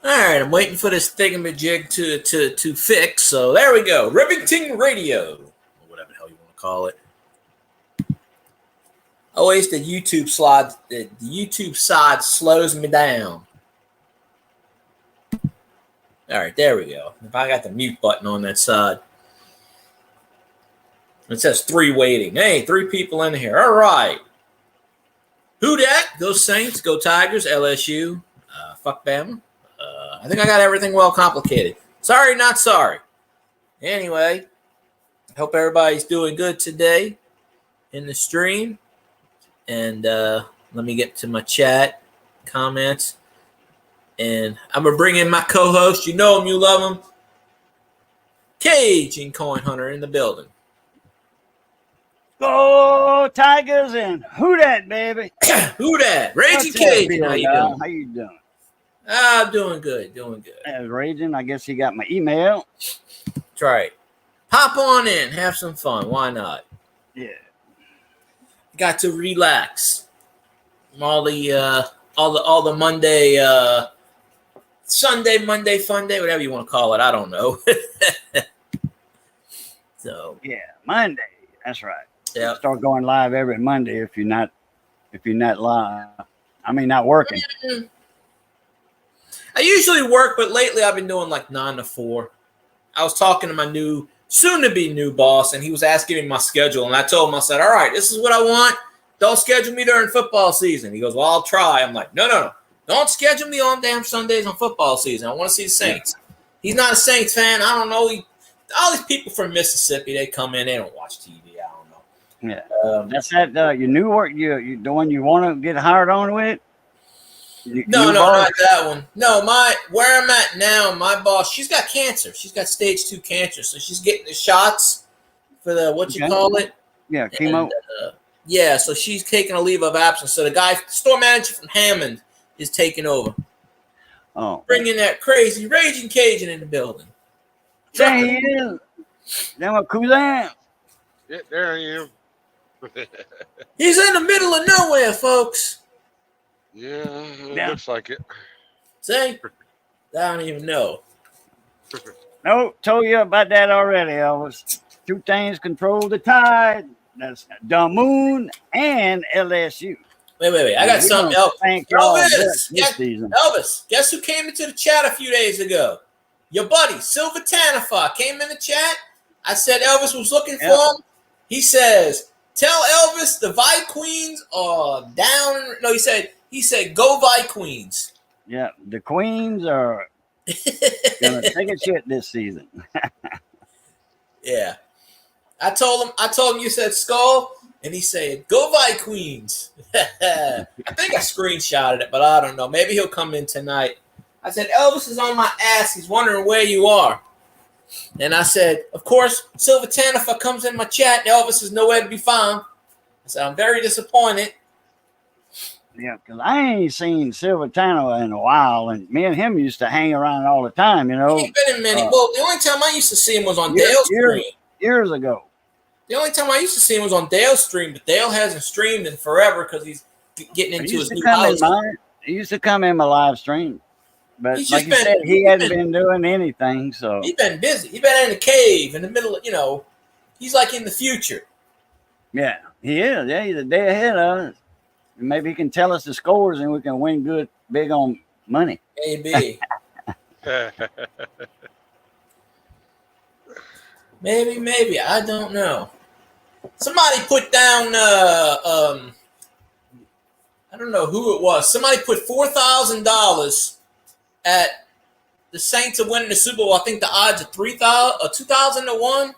All right, I'm waiting for this thingamajig to fix. So there we go. Rivington Radio, or whatever the hell you want to call it. Always the YouTube slide. The YouTube side slows me down. All right, there we go. If I got the mute button on that side, it says 3 waiting. Hey, 3 people in here. All right. Who dat? Go Saints. Go Tigers. LSU. Fuck Bama. I think I got everything well complicated. Sorry, not sorry. Anyway, I hope everybody's doing good today in the stream. And let me get to my chat comments. And I'm going to bring in my co-host. You know him, you love him. Cajun Coin Hunter in the building. Go Tigers and who that, baby? Who that? Raging Cajun. How you doing? How you doing? I'm doing good. As Raging, I guess he got my email. That's right. Hop on in. Have some fun. Why not? Yeah. Got to relax. All the Monday, Sunday, Monday, fun day, whatever you want to call it. I don't know. So yeah, Monday. That's right. Yeah. Start going live every Monday if you're not live. I mean, not working. I usually work, but lately I've been doing like 9 to 4. I was talking to my soon-to-be new boss, and he was asking me my schedule, and I told him, I said, all right, this is what I want. Don't schedule me during football season. He goes, well, I'll try. I'm like, no. Don't schedule me on damn Sundays on football season. I want to see the Saints. He's not a Saints fan. I don't know. All these people from Mississippi, they come in, they don't watch TV. I don't know. Yeah. That's that your new work, you the one you want to get hired on with? No, not that one. No, where I'm at now, my boss, she's got cancer. She's got stage 2 cancer, so she's getting the shots for the you call it? Yeah, chemo. And, so she's taking a leave of absence. So the store manager from Hammond is taking over. Oh, bringing that crazy Raging Cajun in the building. There he is. That my cousin. Yeah, there I am. He's in the middle of nowhere, folks. Yeah, looks like it. See? I don't even know. No, told you about that already, Elvis. 2 things control the tide. That's the moon and LSU. Wait. I got something else. Elvis, guess who came into the chat a few days ago? Your buddy, Silver Tanifa, came in the chat. I said Elvis was looking for him. He says, tell Elvis the Vi Queens are down. No, he said, go Vi Queens. Yeah, the Queens are going to take a shit this season. Yeah. I told him you said Skull, and he said, go Vi Queens. I think I screenshotted it, but I don't know. Maybe he'll come in tonight. I said, Elvis is on my ass. He's wondering where you are. And I said, of course, Silver Tanifa comes in my chat. Elvis is nowhere to be found. I said, I'm very disappointed. Yeah, because I ain't seen Silver Tanifa in a while, and me and him used to hang around all the time, you know. He ain't been in many. Well, the only time I used to see him was on Dale's stream. Years ago. The only time I used to see him was on Dale's stream, but Dale hasn't streamed in forever because he's getting into his new house. He used to come in my live stream. But like you said, he hadn't been doing anything. So he's been busy. He's been in a cave in the middle of, he's like in the future. Yeah, he is. Yeah, he's a day ahead of us. Maybe he can tell us the scores and we can win big on money. Maybe. Maybe. I don't know. Somebody put down, I don't know who it was. Somebody put $4,000 at the Saints are winning the Super Bowl. I think the odds are 2,000 to 1.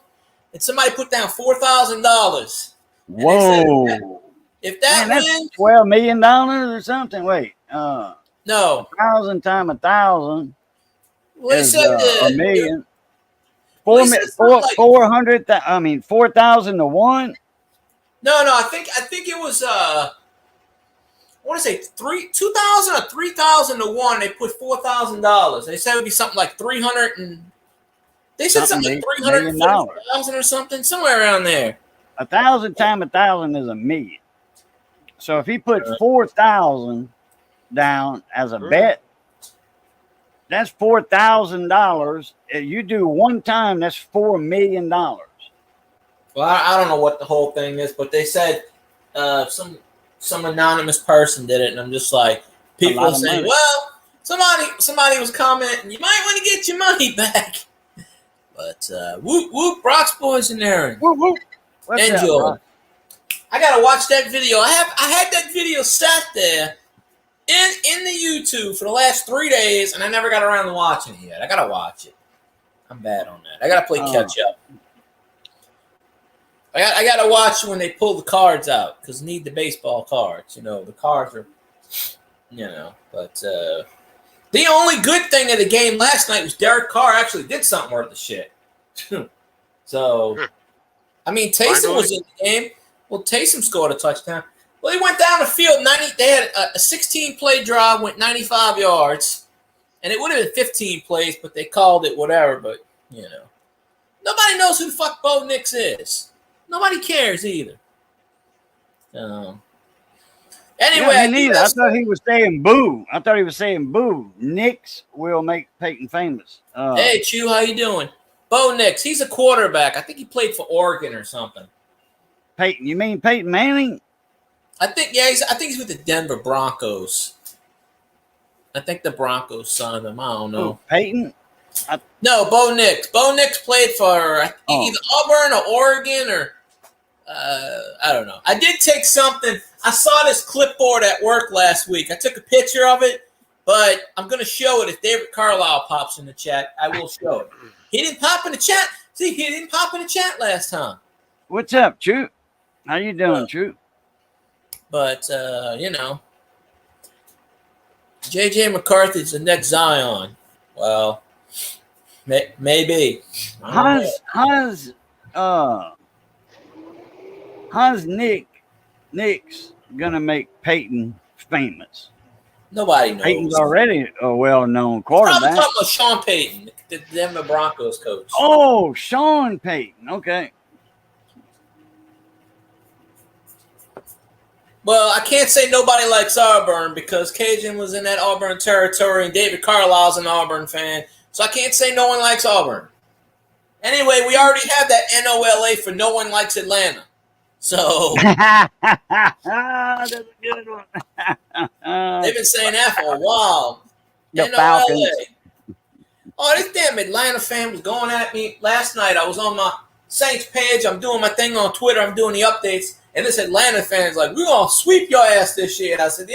And somebody put down $4,000. Whoa. Said, if that wins, $12 million or something. Wait. No. 1,000 times 1,000 well, is said $1 million. 4,000 to 1. No. I think it was I want to say 2,000 or 3,000 to 1. They put $4,000. They said it would be something like 300 and they said something like $300,000 or something, somewhere around there. 1,000 times 1,000 is $1 million. So if he put 4,000 down as a bet, That's $4,000. You do one time, that's $4 million. Well, I don't know what the whole thing is, but they said some anonymous person did it, and I'm just like, people are saying, money. well, somebody was commenting, you might want to get your money back. But whoop whoop, Brock's boys in there. Whoop, whoop. What's that, Enjoy. Brock? I gotta watch that video. I had that video sat there in the YouTube for the last 3 days, and I never got around to watching it yet. I gotta watch it. I'm bad on that. I gotta play catch up. I gotta watch when they pull the cards out because need the baseball cards. You know, the cards are, you know. But the only good thing of the game last night was Derek Carr actually did something worth the shit. So, I mean, Taysom was in the game. Well, Taysom scored a touchdown. Well, he went down the field 90. They had a 16-play drive, went 95 yards, and it would have been 15 plays, but they called it whatever. But you know, nobody knows who the fuck Bo Nix is. Nobody cares either. Anyway, Yeah, me neither. I thought he was saying boo. Nix will make Peyton famous. Hey, Chew, how you doing? Bo Nix, he's a quarterback. I think he played for Oregon or something. Peyton, you mean Peyton Manning? I think he's with the Denver Broncos. I think the Broncos signed him. I don't know. Who, Peyton? No, Bo Nix. Bo Nix played for either Auburn or Oregon or I don't know. I did take something. I saw this clipboard at work last week. I took a picture of it, but I'm going to show it if David Carlisle pops in the chat. I will show it. He didn't pop in the chat. See, he didn't pop in the chat last time. What's up, Chu? How you doing, Chu? But, you know, J.J. McCarthy's the next Zion. Well, maybe. How's Nick's gonna make Peyton famous? Nobody knows. Peyton's already a well-known Probably quarterback. talking about Sean Payton, the Denver Broncos coach. Oh, Sean Payton. Okay. Well, I can't say nobody likes Auburn because Cajun was in that Auburn territory and David Carlisle's an Auburn fan. So I can't say no one likes Auburn. Anyway, we already have that NOLA for no one likes Atlanta. So That's a good one. they've been saying that for a while. The NOLA. Falcons. Oh, this damn Atlanta fan was going at me last night. I was on my Saints page. I'm doing my thing on Twitter. I'm doing the updates. And this Atlanta fan's like, we're going to sweep your ass this year. And I said,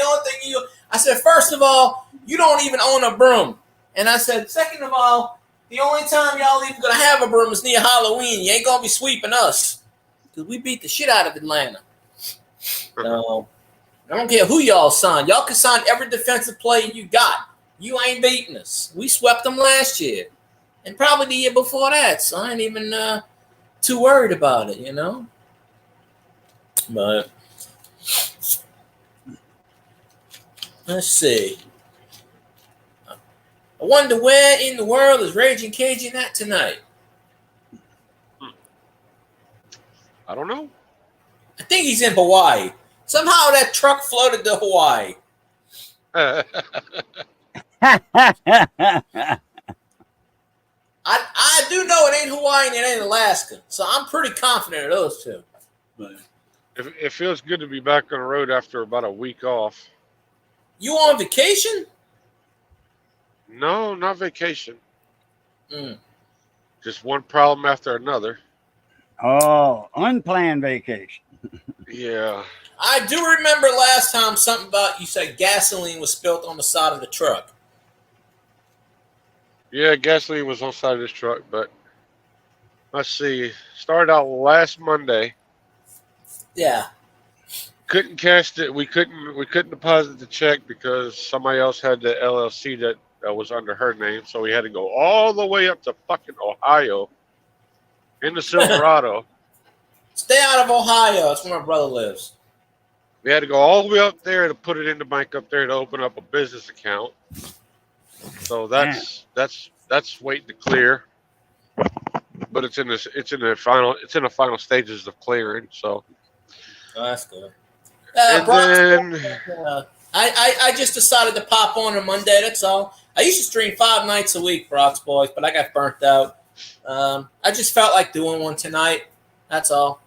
I said, first of all, you don't even own a broom. And I said, second of all, the only time y'all even going to have a broom is near Halloween. You ain't going to be sweeping us. Because we beat the shit out of Atlanta. So, I don't care who y'all sign. Y'all can sign every defensive player you got. You ain't beating us. We swept them last year. And probably the year before that. So I ain't even too worried about it, you know? But let's see. I wonder where in the world is Raging Cajun at tonight? I don't know. I think he's in Hawaii. Somehow that truck floated to Hawaii. I do know it ain't Hawaii and it ain't Alaska. So I'm pretty confident of those two. But It feels good to be back on the road after about a week off. you on vacation? No, not vacation. Mm. Just one problem after another. Oh, unplanned vacation. Yeah. I do remember last time something about you said gasoline was spilled on the side of the truck. Yeah, gasoline was on the side of this truck, but let's see. Started out last Monday. Yeah. Couldn't cash it. We couldn't deposit the check because somebody else had the LLC that was under her name, so we had to go all the way up to fucking Ohio in the Silverado. Stay out of Ohio. That's where my brother lives. We had to go all the way up there to put it in the bank up there to open up a business account. So that's waiting to clear. But it's in the final stages of clearing. So Oh, that's good. and Brock's then boys, I just decided to pop on Monday. That's all. I used to stream 5 nights a week for Ox Boys, but I got burnt out. I just felt like doing one tonight. That's all.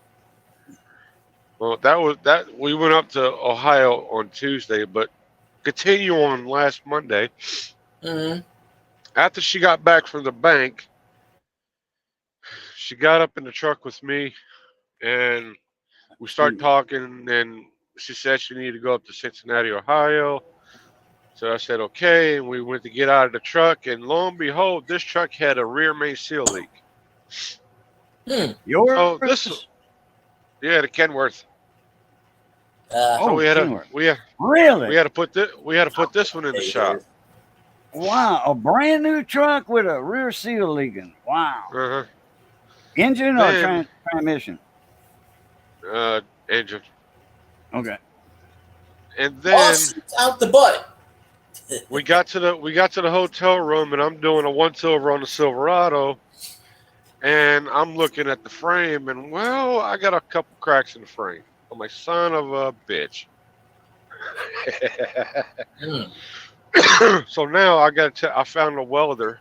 Well, that was that. We went up to Ohio on Tuesday, but continue on last Monday. Mm-hmm. After she got back from the bank, she got up in the truck with me, and we started talking. And she said she needed to go up to Cincinnati, Ohio. So I said okay, and we went to get out of the truck, and lo and behold, this truck had a rear main seal leak. Yours? So this, yeah, the Kenworth. So we had Kenworth. to Really? put this one in the shop. Wow, a brand new truck with a rear seal leaking. Wow. Uh-huh. Engine or transmission? Engine. Okay. And then out the butt. we got to the hotel room, and I'm doing a once over on the Silverado, and I'm looking at the frame, and well, I got a couple cracks in the frame. I'm like, son of a bitch. So now I found a welder,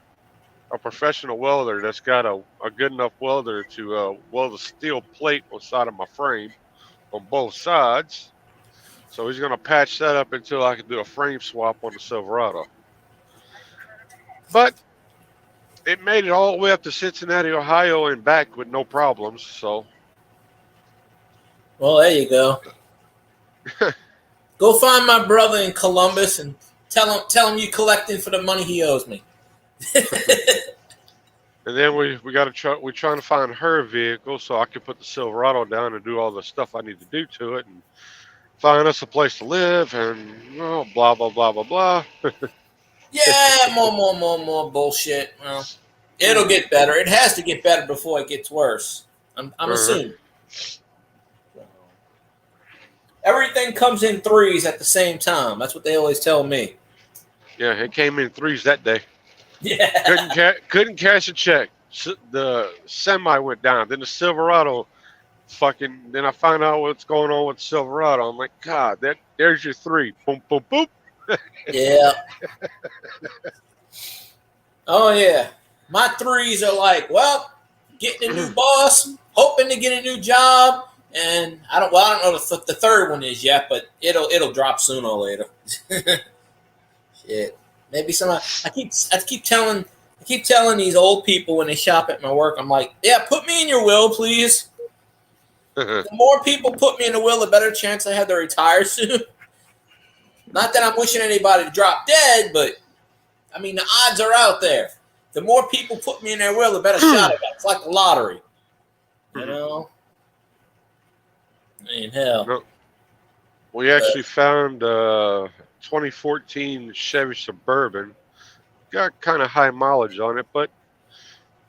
a professional welder that's got a good enough welder to weld a steel plate on the side of my frame on both sides. So he's going to patch that up until I can do a frame swap on the Silverado. But it made it all the way up to Cincinnati, Ohio and back with no problems. So, well, there you go. Go find my brother in Columbus and tell him you collecting for the money he owes me. And then we're trying to find her vehicle so I can put the Silverado down and do all the stuff I need to do to it and find us a place to live and blah blah blah blah blah. Yeah, more bullshit. Well, it'll get better. It has to get better before it gets worse. I'm assuming. Everything comes in threes at the same time. That's what they always tell me. Yeah, it came in threes that day. Yeah. Couldn't cash a check. The semi went down. Then the Silverado then I find out what's going on with the Silverado. I'm like, God, there's your three. Boom, boom, boom. Yeah. Oh, yeah. My threes are like, well, getting a new boss, hoping to get a new job, and I don't know what the third one is yet, but it'll drop sooner or later. Shit. Maybe I keep telling these old people when they shop at my work, I'm like, yeah, put me in your will, please. The more people put me in the will, the better chance I have to retire soon. Not that I'm wishing anybody to drop dead, but I mean the odds are out there. The more people put me in their will, the better shot I got. It's like the lottery, you know. I mean, hell. No. We actually found 2014 Chevy Suburban. Got kind of high mileage on it, but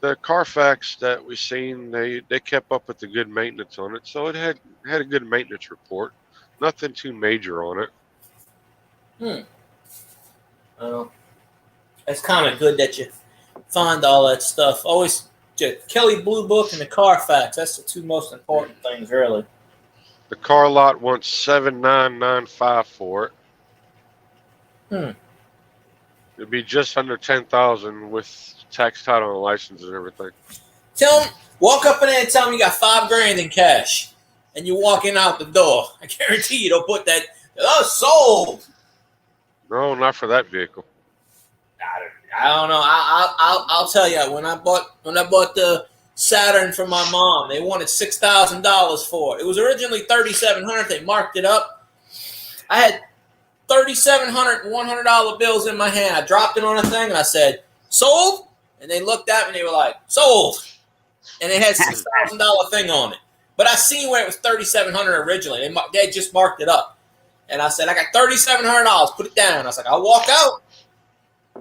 the Carfax that we seen, they kept up with the good maintenance on it, so it had a good maintenance report. Nothing too major on it. Well, it's kind of good that you find all that stuff. Always Kelly Blue Book and the Carfax. That's the two most important things, really. The car lot wants $7,995 for it. It'd be just under $10,000 with tax, title, and license and everything. Walk up in there and tell them you got $5,000 in cash, and you're walking out the door. I guarantee you don't put that. Oh, sold. No, not for that vehicle. I don't know. I'll tell you. When I bought the Saturn for my mom, they wanted $6,000 for it. It was originally $3,700. They marked it up. I had $3,700 and $100 bills in my hand. I dropped it on a thing and I said, sold? And they looked at me and they were like, sold. And it had $6,000 thing on it. But I seen where it was $3,700 originally. They just marked it up. And I said, I got $3,700. Put it down. I was like, I'll walk out.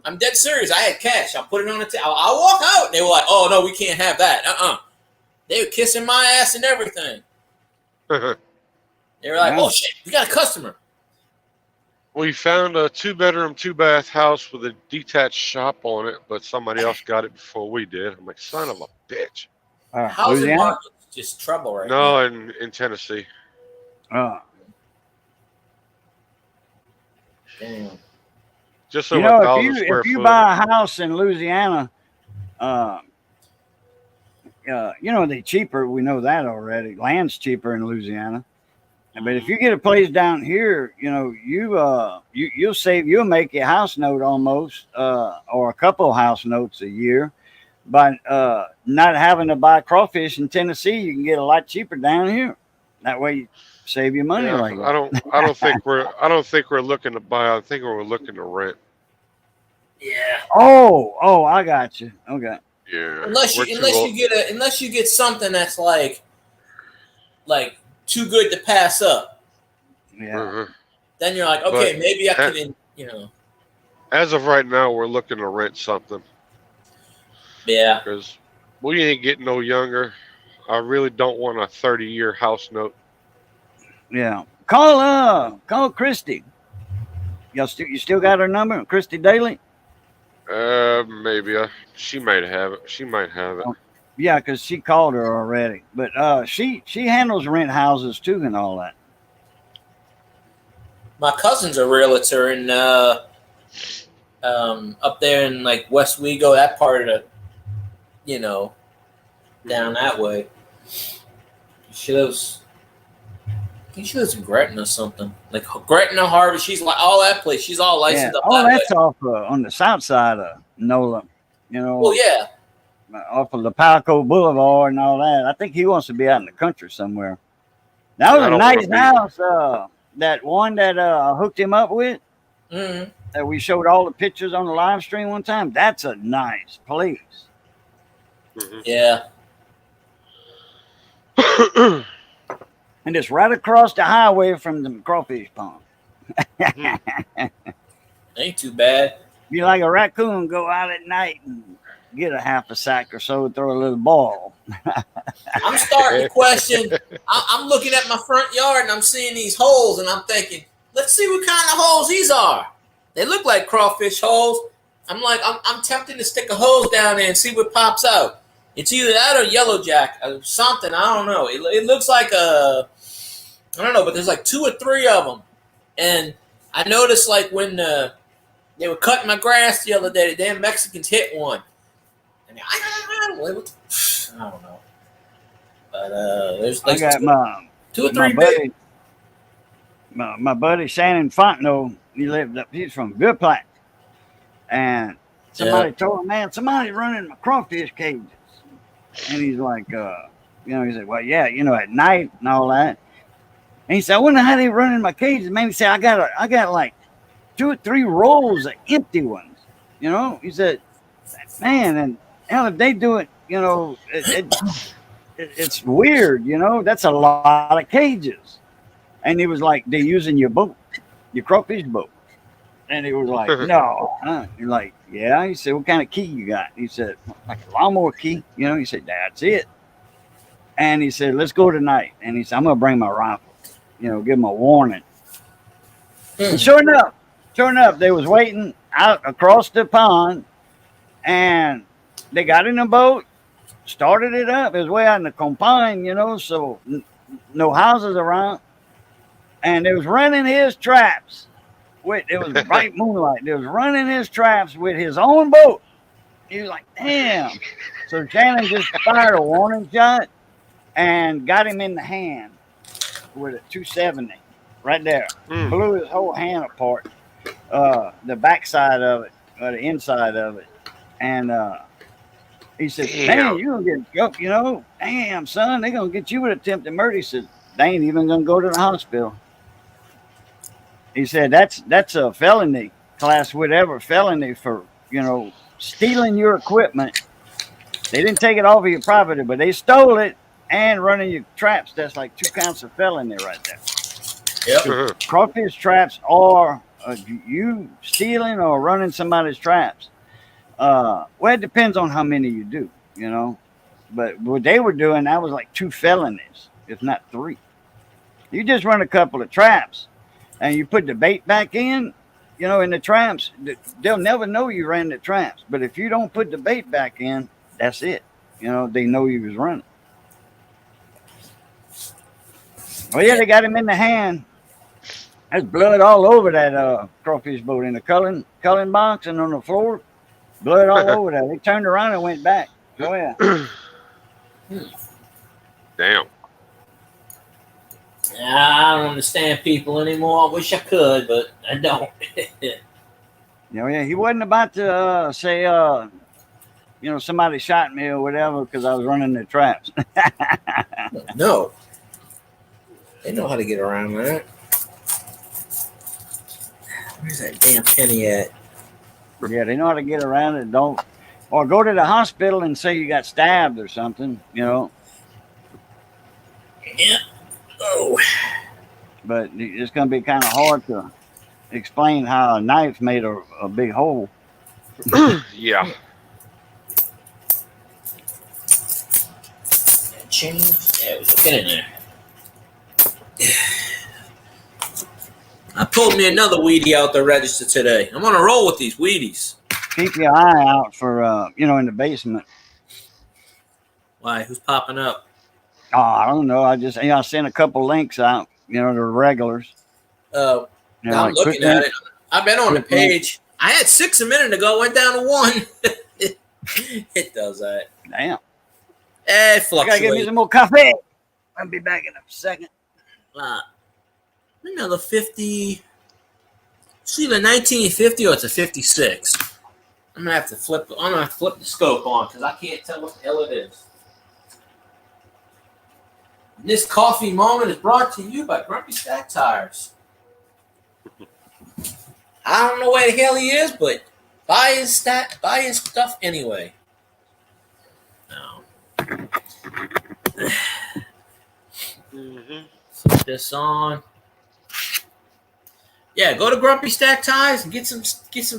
I'm dead serious. I had cash. I'll put it on the table. I'll walk out. And they were like, oh, no, we can't have that. They were kissing my ass and everything. They were like, oh, shit, we got a customer. We found a 2-bedroom, 2-bath house with a detached shop on it, but somebody else got it before we did. I'm like, son of a bitch. Housing market's just trouble right now. No, in Tennessee. Damn. Just You over know, 1,000 square if you foot. buy a house in Louisiana, you know, they're cheaper. We know that already. Land's cheaper in Louisiana. But if you get a place down here, you know, you'll make your house note almost, or a couple of house notes a year. By not having to buy crawfish in Tennessee, you can get a lot cheaper down here. That way you save your money Yeah, like that. I don't think we're looking to buy. I think we're looking to rent. Yeah. Oh, I got you. Okay. Yeah, Unless we're you too old. unless you get something that's like too good to pass up, Yeah. Uh-huh. then you're like, okay, But maybe I a- can, you know. As of right now, we're looking to rent something Yeah. because we ain't getting no younger. I really don't want a 30-year house note. Yeah. Call Christy. You still got her number, Christy Daly? Maybe she might have it. She might have it. Yeah, because she called her already. But she handles rent houses too and all that. My cousin's a realtor in up there in like West Wego, that part of the, you know, down that way. She lives. I think she lives in Gretna or something. Like Gretna, Harvey. She's like all that place. She's all licensed up that that's way. off on the south side of NOLA. You know, Well, yeah. off of the Palco Boulevard and all that. I think he wants to be out in the country somewhere. That was I a don't nice wanna house. That one that I hooked him up with, Mm-hmm. that we showed all the pictures on the live stream one time. That's a nice place. Yeah. And it's right across the highway from the crawfish pond. Ain't too bad. Be like a raccoon, go out at night and get a half a sack or so, throw a little ball. I'm starting to question. I'm looking at my front yard and I'm seeing these holes and I'm thinking, let's see what kind of holes these are. They look like crawfish holes. I'm like, I'm tempted to stick a hose down there and see what pops out. It's either that or yellow jack or something. I don't know. It looks like I don't know, but there's like 2 or 3 of them. And I noticed like when they were cutting my grass the other day, the damn Mexicans hit one. And I don't know. But there's I like got my 2 or 3 my big. buddy, my buddy Shannon Fontenot. He's from Good Platte, and somebody told him, man, somebody's running my crawfish cages, and he's like, you know, he said, well, yeah, you know, at night and all that. And he said, I wonder how they running my cages, man. He said, I got like 2 or 3 rolls of empty ones, you know. He said, man, and hell, if they do it, you know, it's weird, you know. That's a lot of cages. And he was like, they're using your boat, your crawfish boat. And he was like, no. You're like, yeah. He said, what kind of key you got? He said, like a lawnmower key. You know, he said, that's it. And he said, let's go tonight. And he said, I'm going to bring my rifle, you know, give him a warning. And sure enough, they was waiting out across the pond, and they got in the boat, started it up. It was way out in the Compine, you know, so no houses around. And it was running his traps. It was bright moonlight. It was running his traps with his own boat. He was like, damn. So Shannon just fired a warning shot and got him in the hand with a 270 right there. Blew his whole hand apart. The backside of it, or the inside of it. And he said, man, you're going to get, you know, damn, son, they're going to get you with attempted murder. He said, they ain't even going to go to the hospital. He said, that's a felony, class whatever felony for, you know, stealing your equipment. They didn't take it off of your property, but they stole it and running your traps. That's like 2 counts of felony right there. Yep. Crawfish traps are you stealing or running somebody's traps. Well, it depends on how many you do, you know. But what they were doing, that was like 2 felonies, if not 3. You just run a couple of traps and you put the bait back in, you know, in the traps, they'll never know you ran the traps. But if you don't put the bait back in, that's it. You know, they know you was running. Well, yeah, they got him in the hand. There's blood all over that crawfish boat in the culling box and on the floor. Blood all over that. They turned around and went back. Oh yeah. Damn. I don't understand people anymore. I wish I could, but I don't. Yeah, he wasn't about to say, somebody shot me or whatever because I was running the traps. No. They know how to get around that. Where's that damn penny at? Yeah, they know how to get around it. Don't, or go to the hospital and say you got stabbed or something, Yeah. Oh. But it's going to be kind of hard to explain how a knife made a big hole. Yeah. Change. Yeah, we can get in there. I pulled me another Wheatie out the register today. I'm on a roll with these Wheaties. Keep your eye out for, in the basement. Why? Who's popping up? Oh, I don't know. I sent a couple links out, the regulars. I'm like looking at it. I've been on the page. I had 6 a minute ago. Went down to 1. It does that. Damn. It I fluctuates. gotta get me some more coffee. I'll be back in a second. Another 50. It's either 1950 or it's a 56. I'm gonna have to flip. I'm gonna have to flip the scope on because I can't tell what the hell it is. This coffee moment is brought to you by Grumpy Stack Tires. I don't know where the hell he is, but buy his stuff anyway. No. Put this on. Yeah, go to Grumpy Stack Tires and get some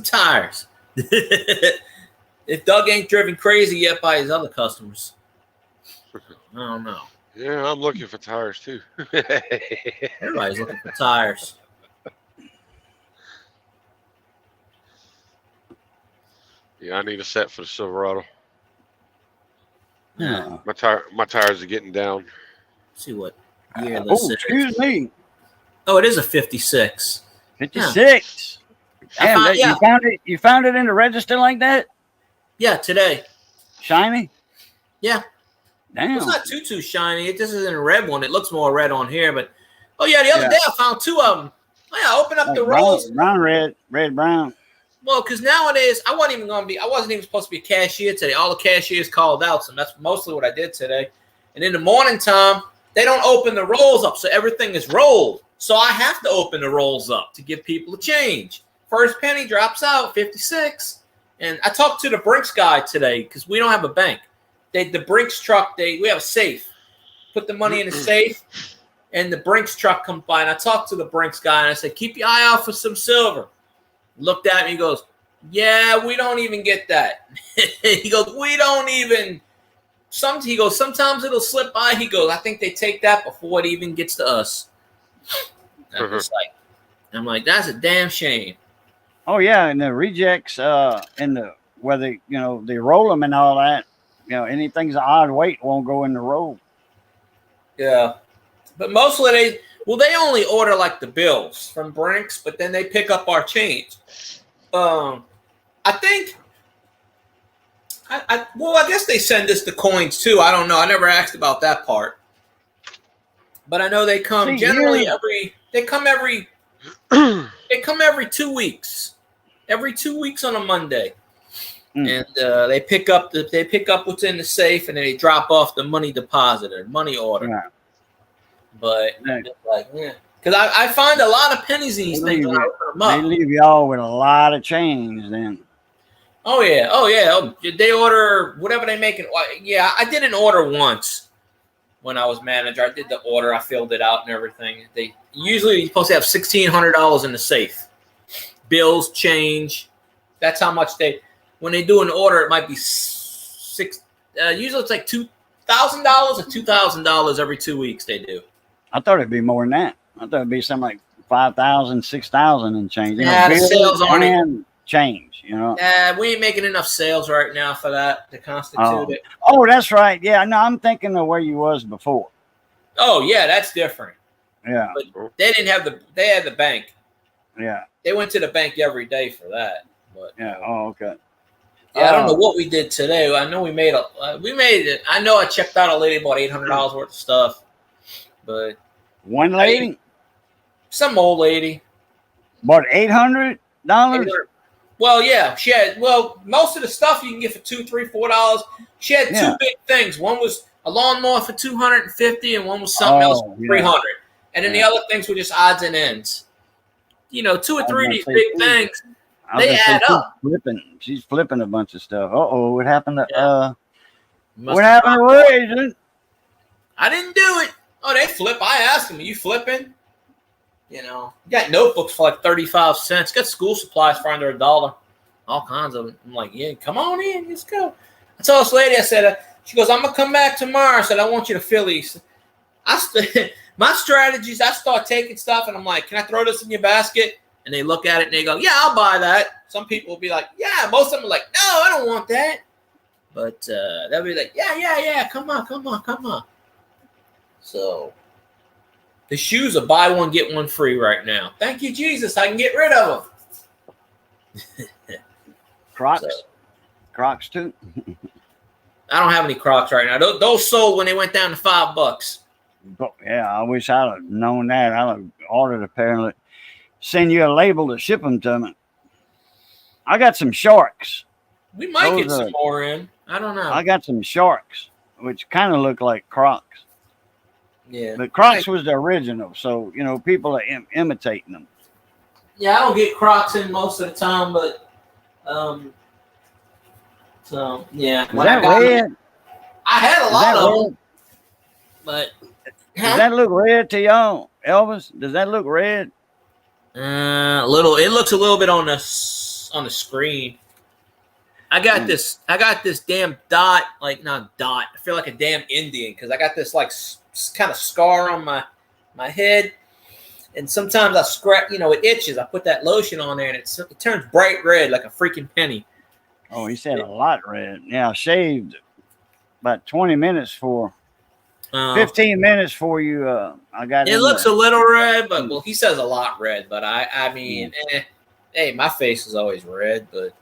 tires. If Doug ain't driven crazy yet by his other customers, I don't know. Yeah, I'm looking for tires too. Everybody's looking for tires. Yeah, I need a set for the Silverado. Yeah. My tires are getting down. Let's see what year this is. Excuse me. Oh, it is a 56. 56. Damn, yeah. You found it in the register like that? Yeah, today. Shiny? Yeah. Damn. It's not too shiny. This isn't a red one. It looks more red on here, but the other day I found 2 of them. Oh, yeah, open up the rolls. Brown, red, brown. Well, because nowadays I wasn't even supposed to be a cashier today. All the cashiers called out, so that's mostly what I did today. And in the morning time, they don't open the rolls up, so everything is rolled. So I have to open the rolls up to give people a change. First penny drops out, 56. And I talked to the Brinks guy today because we don't have a bank. The Brinks truck, we have a safe. Put the money in the safe, and the Brinks truck comes by. And I talked to the Brinks guy, and I said, keep your eye out for some silver. Looked at me, he goes, yeah, we don't even get that. He goes, we don't even. He goes, sometimes it'll slip by. He goes, I think they take that before it even gets to us. I'm like, that's a damn shame. Oh yeah, and the rejects, where they roll them and all that. Anything's an odd weight won't go in the roll. Yeah, but mostly they only order like the bills from Brinks, but then they pick up our change. I think. I guess they send us the coins too. I don't know. I never asked about that part. But I know they come every 2 weeks. Every 2 weeks on a Monday. And they pick up what's in the safe, and then they drop off the money deposit or money order. Yeah. But because I find a lot of pennies in these things when I open them up. They leave y'all with a lot of change then. Oh yeah. They order whatever they make it. Yeah, I did an order once when I was manager. I did the order. I filled it out and everything. They usually you're supposed to have $1,600 in the safe. Bills, change. That's how much when they do an order, it might be usually it's like $2,000 or $2,000 every 2 weeks they do. I thought it'd be more than that. I thought it'd be something like 5,000, 6,000 and change. The sales aren't change. We ain't making enough sales right now for that to constitute it. Oh, that's right. Yeah, no, I'm thinking of where you was before. Oh yeah, that's different. Yeah. But they didn't have they had the bank. Yeah. They went to the bank every day for that. But Yeah. Oh, okay. yeah, I don't know what we did today. I know we made it. I know I checked out a lady bought $800 worth of stuff, but One lady some old lady bought $800. Well, yeah, she had. Well, most of the stuff you can get for $2, $3, $4. She had two big things. One was a lawnmower for $250, and one was something else for $300. And then the other things were just odds and ends. You know, 2 or 3 of these big things, they add up. She's flipping a bunch of stuff. What happened to What happened to Ray? I didn't do it. Oh, they flip. I asked them, "Are you flipping?" You know, you got notebooks for like 35 cents. Got school supplies for under $1. All kinds of them. I'm like, yeah, come on in. Let's go. I told this lady, I said, she goes, I'm going to come back tomorrow. I said, I want you to fill these. My strategies, I start taking stuff and I'm like, can I throw this in your basket? And they look at it and they go, yeah, I'll buy that. Some people will be like, yeah. Most of them are like, no, I don't want that. But they'll be like, yeah. Come on. So the shoes are buy one, get one free right now. Thank you, Jesus. I can get rid of them. Crocs too. I don't have any Crocs right now. Those sold when they went down to $5. Yeah, I wish I'd have known that. I'd have ordered a pair and send you a label to ship them to me. I got some Sharks. We might get some more in. I don't know. I got some Sharks, which kind of look like Crocs. Yeah. But Crocs was the original, so, you know, people are imitating them. Yeah, I don't get Crocs in most of the time, but, so, yeah. When I got red? I had a lot of them, but. Does that look red to y'all, Elvis? Does that look red? Little. It looks a little bit on the screen. I got this damn dot, like not dot. I feel like a damn Indian because I got this like kind of scar on my head, and sometimes I scratch. You know, it itches. I put that lotion on there, and it turns bright red like a freaking penny. Oh, he said a lot red. Yeah, I shaved about 20 minutes for. 15 minutes for you. I got it. Looks a little red, but well, he says a lot red. But I mean, hey, my face is always red, but.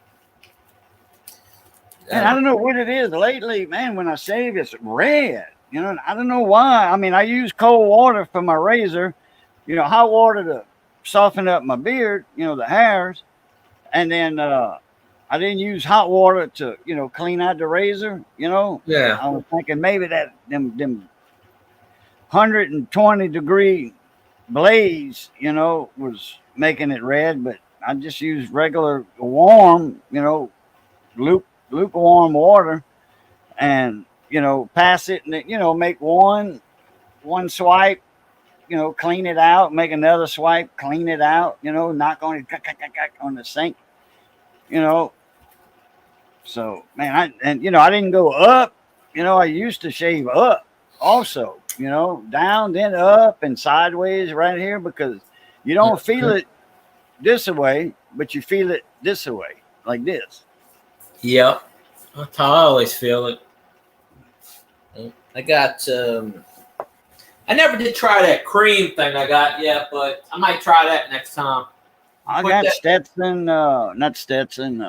And I don't know what it is lately, man. When I shave, it's red. You know, I don't know why. I mean, I use cold water for my razor. You know, hot water to soften up my beard. You know, the hairs, and then I didn't use hot water to clean out the razor. You know. Yeah. I was thinking maybe that them 120-degree blaze, was making it red, but I just used regular warm, lukewarm water and, pass it and, make one swipe, clean it out, make another swipe, clean it out, knock on it on the sink, So, man, I didn't go up, I used to shave up also. Down, then up and sideways right here because you don't feel it this way, but you feel it this way, like this. Yep. That's how I always feel it. I got, I never did try that cream thing I got yet, but I might try that next time. I got Stetson, not Stetson.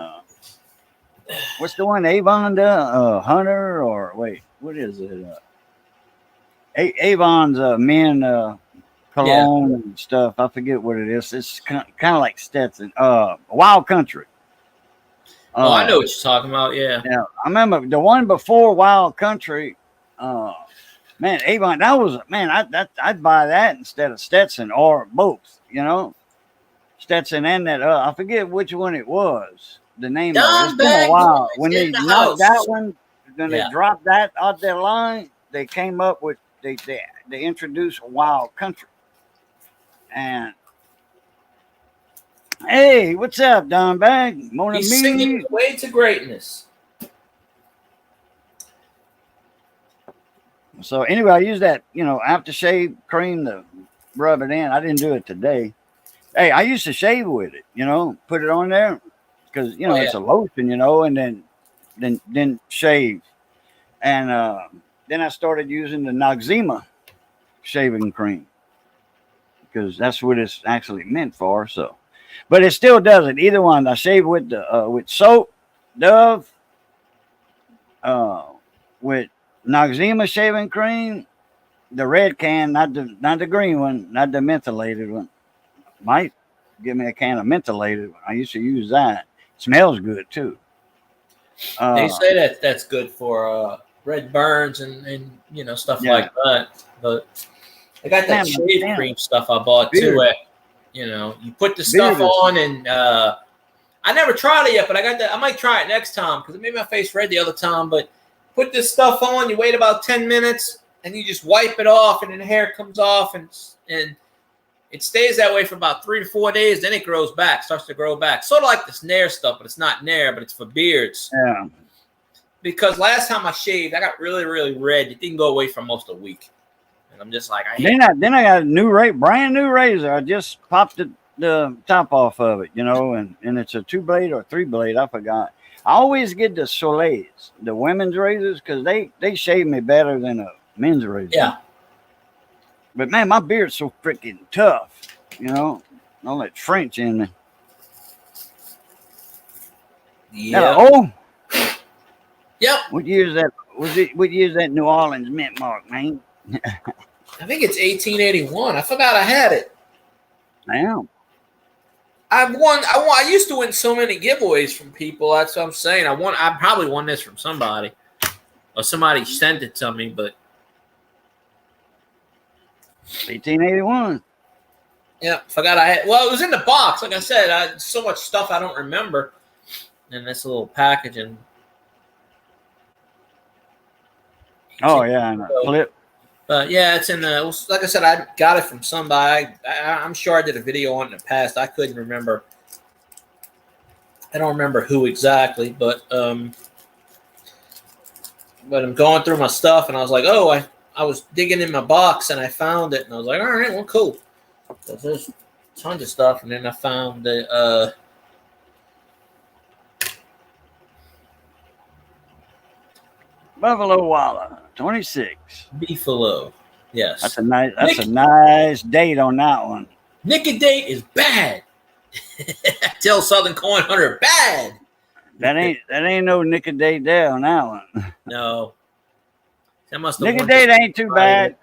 What's the one? Avon, Hunter, or wait, what is it? Avon's men cologne and stuff. I forget what it is. It's kind of like Stetson. Wild Country. I know what you're talking about. Yeah. Yeah. I remember the one before Wild Country. Man, Avon. That was I'd buy that instead of Stetson or both. Stetson and that. I forget which one it was. The name of it. It's been a while. When they knocked that one, then they dropped that out their line. They came up with. They introduced Wild Country. And hey, what's up, Don Bag? He's singing his way to greatness. So anyway, I used that, aftershave cream to rub it in. I didn't do it today. Hey, I used to shave with it, put it on there because it's a lotion, and then shave. And then I started using the Noxzema shaving cream. because that's what it's actually meant for. So, but it still doesn't. Either one. I shave with the with soap, Dove, with Noxzema shaving cream, the red can, not the green one, not the mentholated one. Might give me a can of mentholated one. I used to use that. Smells good too. They say that that's good for red burns and stuff like that. But I got that shave cream stuff I bought too. You put the stuff on, and I never tried it yet, but I got that. I might try it next time because it made my face red the other time. But put this stuff on, you wait about 10 minutes, and you just wipe it off, and then the hair comes off, and it stays that way for about 3 to 4 days. Then it grows back, starts to grow back. Sort of like this Nair stuff, but it's not Nair, but it's for beards. Yeah. Because last time I shaved, I got really, really red. It didn't go away for almost a week. And I'm just like, then I got a brand new razor. I just popped the top off of it, and it's a 2-blade or 3-blade. I forgot. I always get the Soleils, the women's razors, because they shave me better than a men's razor. Yeah. But man, my beard's so freaking tough, all that French in me. Yeah. Yep. What year is that? What year is that New Orleans mint mark, man? I think it's 1881. I forgot I had it. Damn. I used to win so many giveaways from people. That's what I'm saying. I probably won this from somebody, or somebody sent it to me. But 1881. Yeah, forgot I had. Well, it was in the box. Like I said, so much stuff I don't remember. And this little packaging. Oh yeah, and a clip. But yeah, it's in the. Like I said, I got it from somebody. I'm sure I did a video on it in the past. I couldn't remember. I don't remember who exactly, but I'm going through my stuff, and I was like, oh, I was digging in my box, and I found it, and I was like, all right, well, cool. So there's tons of stuff, and then I found the Buffalo Walla 26 Beefalo. Yes, that's a nice date on that one. Nicky date is bad. Tell Southern Coin Hunter bad. That ain't no Nicky date there on that one. No, that must have. Nicky date ain't too bad.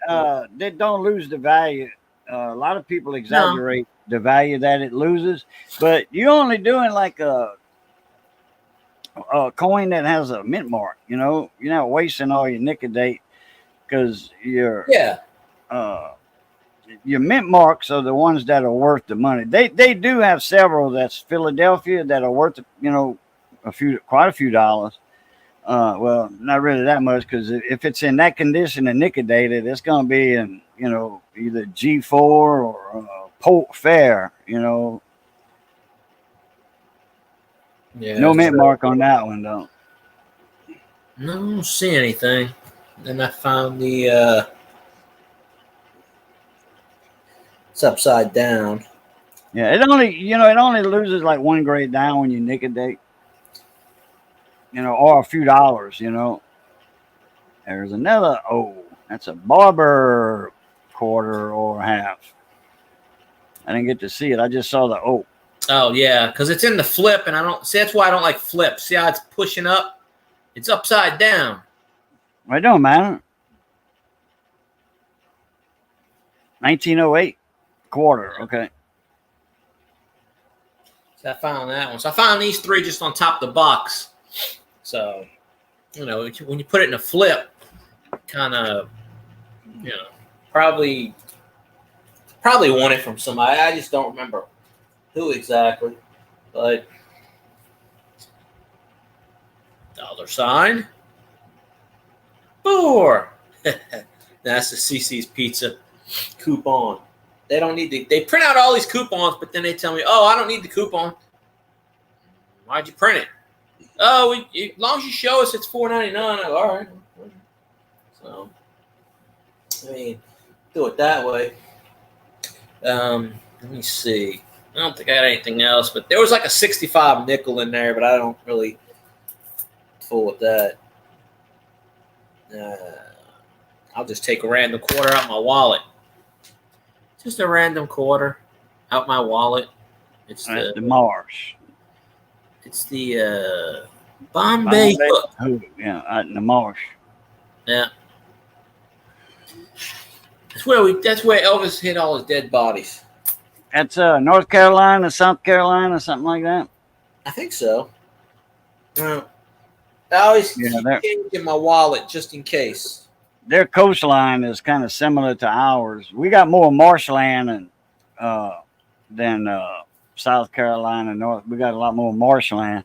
They don't lose the value. A lot of people exaggerate the value that it loses, but you're only doing like a coin that has a mint mark. You're not wasting all your Nicky date because your mint marks are the ones that are worth the money. They do have several that's Philadelphia that are worth quite a few dollars. Well, not really that much because if it's in that condition and Nicky dated, it's gonna be in either G4 or Polk Fair. Yeah, no mint mark on that one though. No, I don't see anything. Then I found the it's upside down. Yeah, it only loses like 1 grade down when you Nicky date. Or a few dollars. There's another. Oh, that's a Barber quarter or half. I didn't get to see it. I just saw the O. Oh yeah, because it's in the flip, and I don't see. That's why I don't like flips. See how it's pushing up? It's upside down. It don't matter. 1908 quarter. Okay. So I found that one. So I found these 3 just on top of the box. So, when you put it in a flip, kind of, probably won it from somebody. I just don't remember who exactly, but $sign 4. That's the CC's Pizza coupon. They don't need they print out all these coupons, but then they tell me, oh, I don't need the coupon. Why'd you print it? Oh, as long as you show us it's $4.99. All right. So, do it that way. Let me see. I don't think I got anything else, but there was like a 65 nickel in there, but I don't really fool with that. I'll just take a random quarter out of my wallet. Just a random quarter out my wallet. It's That's the the Marsh. it's the Bombay Hook. Hook. Yeah, out in the Marsh. Yeah. That's where Elvis hid all his dead bodies. That's North Carolina, South Carolina, something like that. I think so. I always Yeah, keep they're- change in my wallet just in case. Their coastline is kind of similar to ours. We got more marshland than South Carolina, North. We got a lot more marshland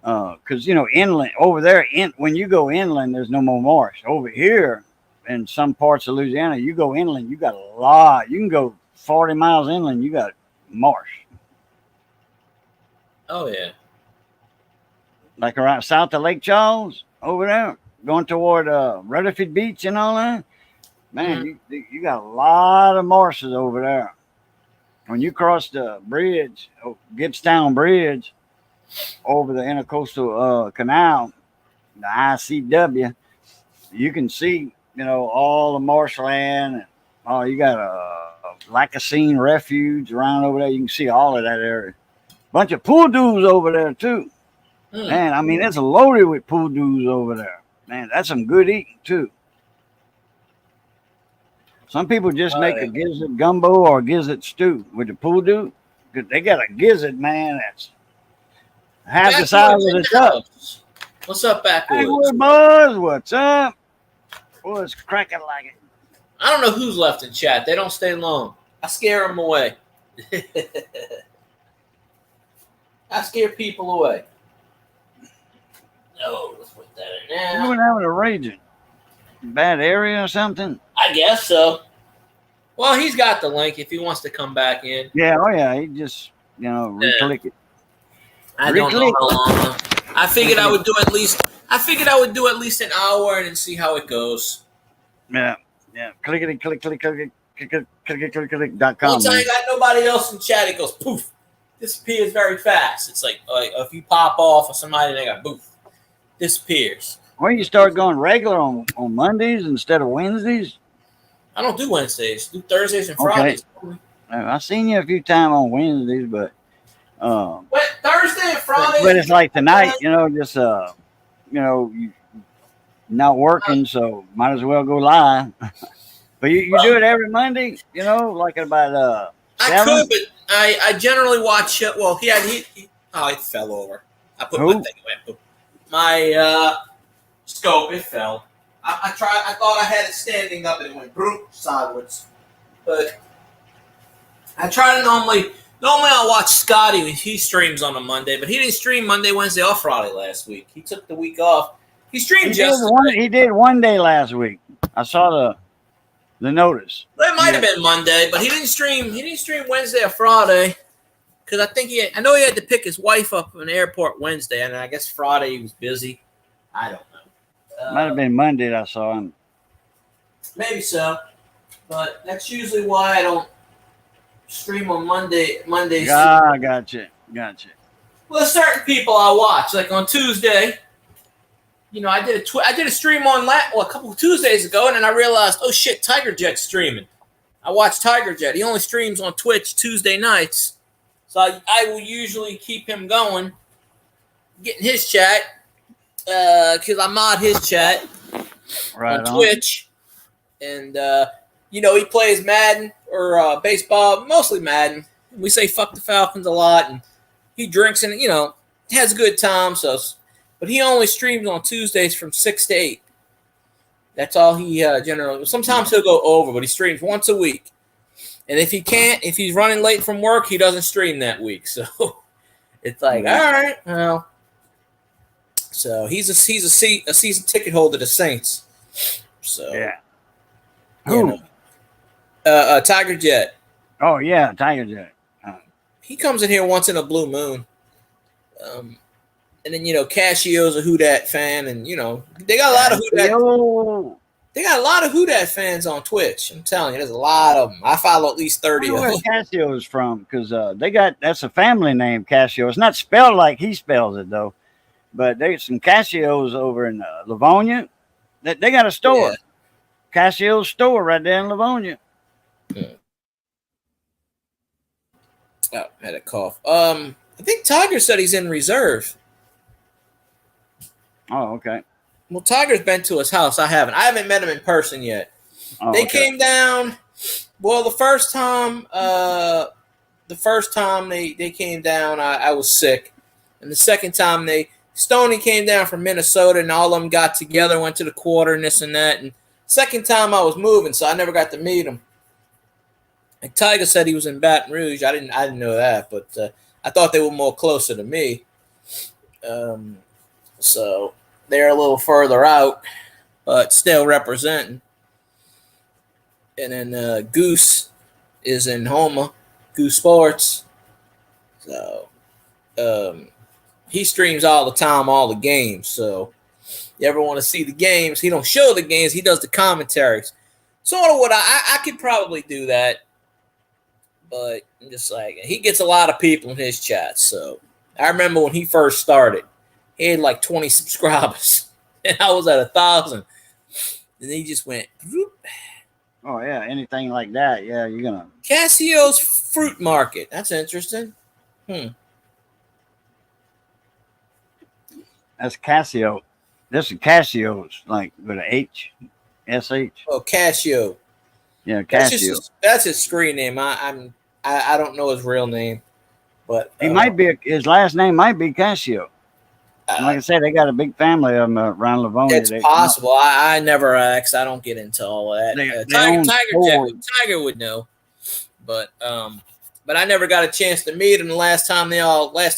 because inland over there. When you go inland, there's no more marsh. Over here, in some parts of Louisiana, you go inland, you got a lot. You can go 40 miles inland, you got marsh. Oh yeah. Like around south of Lake Charles, over there, going toward Rutherford Beach and all that. Man, you got a lot of marshes over there. When you cross the bridge, Gibbstown Bridge, over the Intercoastal Canal, the ICW, you can see, all the marshland. Oh, you got a Lacassine Refuge around over there. You can see all of that area. Bunch of pool doos over there, too. Man, I mean, it's loaded with pool doos over there. Man, that's some good eating, too. Some people just make a gizzard gumbo or a gizzard stew with the pool doo. They got a gizzard, man, that's half the size of the duck. What's up, Backwoods? Backwoods Buzz, what's up? Boy, it's cracking like it. I don't know who's left in chat. They don't stay long. I scare them away. I scare people away. No, let's put that in You now. were having a raging bad area or something? I guess so. Well, he's got the link if he wants to come back in. Yeah, oh yeah, he just, re-click it. I don't know how long. I figured I would do at least an hour and then see how it goes. Yeah. Click .com. Once I ain't got nobody else in chat, it goes poof. Disappears very fast. It's like if you pop off or somebody, they got poof. Disappears. When you start going regular on Mondays instead of Wednesdays? I don't do Wednesdays. Do Thursdays and Okay. Fridays. I've seen you a few times on Wednesdays, but Thursday and Friday. but it's like tonight, just you not working, so might as well go live. But you do it every Monday, like about I 7? could, but I generally watch it. Well, it fell over. I put my thing away. My scope, it fell. I thought I had it standing up and it went boom sideways. But I try to normally I'll watch Scotty. He streams on a Monday, but he didn't stream Monday, Wednesday, or Friday last week. He took the week off. He streamed He did one day last week. I saw the notice. Well, it might have been Monday, but he didn't stream. He didn't stream Wednesday or Friday because I know he had to pick his wife up from the airport Wednesday, and I guess Friday he was busy. I don't know. Might have been Monday that I saw him. Maybe so, but that's usually why I don't stream on Mondays. Ah, gotcha. Well, there's certain people I watch, like on Tuesday. I did a stream on a couple of Tuesdays ago, and then I realized, oh shit, Tiger Jet's streaming. I watch Tiger Jet. He only streams on Twitch Tuesday nights, so I will usually keep him going, getting his chat, because I mod his chat on Twitch, and he plays Madden or baseball, mostly Madden. We say fuck the Falcons a lot, and he drinks and has a good time. But he only streams on Tuesdays from 6 to 8. That's all he generally. Sometimes he'll go over, but he streams once a week. And if he's running late from work, he doesn't stream that week. So it's like, all right, well. So he's a season ticket holder to Saints. So yeah. Who? Tiger Jet. Oh yeah, Tiger Jet. He comes in here once in a blue moon. And then Casio's a Who Dat fan, and they got a lot of Who Dat. They got a lot of Who Dat fans on Twitch. I'm telling you, there's a lot of them. I follow at least 30 of them. Where Casio is from? Because that's a family name, Casio. It's not spelled like he spells it though. But there's some Casios over in Livonia. They got a store, Casio's store right there in Livonia. Yeah. Oh, had a cough. I think Tiger said he's in reserve. Oh, okay. Well, Tiger's been to his house. I haven't. I haven't met him in person yet. Oh, They okay. came down. Well, the first time they came down, I was sick, and the second time Stoney came down from Minnesota, and all of them got together, went to the quarter, and this and that. And second time I was moving, so I never got to meet him. And Tiger said he was in Baton Rouge. I didn't know that, but I thought they were more closer to me. So they're a little further out, but still representing. And then Goose is in Houma, Goose Sports. So he streams all the time, all the games. So you ever want to see the games? He don't show the games. He does the commentaries. Sort of what I could probably do that. But I'm just like, he gets a lot of people in his chat. So I remember when he first started, he had like 20 subscribers. And I was at 1,000. And he just went, whoop. Oh, yeah. Anything like that. Yeah, you're going to. Cassio's Fruit Market. That's interesting. That's Casio. This is Casio's, like with an H, S-H. Oh, Cassio. Yeah, Casio. That's his screen name. I don't know his real name, but He might be, his last name might be Casio. Like I said, they got a big family of them around Livonia. It's possible. I never asked. I don't get into all of that. Tiger would know, but I never got a chance to meet him. The last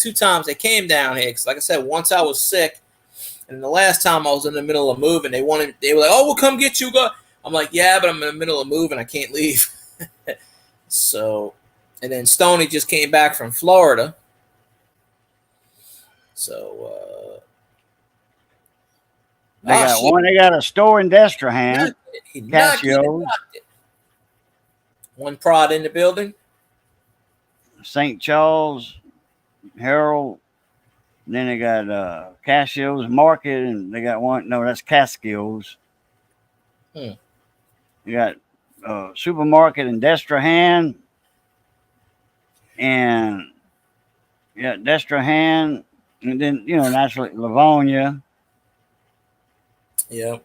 two times they came down here, 'cause like I said, once I was sick, and the last time I was in the middle of moving, they were like, "Oh, we'll come get you." I'm like, "Yeah, but I'm in the middle of moving. I can't leave." So, and then Stoney just came back from Florida. So they got one. They got a store in Destrehan. Casio. One prod in the building. St. Charles, Harold. And then they got Casio's Market, and they got one. No, that's Caskills. You got supermarket in Destrehan, and Destrehan, and then naturally Livonia. Yep.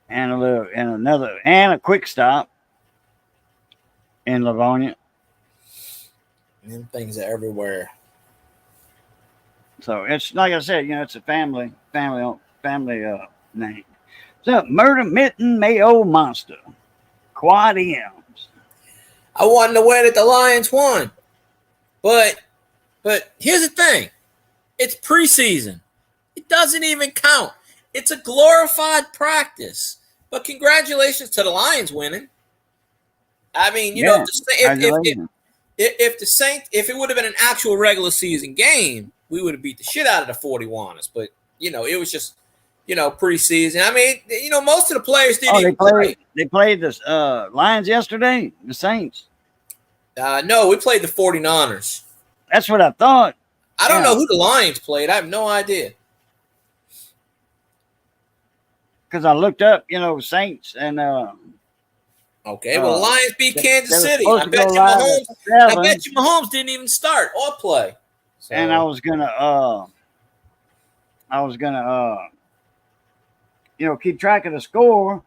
And a quick stop in Livonia. And things are everywhere. So it's like I said, it's a family name. So Murder Mitten Mayo Monster, Quad M's. I wanted to win that the Lions won, but here's the thing: it's preseason. It doesn't even count. It's a glorified practice. But congratulations to the Lions winning. I mean, if it would have been an actual regular season game, we would have beat the shit out of the 41ers. But it was just preseason. I mean, most of the players didn't even play. They played the Lions yesterday, the Saints. No, we played the 49ers. That's what I thought. I don't know who the Lions played. I have no idea. Because I looked up, Saints and okay, well, the Lions beat Kansas City. I bet you Mahomes didn't even start or play. So. And I was gonna keep track of the score,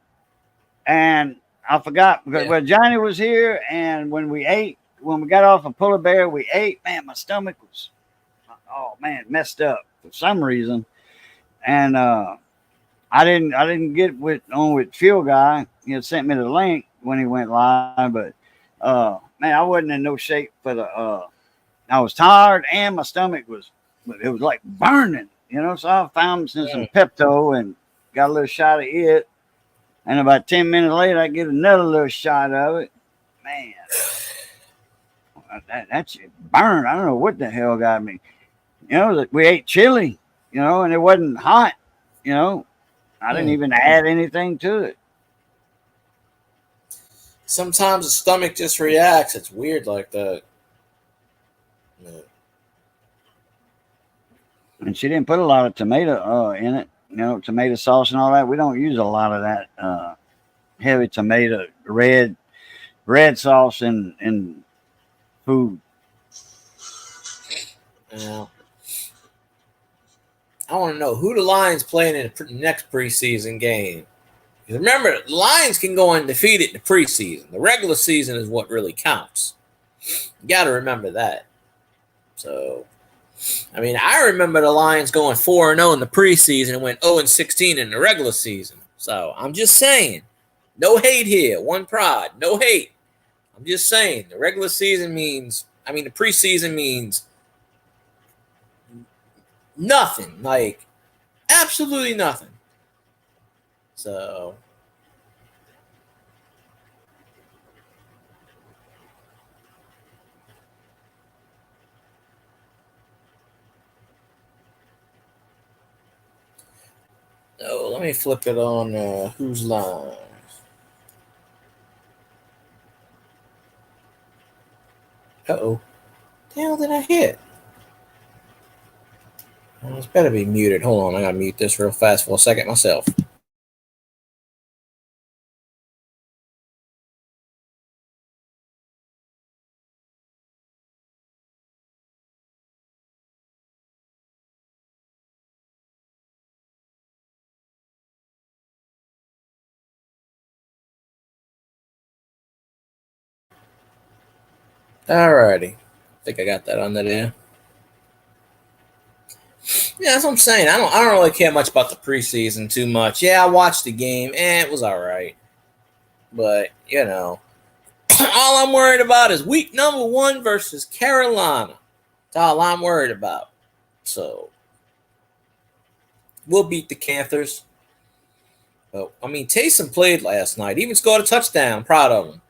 and I forgot because Johnny was here, and when we got off of Puller Bear, we ate. Man, my stomach was messed up for some reason, and I didn't get with Phil Guy. He had sent me the link when he went live, but I wasn't in no shape for the. I was tired and my stomach was like burning, So I found some Pepto and got a little shot of it, and about 10 minutes later, I get another little shot of it. Man, that shit burned. I don't know what the hell got me. We ate chili, and it wasn't hot, I didn't even add anything to it. Sometimes the stomach just reacts. It's weird like that. And she didn't put a lot of tomato in it, tomato sauce and all that. We don't use a lot of that heavy tomato, red sauce in food. Now, I want to know who the Lions playing in the next preseason game. Remember, the Lions can go undefeated in the preseason. The regular season is what really counts. You got to remember that. So, I mean, I remember the Lions going 4-0 in the preseason and went 0-16 in the regular season. So, I'm just saying, no hate here. One pride, no hate. I'm just saying, the regular season means, the preseason means nothing. Like, absolutely nothing. So, oh, let me flip it on Who's Line. Uh-oh. The hell did I hit? Well, it's better be muted. Hold on, I gotta mute this real fast for a second myself. Alrighty. I think I got that under there. Yeah, that's what I'm saying. I don't really care much about the preseason too much. Yeah, I watched the game and it was all right. But, all I'm worried about is week number 1 versus Carolina. That's all I'm worried about. So, we'll beat the Panthers. But, Taysom played last night. He even scored a touchdown. Proud of him.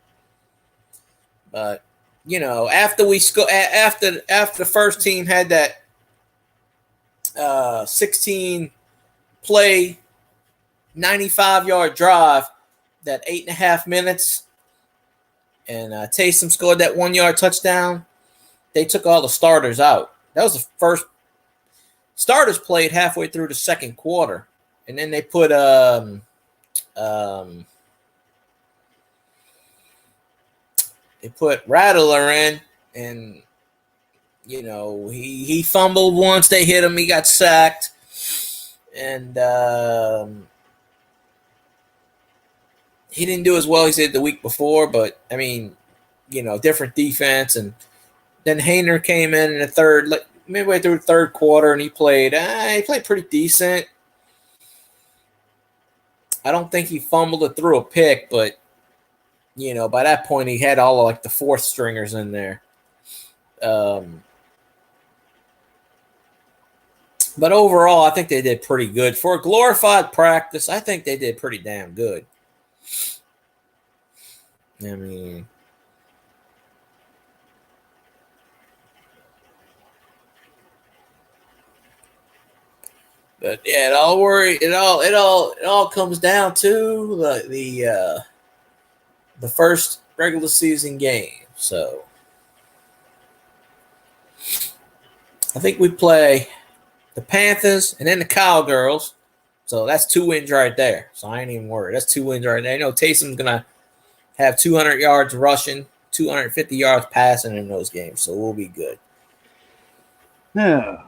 But, after we after the first team had that 16 play, 95-yard drive, that 8.5 minutes, and Taysom scored that 1-yard touchdown, they took all the starters out. That was the first. Starters played halfway through the second quarter, and then they put Rattler in, and he fumbled once. They hit him. He got sacked, and he didn't do as well as he did the week before. But different defense. And then Hayner came in the third, midway through the third quarter, and he played. He played pretty decent. I don't think he fumbled or threw a pick, but by that point he had all of the fourth stringers in there. But overall, I think they did pretty good. For a glorified practice, I think they did pretty damn good. But yeah, it all comes down to the first regular season game. So I think we play the Panthers and then the Cowgirls. So that's 2 wins right there. So I ain't even worried. That's 2 wins right there. Taysom's going to have 200 yards rushing, 250 yards passing in those games. So we'll be good. Yeah.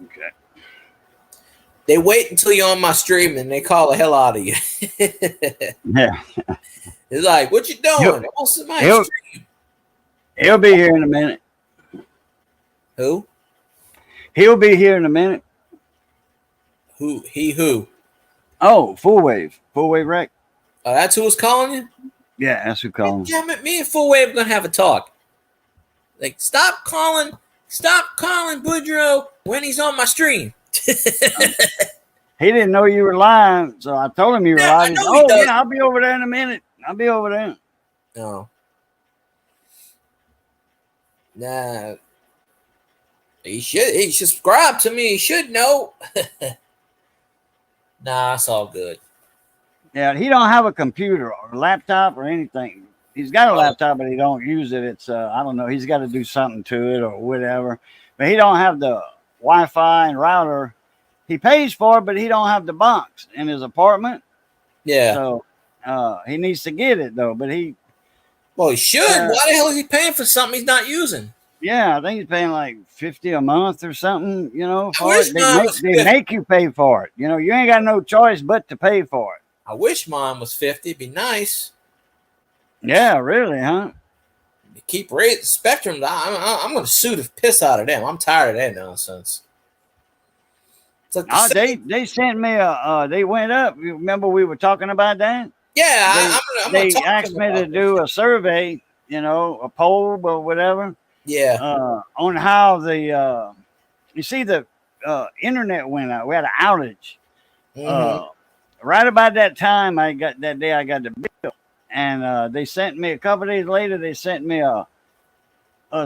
Okay. They wait until you're on my stream and they call the hell out of you. Yeah. It's like, what you doing? He'll be here in a minute. Who? He'll be here in a minute. Who? He who? Oh, Full Wave Rec. That's who was calling you? Yeah, that's who called him. Me and Full Wave are going to have a talk. Like, stop calling Boudreaux when he's on my stream. He didn't know you were lying, so I told him you were lying. I'll be over there in a minute. I'll be over there. No. Nah. He should subscribe to me. He should know. Nah, it's all good. Yeah, he don't have a computer or a laptop or anything. He's got a laptop, but he don't use it. It's I don't know. He's got to do something to it or whatever. But he don't have the Wi-Fi and router. He pays for it, but he don't have the box in his apartment. Yeah. So he needs to get it though. But he Well, he should. Why the hell is he paying for something he's not using? Yeah, I think he's paying like $50 a month or something, for wish it. mine was They make you pay for it. You ain't got no choice but to pay for it. I wish mine was 50. It'd be nice. Yeah, really, huh? Keep raising the spectrum. I'm going to sue the piss out of them. I'm tired of that nonsense. It's like they sent me they went up. You remember we were talking about that? Yeah, they asked me to do a survey, a poll or whatever. Yeah. On how the you see the internet went out. We had an outage. Right about that time, I got the bill, and they sent me a couple of days later. They sent me a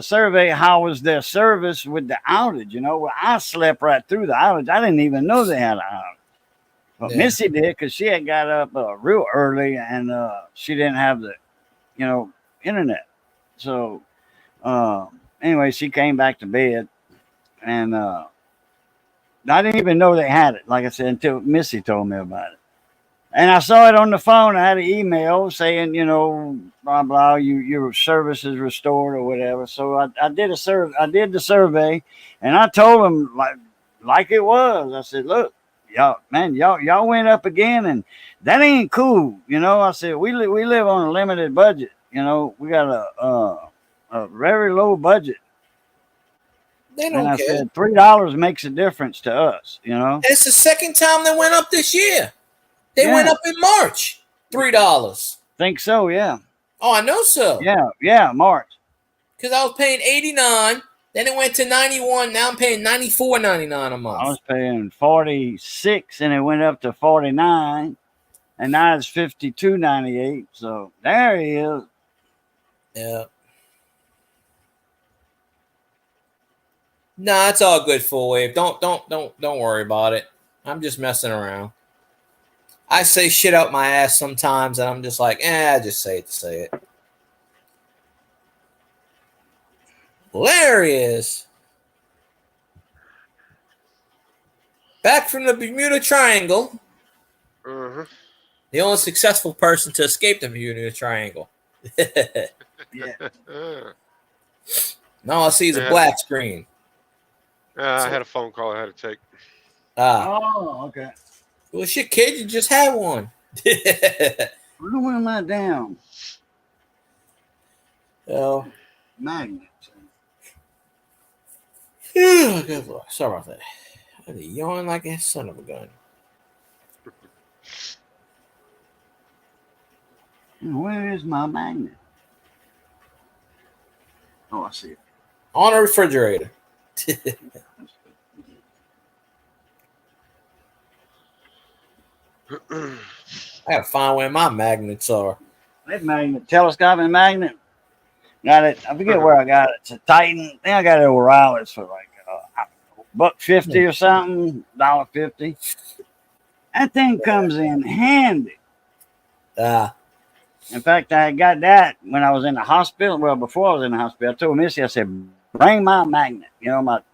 survey. How was their service with the outage? Well, I slept right through the outage. I didn't even know they had an outage. But Missy did, because she had got up real early, and she didn't have the, internet. So anyway, she came back to bed, and I didn't even know they had it. Like I said, until Missy told me about it. And I saw it on the phone. I had an email saying, blah blah, your service is restored or whatever. So I did the survey, and I told them like it was. I said, look, y'all went up again, and that ain't cool. I said we live on a limited budget. We got a very low budget. They don't and I care. said $3 makes a difference to us. It's the second time they went up this year. They went up in March, $3. Think so, yeah. Oh, I know so. Yeah, March. Because I was paying $89, then it went to $91. Now I'm paying $94.99 a month. I was paying $46, and it went up to $49, and now it's $52.98. So there he is. Yeah. Nah, it's all good, Full Wave. Don't worry about it. I'm just messing around. I say shit out my ass sometimes, and I'm just like, I just say it to say it. Well, there he is. Back from the Bermuda Triangle. Uh-huh. The only successful person to escape the Bermuda Triangle. Yeah. Now all I see is a black screen. I had a phone call I had to take. Oh, okay. Well, shit, kid, you just had one. Where am I down? Oh. Magnets. Good Lord. Sorry about that. I had to yawn like a son of a gun. Where is my magnet? Oh, I see it. On a refrigerator. I gotta find where my magnets are. That magnet, telescopic magnet, got it. I forget where I got it. It's a Titan. I think I got it at O'Reilly's for like $1.50 or something, $1.50. That thing comes in handy. In fact, I got that when I was in the hospital. Well, before I was in the hospital, I told Missy, I said, bring my magnet.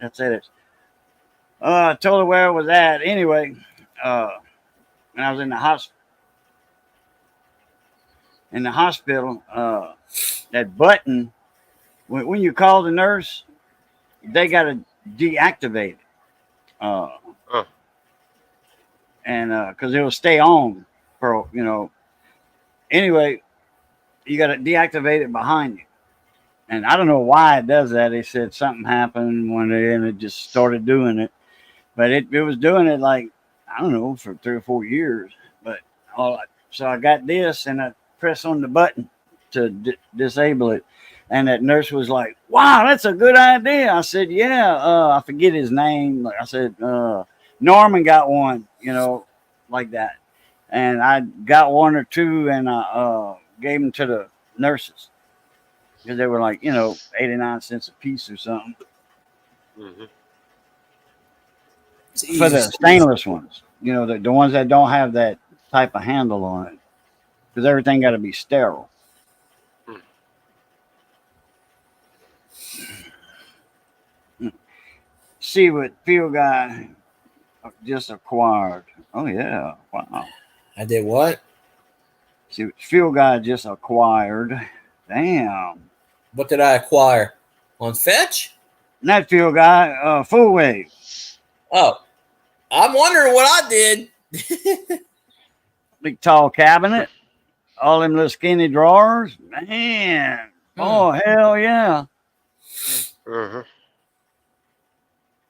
That's it. I told her where it was at. Anyway, when I was in the hospital, that button, when you call the nurse, they got to deactivate it. And because it will stay on for, anyway, you got to deactivate it behind you. And I don't know why it does that. They said something happened and it just started doing it. But it was doing it like, I don't know, for 3 or 4 years. But so I got this, and I press on the button to disable it. And that nurse was like, wow, that's a good idea. I said, yeah. I forget his name. I said, Norman got one, like that. And I got 1 or 2, and I gave them to the nurses. Because they were like, 89 cents a piece or something. Mm-hmm. For the stainless ones, the ones that don't have that type of handle on it, because everything got to be sterile. See what Field Guy just acquired. Oh yeah, wow. I did what? See what Field Guy just acquired. Damn. What did I acquire on Fetch? Netfield guy, full wave. Oh, I'm wondering what I did. Big tall cabinet. All them little skinny drawers. Man. Oh, hell yeah. Uh-huh.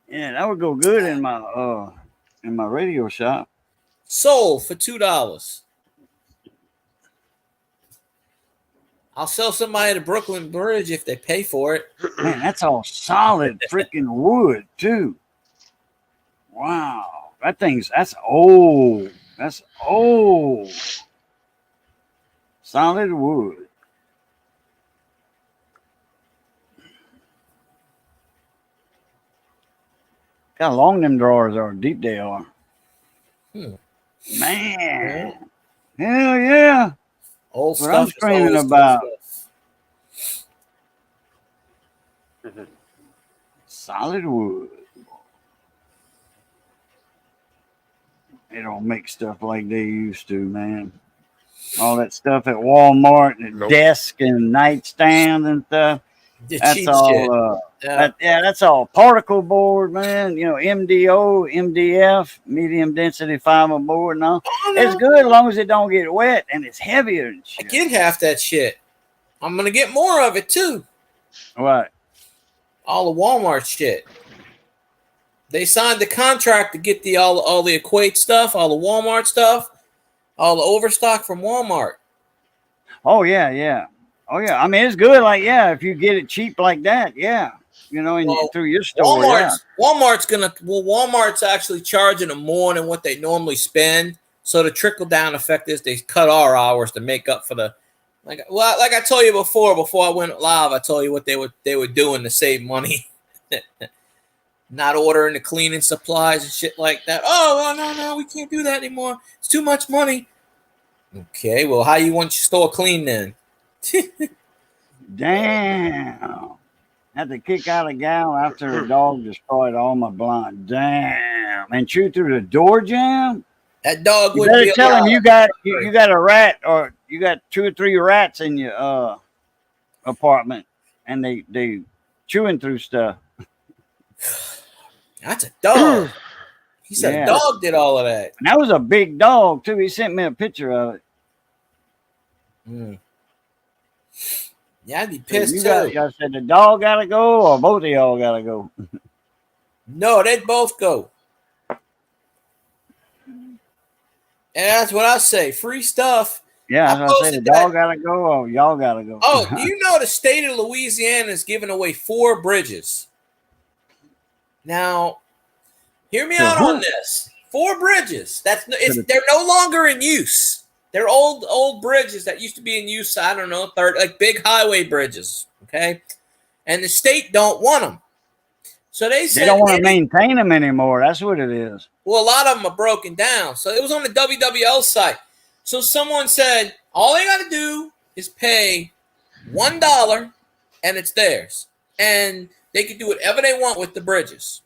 Yeah, that would go good in my radio shop. Sold for $2. I'll sell somebody at the Brooklyn Bridge if they pay for it. Man, that's all solid freaking wood too. Wow. That's old. That's old. Solid wood. How long them drawers are, deep they are. Man. Hell yeah. Old What stuff. I'm is screaming always about. good stuff. Solid wood. They don't make stuff like they used to, man. All that stuff at Walmart, and Nope. desk and nightstand and stuff. The That's cheap all. shit. That's all particle board, man. You know, MDO, MDF, medium density fiber board. No, it's good as long as it don't get wet and it's heavier and I shit. get half that shit. I'm gonna get more of it too. What? All the Walmart shit. They signed the contract to get all the Equate stuff, all the Walmart stuff, all the overstock from Walmart. Oh yeah, yeah. Oh yeah. I mean, it's good. Like if you get it cheap like that, yeah. You know, through your store. Walmart's actually charging them more than what they normally spend. So the trickle down effect is they cut our hours to make up for the like I told you before I went live. I told you what they were doing to save money. Not ordering the cleaning supplies and shit like that. Oh, no, we can't do that anymore. It's too much money. Okay, well, how you want your store clean then? Damn. Had to kick out a gal after a dog destroyed all my blinds. Damn. And chew through the door jam? That dog You would better be tell him alive. you got a rat, or you got 2 or 3 rats in your apartment, and they chewing through stuff. That's a dog. He said a dog did all of that. And that was a big dog too. He sent me a picture of it. Yeah, I'd be pissed too. Y'all said the dog gotta go, or both of y'all gotta go. No, they'd both go. And that's what I say. Free stuff. Yeah, that's what I say. The dog gotta go, or y'all gotta go. Oh, do you know the state of Louisiana is giving away 4 bridges? Now, hear me out on this. 4 bridges. They're no longer in use. They're old bridges that used to be in use. I don't know, like big highway bridges. Okay, and the state don't want them. So they said they don't want to maintain them anymore. That's what it is. Well, a lot of them are broken down. So it was on the WWL site. So someone said all they got to do is pay $1, and it's theirs, and they can do whatever they want with the bridges.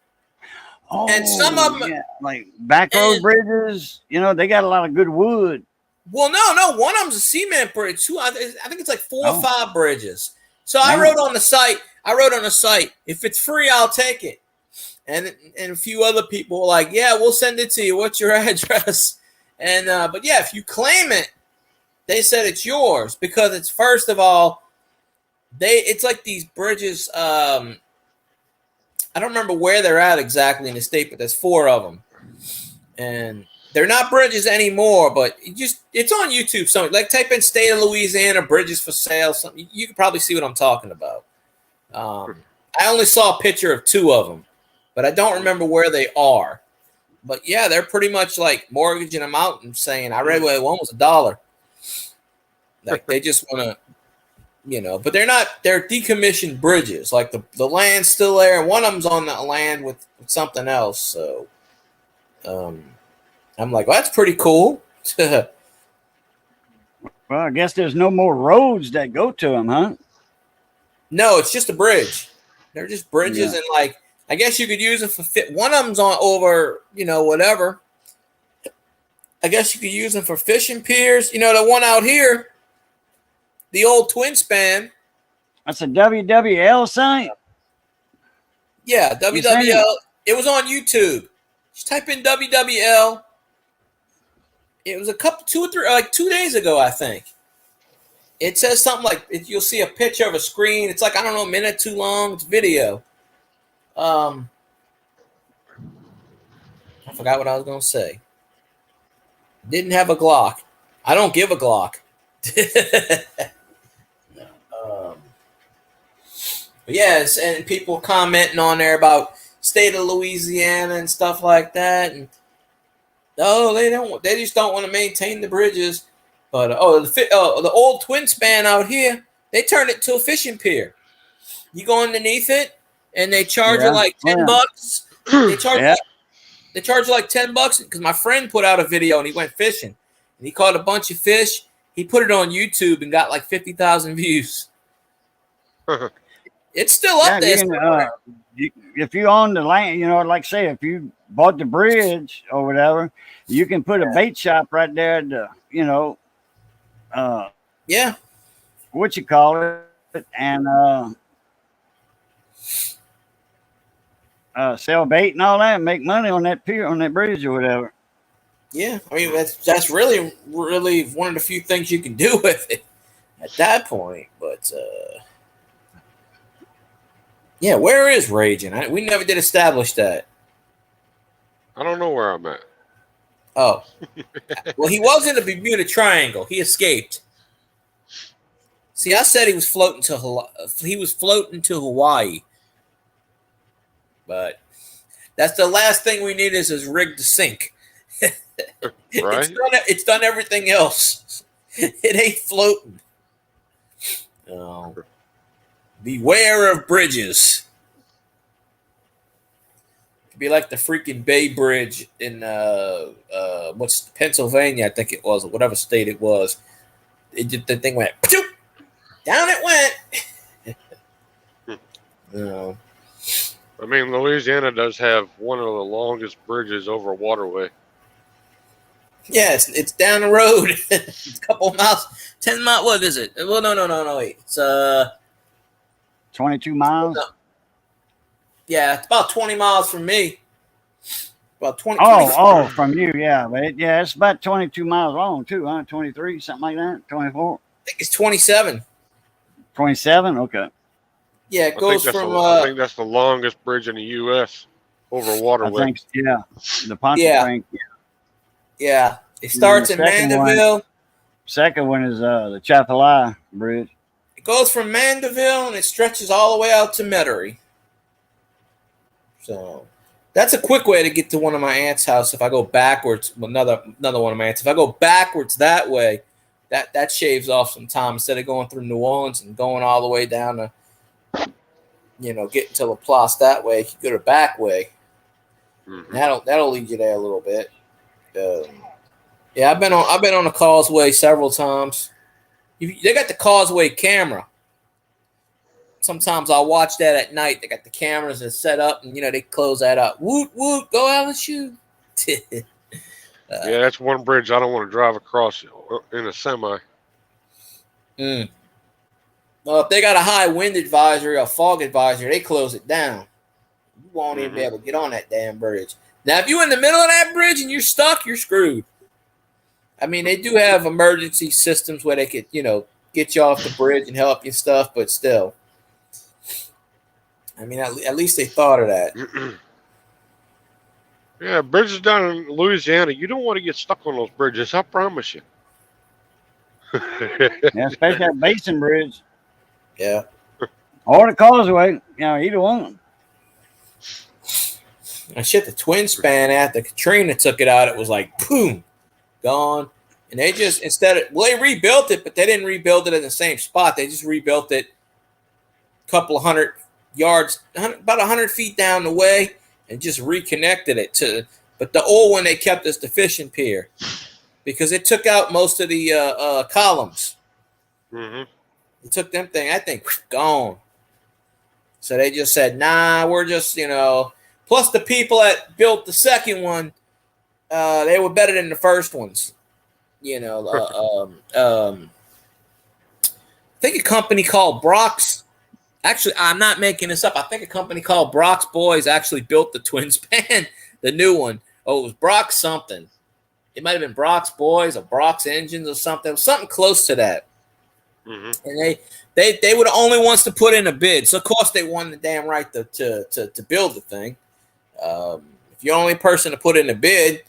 Oh, and some of them, like back road bridges, they got a lot of good wood. Well, no, one of them's a cement bridge. I think it's like 4 or 5 bridges. So I wrote on the site, if it's free, I'll take it. And a few other people were like, yeah, we'll send it to you. What's your address? And but yeah, if you claim it, they said it's yours because it's, first of all, it's like these bridges. I don't remember where they're at exactly in the state, but there's 4 of them, and they're not bridges anymore. But it's on YouTube. So like type in "State of Louisiana bridges for sale." Something you can probably see what I'm talking about. I only saw a picture of 2 of them, but I don't remember where they are. But yeah, they're pretty much like mortgaging them out and saying, I read where one was $1. Like they just want to, but they're decommissioned bridges. Like the land's still there. One of them's on the land with something else. So I'm like, well, that's pretty cool. Well, I guess there's no more roads that go to them, huh? No, it's just a bridge. They're just bridges, and like, I guess you could use them for one of them's on over, whatever. I guess you could use them for fishing piers. The one out here, The old twin span. That's a WWL site. Yeah, You seen it? WWL. It was on YouTube. Just type in WWL. It was 2 days ago, I think. It says something like you'll see a picture of a screen. It's like, I don't know, a minute too long. It's video. I forgot what I was gonna say. Didn't have a Glock. I don't give a Glock. But yes, and people commenting on there about state of Louisiana and stuff like that, and they just don't want to maintain the bridges. But the old twin span out here, they turned it to a fishing pier. You go underneath it, and they charge you like $10. They charge you like $10 because my friend put out a video and he went fishing and he caught a bunch of fish. He put it on YouTube and got like 50,000 views. It's still up there. If you own the land, like say, if you bought the bridge or whatever, you can put a bait shop right there to, what you call it, and sell bait and all that and make money on that pier, on that bridge or whatever. Yeah, I mean, that's really, really one of the few things you can do with it at that point. But yeah, where is Raging? We never did establish that. I don't know where I'm at. Oh, well, he was in the Bermuda Triangle. He escaped. See, I said he was floating to Hawaii, but that's the last thing we need is his rig to sink. Right? It's done everything else. It ain't floating. Beware of bridges. It'd be like the freaking Bay Bridge in Pennsylvania, I think it was, or whatever state it was. The thing went down. It went. I mean, Louisiana does have one of the longest bridges over a waterway. Yeah, it's down the road. It's a couple of miles, 10 miles. What is it? Well, no. Wait. It's 22 miles. No. Yeah, it's about 20 miles from me. About 20. From you, yeah, but it's about 22 miles long too, huh? 23, something like that. 24. I think it's 27. 27. Okay. Yeah, it goes from. I think that's the longest bridge in the U.S. over a waterway. I think, the Pontchartrain. Yeah, it starts in Mandeville. Second one is the Chapelai Bridge. It goes from Mandeville and it stretches all the way out to Metairie. So that's a quick way to get to one of my aunt's house. If I go backwards, another one of my aunts. If I go backwards that way, that shaves off some time instead of going through New Orleans and going all the way down to, getting to Laplace that way. If you go the back way, that'll lead you there a little bit. Yeah, I've been on the Causeway several times. They got the Causeway camera. Sometimes I'll watch that at night. They got the cameras that set up, and they close that up. Woot woot, go out and shoot. Yeah, that's one bridge I don't want to drive across in a semi. Well, if they got a high wind advisory or fog advisory, they close it down. You won't even be able to get on that damn bridge. Now, if you're in the middle of that bridge and you're stuck, you're screwed. I mean, they do have emergency systems where they could, get you off the bridge and help you and stuff, but still. I mean, at least they thought of that. Yeah, bridges down in Louisiana, you don't want to get stuck on those bridges, I promise you. Yeah, especially that Basin Bridge. Yeah. Or the Causeway, either one. And shit, the twin span after Katrina took it out, it was like, boom, gone. And they just, they rebuilt it, but they didn't rebuild it in the same spot. They just rebuilt it a couple of 100 yards, about 100 feet down the way, and just reconnected it to. But the old one they kept as the fishing pier because it took out most of the columns. It took them I think, gone. So they just said, nah, we're just, Plus, the people that built the second one, they were better than the first ones. think a company called Brock's. Actually, I'm not making this up. I think a company called Brock's Boys actually built the twin span, the new one. Oh, it was Brock's something. It might have been Brock's Boys or Brock's Engines or something. It was something close to that. Mm-hmm. And they were the only ones to put in a bid. So, of course, they won the damn right to build the thing. If you're the only person to put in a bid,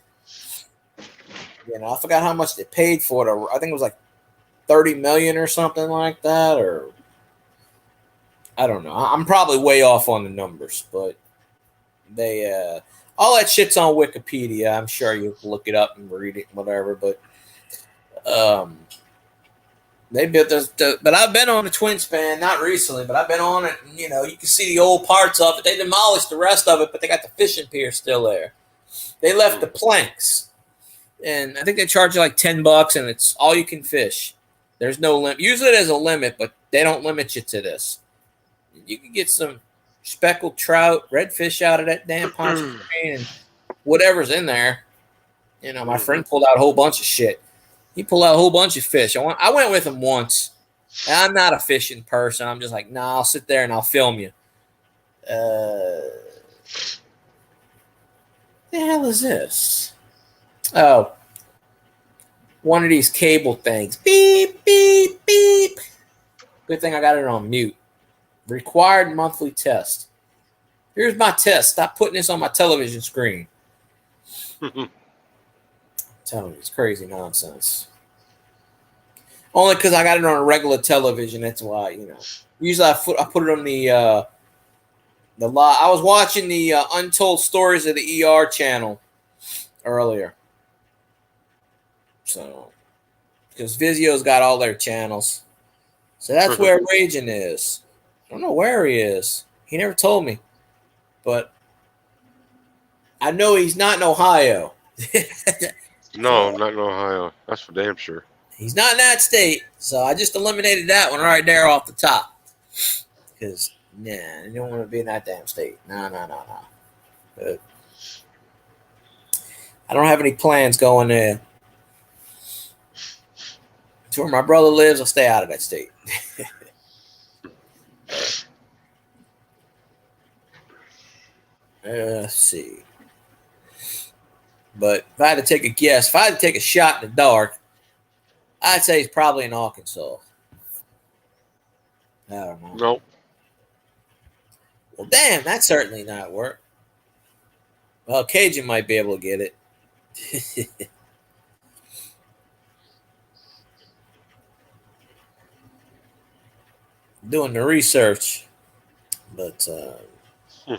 I forgot how much they paid for it. I think it was like $30 million or something like that, or I don't know. I'm probably way off on the numbers, but they all that shit's on Wikipedia. I'm sure you can look it up and read it, whatever. But they built this. But I've been on the twin span, not recently, but I've been on it. And, you can see the old parts of it. They demolished the rest of it, but they got the fishing pier still there. They left the planks, and I think they charge you like $10, and it's all you can fish. There's no limit. Usually there's a limit, but they don't limit you to this. You can get some speckled trout, redfish out of that damn Ponce Crane, and whatever's in there. My friend pulled out a whole bunch of shit. He pulled out a whole bunch of fish. I went with him once. And I'm not a fishing person. I'm just like, nah, I'll sit there and I'll film you. The hell is this? Oh. One of these cable things. Beep, beep, beep. Good thing I got it on mute. Required monthly test. Here's my test. Stop putting this on my television screen. I'm telling you, it's crazy nonsense. Only because I got it on a regular television. That's why, Usually I put it on the I was watching the Untold Stories of the ER channel earlier. So, because Vizio's got all their channels. So that's where Raging is. I don't know where he is. He never told me. But I know he's not in Ohio. No, not in Ohio. That's for damn sure. He's not in that state. So I just eliminated that one right there off the top. Because, you don't want to be in that damn state. No. But I don't have any plans going there. To where my brother lives, I'll stay out of that state. Let's see. But if I had to take a guess, if I had to take a shot in the dark, I'd say he's probably in Arkansas. I don't know. Nope. Well, damn, that's certainly not work. Well, Cajun might be able to get it. Doing the research, but I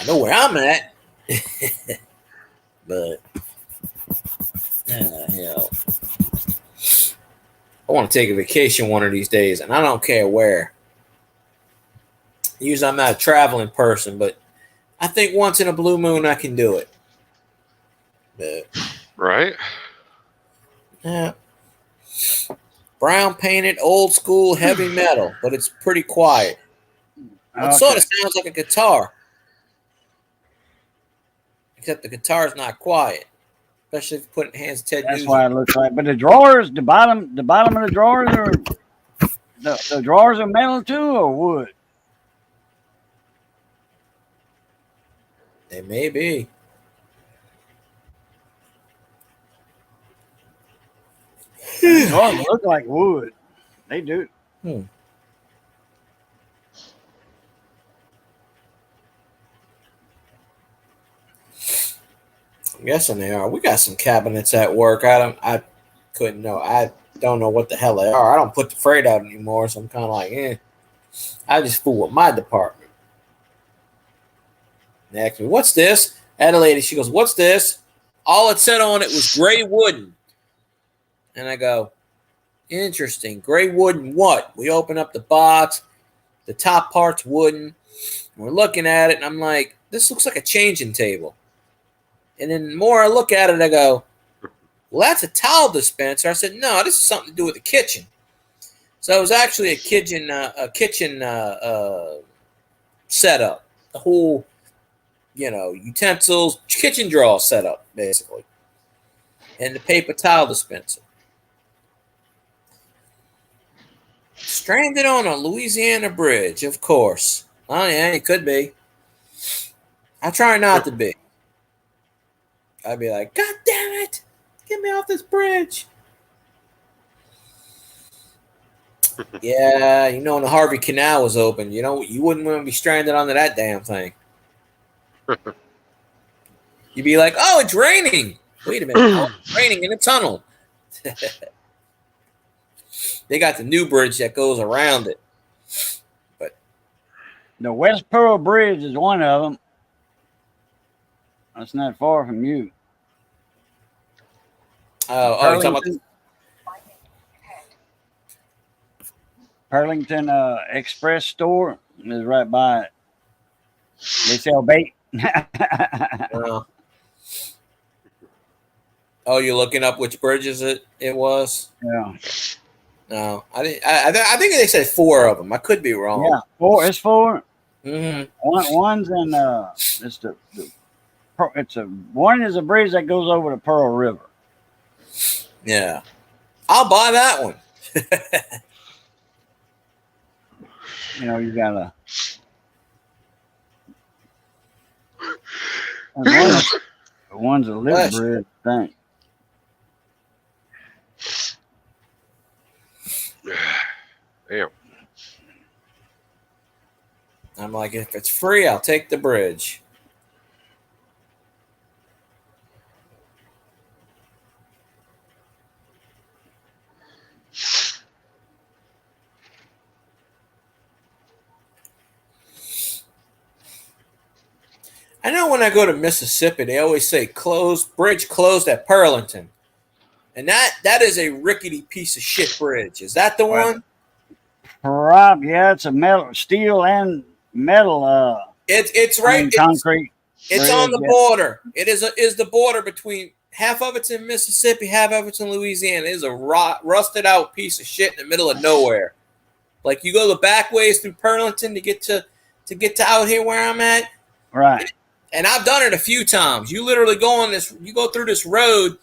know where I'm at. But hell, I want to take a vacation one of these days, and I don't care where. Usually, I'm not a traveling person, but I think once in a blue moon I can do it. But, right? Yeah. Brown painted, old school, heavy metal, but it's pretty quiet. It sort of sounds like a guitar. Except the guitar's not quiet. Especially if you put it in the hands of Ted That's Nugent. why it looks like. But the drawers, the bottom of the drawers are the drawers are metal too or wood? They may be. Drawers look like wood. They do. I'm guessing they are. We got some cabinets at work. I couldn't know. I don't know what the hell they are. I don't put the freight out anymore, so I'm kind of like, I just fool with my department. They asked me, what's this? I had a lady, she goes, what's this? All it said on it was gray wooden. And I go, interesting. Gray wooden what? We open up the box. The top part's wooden. We're looking at it, and I'm like, this looks like a changing table. And then the more I look at it, I go, well, that's a towel dispenser. I said, no, this is something to do with the kitchen. So it was actually a kitchen setup. The whole, utensils, kitchen drawer setup, basically. And the paper towel dispenser. Stranded on a Louisiana bridge, of course. Oh yeah, it could be. I try not to be. I'd be like, God damn it, get me off this bridge. Yeah, you know when the Harvey Canal was open, you know you wouldn't want to be stranded under that damn thing. You'd be like, oh, it's raining. Wait a minute, oh, it's raining in a tunnel. They got the new bridge that goes around it. But The West Pearl Bridge is one of them. That's not far from you. oh, you're talking about Pearlington Express store is right by it. They sell bait. Oh, you're looking up which bridges it was? Yeah. No, I didn't. I think they said 4 of them. I could be wrong. Yeah, 4. It's 4. Mm-hmm. One's in one is a bridge that goes over the Pearl River. Yeah, I'll buy that one. You know, you gotta. One's a lift bridge, I think. Damn. I'm like, if it's free, I'll take the bridge. I know when I go to Mississippi, they always say bridge closed at Pearlington. And that is a rickety piece of shit bridge. Is that the one? Rob, yeah, it's a steel and metal. It's right. Concrete. It's on the border. It is the border between half of it's in Mississippi, half of it's in Louisiana. It is a rusted out piece of shit in the middle of nowhere. Like you go the back ways through Pearlington to get to out here where I'm at. Right. And I've done it a few times. You literally you go through this road,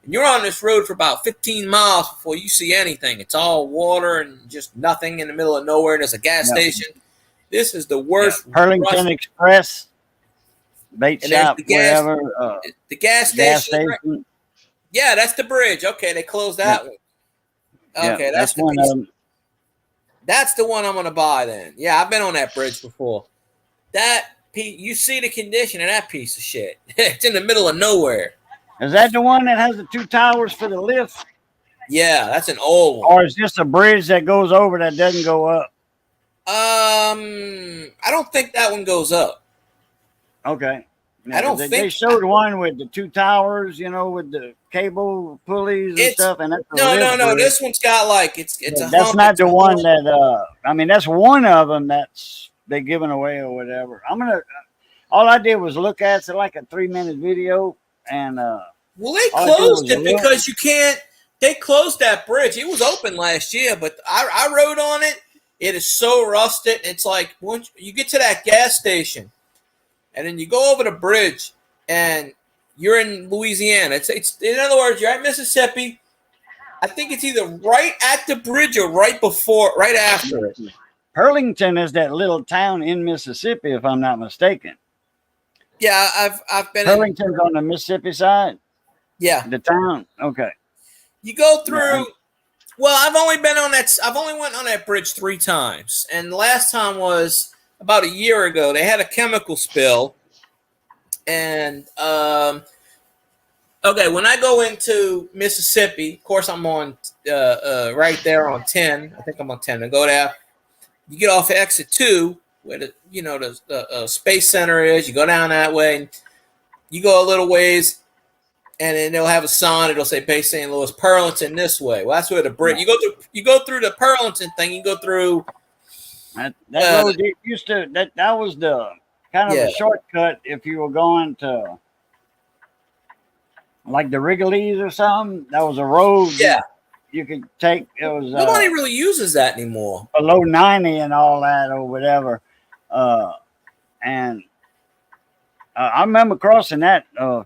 and you're on this road for about 15 miles before you see anything. It's all water and just nothing in the middle of nowhere. And there's a gas station. This is the worst. Yeah. Pearlington Express, bait shop, whatever. The gas station. Right? Yeah, that's the bridge. Okay, they closed that one. Okay, that's the one of them. That's the one I'm going to buy then. Yeah, I've been on that bridge before. You see the condition of that piece of shit. It's in the middle of nowhere. Is that the one that has the 2 towers for the lift? Yeah, that's an old one. Or is this a bridge that goes over that doesn't go up? I don't think that one goes up. Okay. I don't think they showed one with the 2 towers, you know, with the cable pulleys and stuff. And that's no. This one's got like it's a. That's not the one that. I mean, that's one of them that's they're giving away or whatever. All I did was look at it like a 3-minute video, and well, they closed it because you can't. They closed that bridge. It was open last year, but I rode on it. It is so rusted. It's like once you get to that gas station, and then you go over the bridge, and you're in Louisiana. It's in other words, you're at Mississippi. I think it's either right at the bridge or right after it. Pearlington is that little town in Mississippi, if I'm not mistaken. Yeah, I've been. Pearlington's on the Mississippi side. Yeah, the town. Okay. You go through. Yeah. Well, I've only went on that bridge 3 times, and the last time was about a year ago. They had a chemical spill, and okay, when I go into Mississippi, of course I'm on right there on 10. I think I'm on 10. I go there. You get off exit 2, where the Space Center is. You go down that way, and you go a little ways, and then they'll have a sign. It'll say Bay St. Louis, Pearlington this way. Well, that's where the bridge. You go through the Pearlington thing. You go through. That road used to. That was the kind of a shortcut if you were going to like the Wrigley's or something. That was a road. Yeah. You could take. It was nobody really uses that anymore. Below 90 and all that or whatever, and I remember crossing that a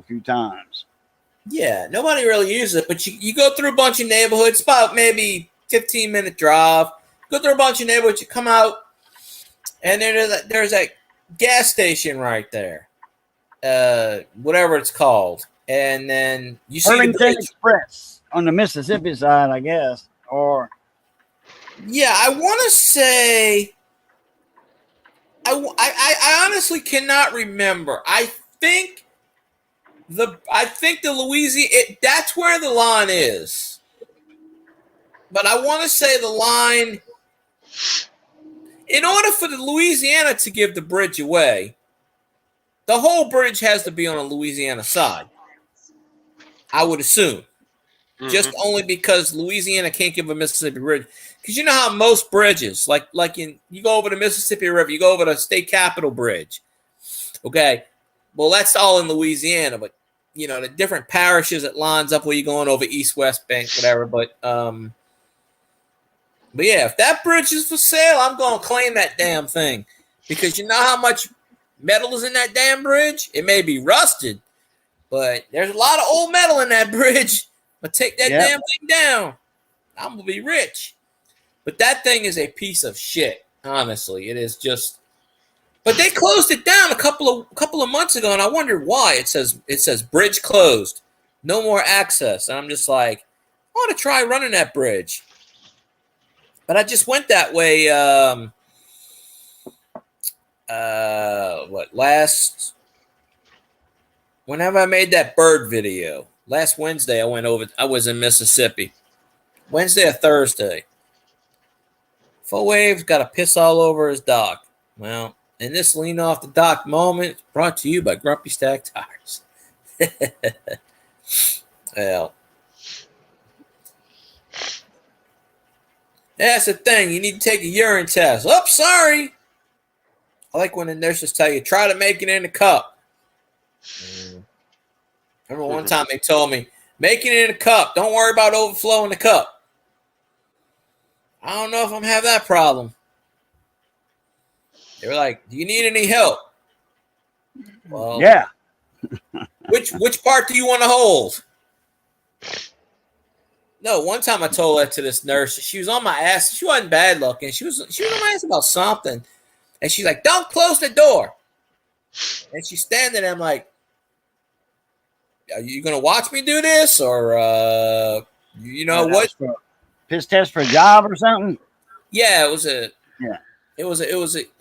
few times. Yeah, nobody really uses it, but you go through a bunch of neighborhoods, about maybe 15-minute drive. Go through a bunch of neighborhoods. You come out, and there's a gas station right there, whatever it's called, and then you see Burlington the bridge. Express on the Mississippi side, I guess, or Yeah, I want to say. I honestly cannot remember. I think the Louisiana, that's where the line is. But I want to say the line, in order for the Louisiana to give the bridge away, the whole bridge has to be on the Louisiana side. I would assume. Just only because Louisiana can't give a Mississippi bridge. Because you know how most bridges, you go over the Mississippi River, you go over the State Capitol Bridge. Okay. Well, that's all in Louisiana, but you know, the different parishes it lines up where you're going over East West Bank, whatever. But yeah, if that bridge is for sale, I'm gonna claim that damn thing. Because you know how much metal is in that damn bridge? It may be rusted, but there's a lot of old metal in that bridge. But take that damn thing down. I'm gonna be rich. But that thing is a piece of shit. Honestly, it is just. But they closed it down a couple of months ago, and I wondered why. It says bridge closed, no more access, and I'm just like, I want to try running that bridge. But I just went that way. Whenever I made that bird video. Last Wednesday, I was in Mississippi. Wednesday or Thursday. Full Wave's got to piss all over his dock. Well, and this lean off the dock moment brought to you by Grumpy Stack Tires. Well, that's the thing. You need to take a urine test. Oh, sorry. I like when the nurses tell you, try to make it in a cup. Remember one time they told me, make it in a cup. Don't worry about overflowing the cup. I don't know if I'm have that problem. They were like, do you need any help? Well, yeah. Which part do you want to hold? No, one time I told that to this nurse. She was on my ass. She wasn't bad looking. She was on my ass about something. And she's like, don't close the door. And she's standing there. I'm like, are you going to watch me do this? Or, you know what? Piss test for a job or something? Yeah, it was a,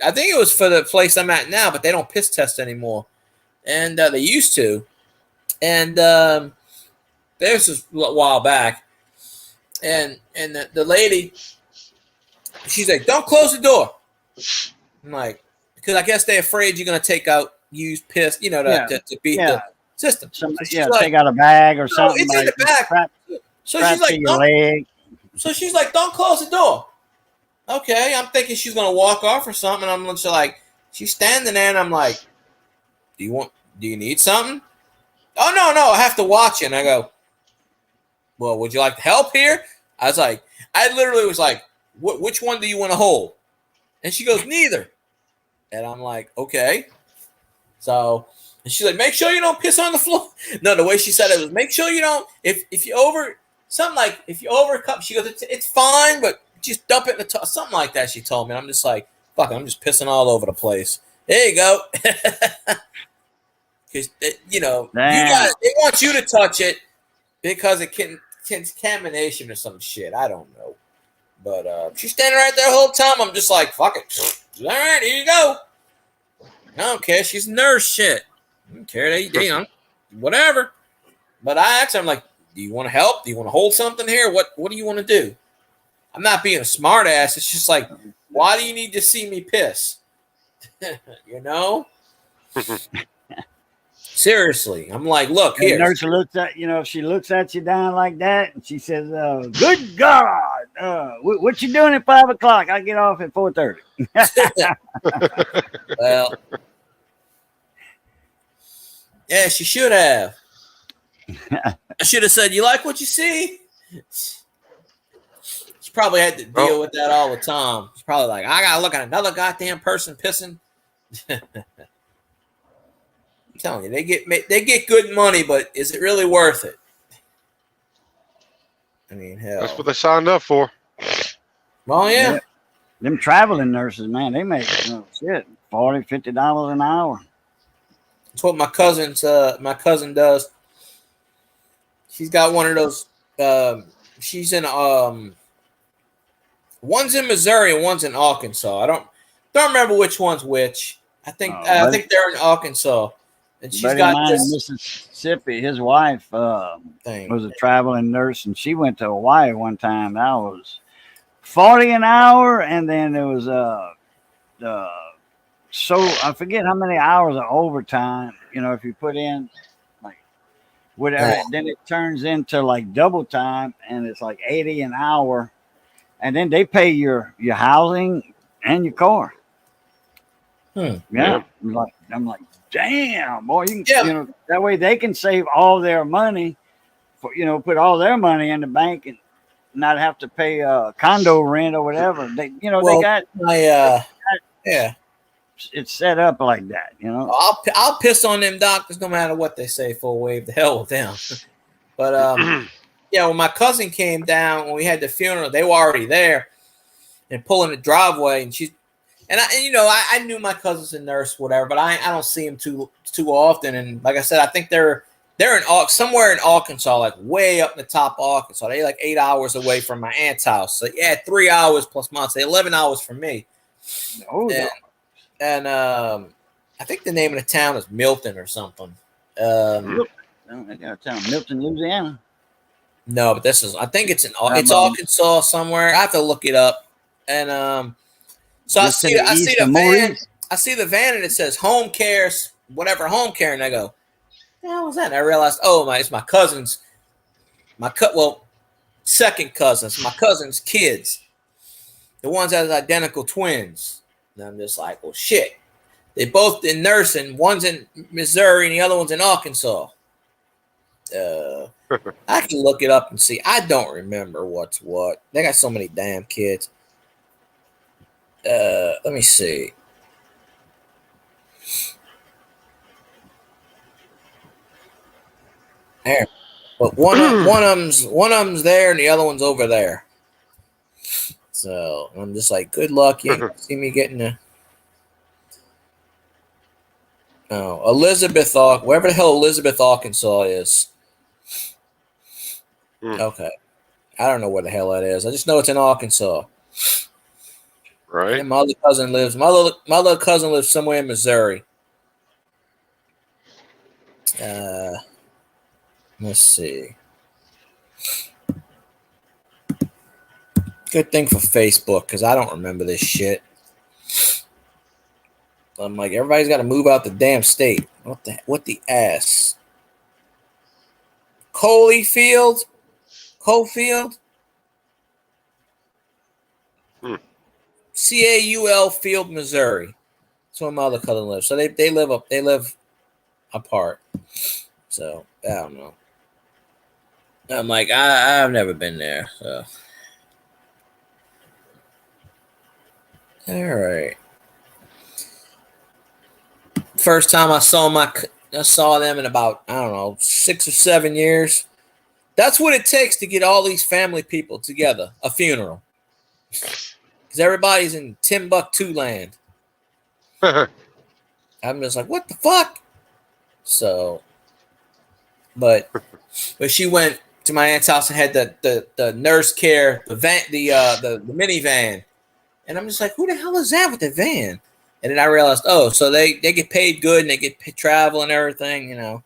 I think it was for the place I'm at now, but they don't piss test anymore. And they used to. And this was a while back. And the lady, she's like, don't close the door. I'm like, because I guess they're afraid you're going to take out used piss, you know, to beat the system. Take out a bag or something. It's in the back. So she's like, don't close the door. Okay, I'm thinking she's going to walk off or something. I'm just like, she's standing there and I'm like, do you need something? Oh, no, I have to watch it. And I go, well, would you like help here? I literally was like, which one do you want to hold? And she goes, neither. And I'm like, okay. So, and she's like, make sure you don't piss on the floor. No, the way she said it was, make sure you don't, if you over a cup, she goes, it's fine, but just dump it in the tub. Something like that, she told me. And I'm just like, fuck, I'm just pissing all over the place. There you go. Because, you know, they want you to touch it because it can contamination or some shit. I don't know. But she's standing right there the whole time. I'm just like, fuck it. All right, here you go. I don't care. She's a nurse. Shit. I don't care. They whatever. But I asked her, I'm like, do you want to help? Do you want to hold something here? What do you want to do? I'm not being a smart ass. It's just like, why do you need to see me piss? You know? Seriously. I'm like, look, here. The nurse looks at, if she looks at you down like that, and she says, good God, what you doing at 5 o'clock? I get off at 4:30. Well, yeah, she should have. I should have said, you like what you see? She probably had to deal with that all the time. She's probably like, I got to look at another goddamn person pissing. I'm telling you, they get good money, but is it really worth it? I mean, hell. That's what they signed up for. Oh yeah. Them traveling nurses, man, they make $40, $50 an hour. That's what my cousin does. She's got one of those. She's in one's in Missouri and one's in Arkansas. I don't remember which one's which. I think they're in Arkansas, and she's got mine this in Mississippi. His wife thing. was a traveling nurse, and she went to Hawaii one time. That was $40 an hour, and then there was so I forget how many hours of overtime. If you put in like whatever, then it turns into like double time, and it's like $80 an hour, and then they pay your housing and your car. Yeah, I'm like, damn, boy, you can, that way they can save all their money for put all their money in the bank and not have to pay condo rent or whatever. They they got it's set up like that. I'll piss on them doctors no matter what they say for a wave. The hell with them. But when my cousin came down when we had the funeral, they were already there and pulling the driveway, and I knew my cousin's a nurse, whatever, but I don't see him too often. And like I said, I think they're in somewhere in Arkansas, like way up in the top of Arkansas. They're like 8 hours away from my aunt's house. So 3 hours plus mine, say 11 hours from me. And I think the name of the town is Milton or something. I got a town, Milton, Louisiana. No, but I think it's Arkansas somewhere. I have to look it up. And so I see the van. I see the van and it says home care, whatever home care, and I go, "The hell was that?" And I realized, it's my cousin's, second cousins, my cousin's kids, the ones that are identical twins. And I'm just like, well, shit. They both in nursing. One's in Missouri and the other one's in Arkansas. I can look it up and see. I don't remember what's what. They got so many damn kids. Let me see. There, but one of them's there and the other one's over there. So I'm just like, good luck. You ain't see me getting a. Oh, Elizabeth, wherever the hell Elizabeth, Arkansas is. Okay, I don't know where the hell that is. I just know it's in Arkansas. Right. And my other cousin lives. My little cousin lives somewhere in Missouri. Let's see. Good thing for Facebook because I don't remember this shit. I'm like, everybody's got to move out the damn state. What the ass? Coalfield. Caul Field, Missouri. That's where my other cousin lives. So they live apart. So I don't know. I'm like, I've never been there. So all right. First time I saw them in about, I don't know, 6 or 7 years. That's what it takes to get all these family people together, a funeral. Because everybody's in Timbuktu land. I'm just like, what the fuck? So, but she went to my aunt's house and had the nurse care, the van, the minivan. And I'm just like, who the hell is that with the van? And then I realized, so they get paid good and they get travel and everything,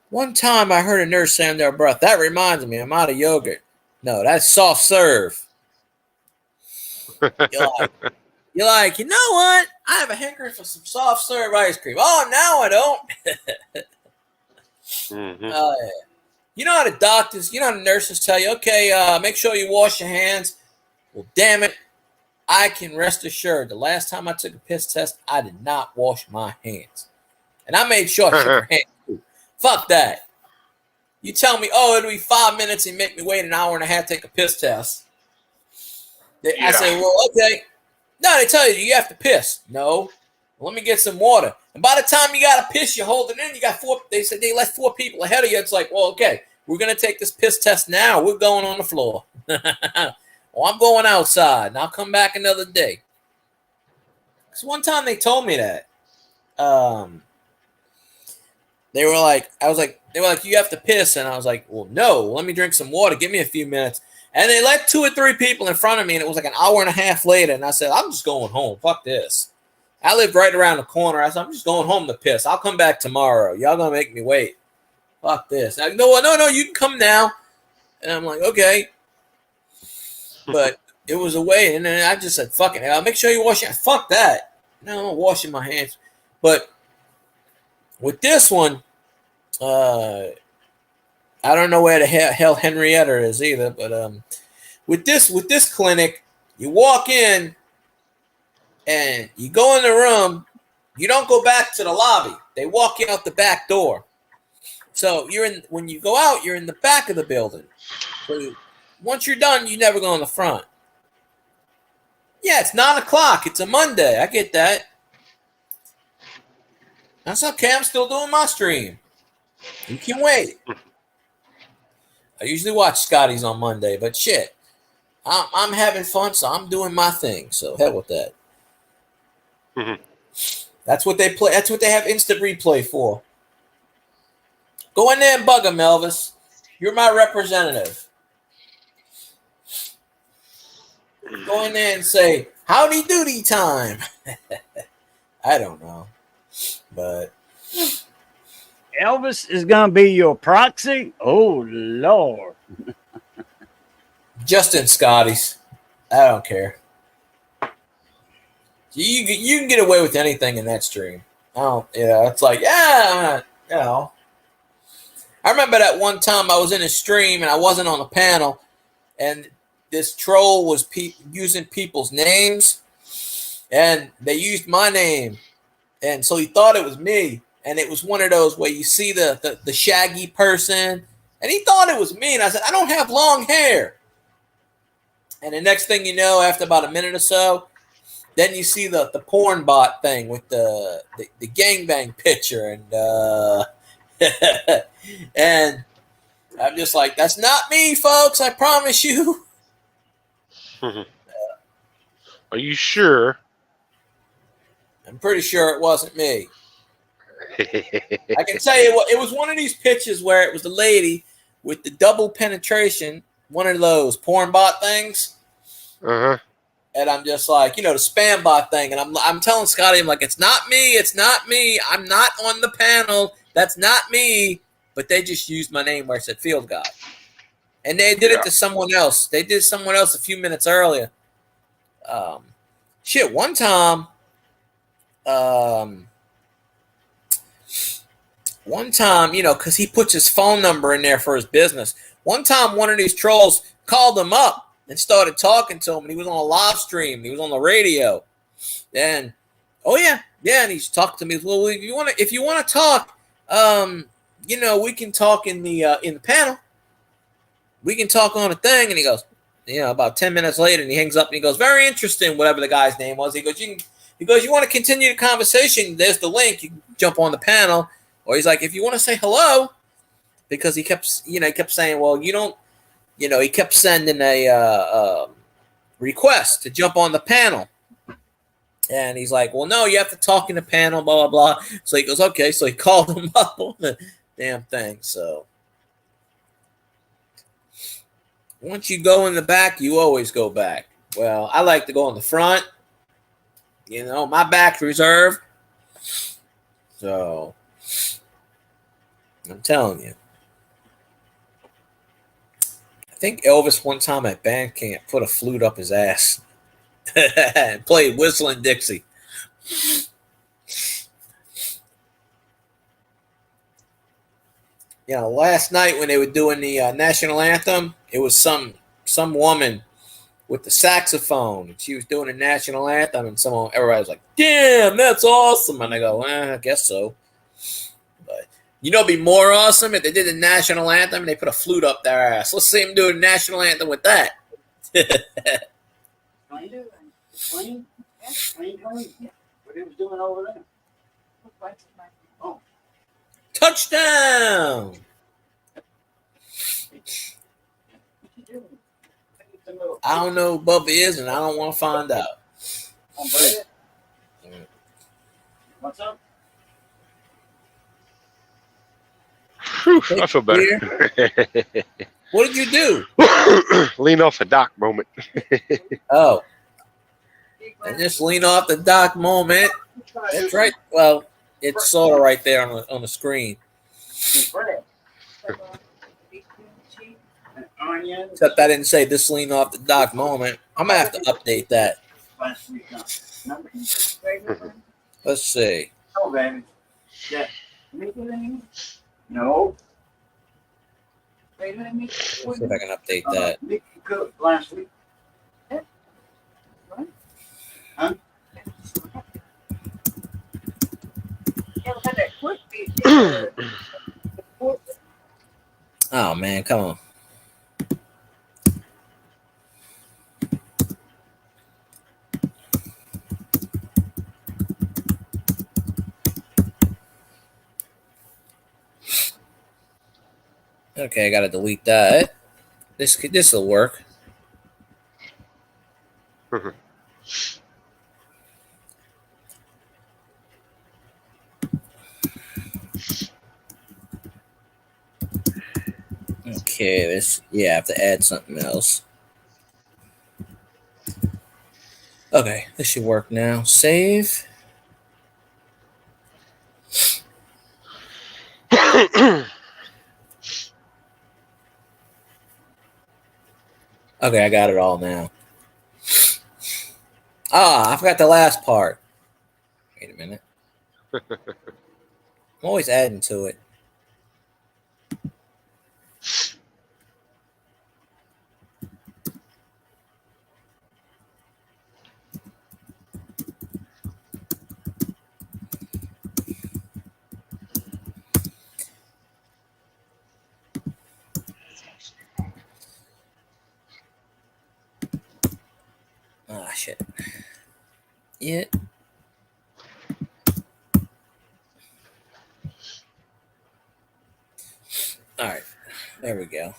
One time I heard a nurse say under their breath, that reminds me, I'm out of yogurt. No, that's soft serve. You're like, you know what? I have a hankering for some soft serve ice cream. Oh, now I don't. Mm-hmm. You know how the doctors, the nurses tell you, okay, make sure you wash your hands. Well, damn it. I can rest assured the last time I took a piss test, I did not wash my hands. And I made sure I shook her hands too. Fuck that. You tell me, it'll be 5 minutes and make me wait an hour and a half to take a piss test. I say, well, okay. No, they tell you have to piss. No. Well, let me get some water. And by the time you got to piss, you hold it in. You got 4. They said they left 4 people ahead of you. It's like, well, okay. We're going to take this piss test now. We're going on the floor. Well, I'm going outside, and I'll come back another day. Because one time they told me that. They were like, you have to piss. And I was like, well, no, let me drink some water. Give me a few minutes. And they let 2 or 3 people in front of me, and it was like an hour and a half later. And I said, I'm just going home. Fuck this. I lived right around the corner. I said, I'm just going home to piss. I'll come back tomorrow. Y'all going to make me wait. Fuck this. I go, no, you can come now. And I'm like, okay. But it was a wait. And then I just said, fuck it. I'll make sure you wash your hands. Fuck that. No, I'm washing my hands. But with this one, I don't know where the hell Henrietta is either. But with this clinic, you walk in and you go in the room. You don't go back to the lobby. They walk you out the back door. So when you go out, you're in the back of the building. So once you're done, you never go in the front. Yeah, it's 9:00. It's a Monday. I get that. That's okay. I'm still doing my stream. You can wait. I usually watch Scotty's on Monday, but shit, I'm having fun, so I'm doing my thing. So hell with that. Mhm. That's what they play. That's what they have instant replay for. Go in there and bug them, Elvis. You're my representative. Go in there and say, howdy doody time. I don't know. But Elvis is going to be your proxy? Oh, Lord. just in Scotty's. I don't care. You can get away with anything in that stream. It's like, I remember that one time I was in a stream and I wasn't on a panel, and this troll was using people's names, and they used my name, and so he thought it was me, and it was one of those where you see the shaggy person, and he thought it was me, and I said, I don't have long hair. And the next thing you know, after about a minute or so, then you see the porn bot thing with the gangbang picture, and and I'm just like, that's not me, folks. I promise you. Are you sure? I'm pretty sure it wasn't me. I can tell you what, it was one of these pictures where it was the lady with the double penetration, one of those porn bot things. Uh-huh. And I'm just like, the spam bot thing. And I'm telling Scotty, I'm like, it's not me. I'm not on the panel. That's not me. But they just used my name where it said Field Guy. And they did it to someone else. They did someone else a few minutes earlier. One time, because he puts his phone number in there for his business. One time, one of these trolls called him up and started talking to him, and he was on a live stream. He was on the radio, and and he's talking to me. Well, if you want to talk, we can talk in the panel. We can talk on a thing. And he goes, about 10 minutes later, and he hangs up and he goes, very interesting, whatever the guy's name was. He goes, you want to continue the conversation? There's the link. You can jump on the panel. Or he's like, if you want to say hello, because he kept saying, well, you don't, he kept sending a request to jump on the panel. And he's like, well, no, you have to talk in the panel, blah, blah, blah. So he goes, okay. So he called him up on the damn thing. So once you go in the back, you always go back. Well, I like to go in the front. My back's reserved. So I'm telling you. I think Elvis one time at band camp put a flute up his ass and played Whistling Dixie. Last night when they were doing the national anthem, it was some woman with the saxophone. She was doing the national anthem, and everybody was like, damn, that's awesome. And I go, I guess so. But it'd be more awesome if they did the national anthem and they put a flute up their ass. Let's see them do a national anthem with that. Clean. What he was doing over there. Oh. Touchdown! I don't know who Bubba is, and I don't want to find out. What's up? Whew, I feel better. What did you do? Lean off a dock moment. Oh, and just lean off the dock moment. That's right. Well, it's sort of right there on the screen. Onions. Except I didn't say this lean off the dock moment. I'm gonna have to update that. Let's see. Oh, baby. Yeah. No. See if I can update that. Nick cooked last week. Huh? Oh man, come on. Okay, I gotta delete that. This will work. Okay, I have to add something else. Okay, this should work now. Save. Okay, I got it all now. I forgot the last part. Wait a minute. I'm always adding to it. Ah, shit. Yeah. All right. There we go.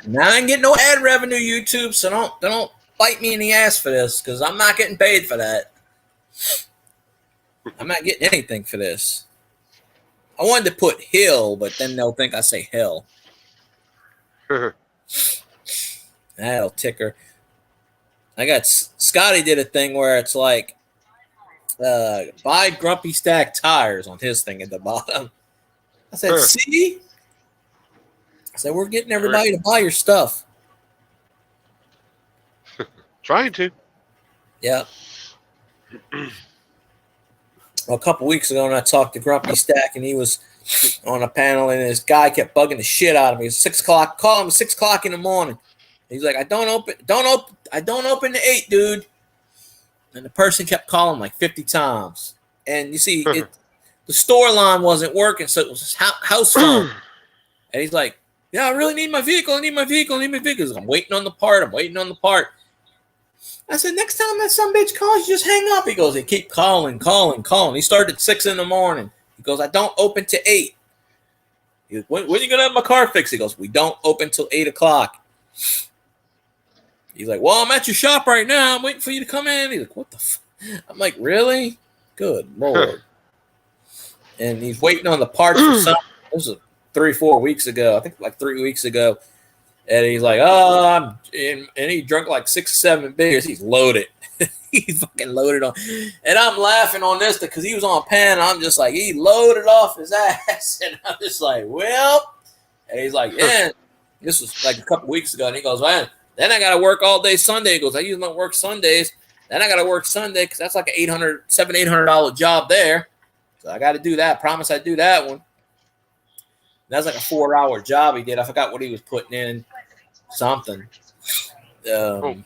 Now I ain't getting no ad revenue, YouTube, so don't bite me in the ass for this, because I'm not getting paid for that. I'm not getting anything for this. I wanted to put hill, but then they'll think I say hell. That'll ticker. I got Scotty did a thing where it's like buy Grumpy Stack tires on his thing at the bottom. I said, see? I said, we're getting everybody to buy your stuff. Trying to. Yeah. Well, a couple weeks ago, when I talked to Grumpy Stack, and he was on a panel, and this guy kept bugging the shit out of me. It's 6 o'clock. Call him at 6 o'clock in the morning. He's like, I don't open to 8, dude. And the person kept calling like 50 times. And you see, the store line wasn't working, so it was his house phone. And he's like, yeah, I really need my vehicle. I need my vehicle. I'm waiting on the part. I said, next time that some bitch calls, you just hang up. He goes, they keep calling. He started at 6 in the morning. He goes, I don't open to 8. He goes, when are you going to have my car fixed? He goes, we don't open till 8 o'clock. He's like, well, I'm at your shop right now. I'm waiting for you to come in. He's like, what the f-? I'm like, really? Good Lord. And he's waiting on the parts for something. This was 3-4 weeks ago. I think like 3 weeks ago. And he's like, and he drank like 6-7 beers. He's loaded. He's fucking loaded on. And I'm laughing on this because he was on pan. I'm just like, he loaded off his ass. And I'm just like, well. And he's like, yeah. This was like a couple weeks ago. And he goes, man, then I got to work all day Sunday. He goes, I usually don't work Sundays. Then I got to work Sunday because that's like an $800 job there. So I got to do that. Promise I'd do that one. That's like a 4-hour job he did. I forgot what he was putting in. Something. So,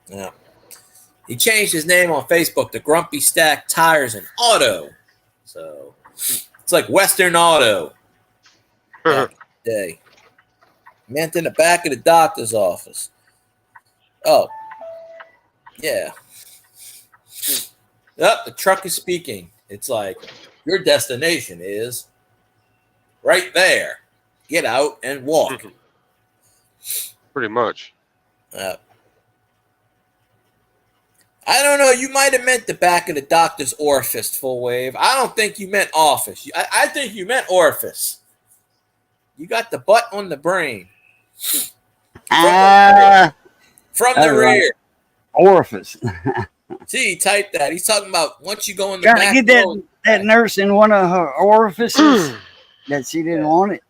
yeah. He changed his name on Facebook to Grumpy Stack Tires and Auto. So it's like Western Auto. Back in the day. Meant in the back of the doctor's office. Oh. Yeah. Yep, the truck is speaking. It's like, your destination is right there. get out and walk. Pretty much. I don't know. You might have meant the back of the doctor's orifice, Full Wave. I don't think you meant office. I think you meant orifice. You got the butt on the brain. From the rear. Orifice. See, he typed that. He's talking about once you go in the Trying back. to get that nurse in one of her orifices that she didn't want it.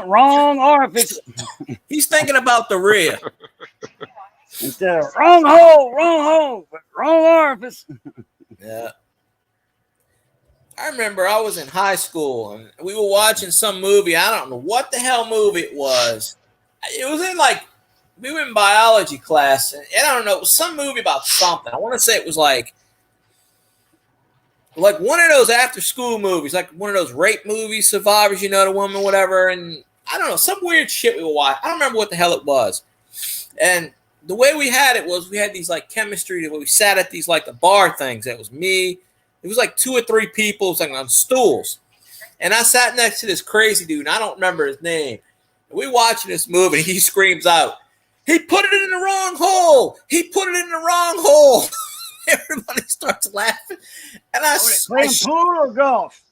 Wrong orifice. He's thinking about the rear. Instead of wrong hole, but wrong orifice. Yeah. I remember I was in high school and we were watching some movie. I don't know what the hell movie it was. It was in we were in biology class, and I don't know, it was some movie about something. I want to say it was like one of those after school movies, like one of those rape movies, Survivors, you know, the woman, whatever. And I don't know, some weird shit we were watching. I don't remember what the hell it was. And the way we had it was we had these like chemistry where we sat at these like the bar things. It was me. It was like 2 or 3 people. It was like on stools. And I sat next to this crazy dude, and I don't remember his name. And we watching this movie, and he screams out, "He put it in the wrong hole! He put it in the wrong hole!" Everybody starts laughing. And Playing pool or golf?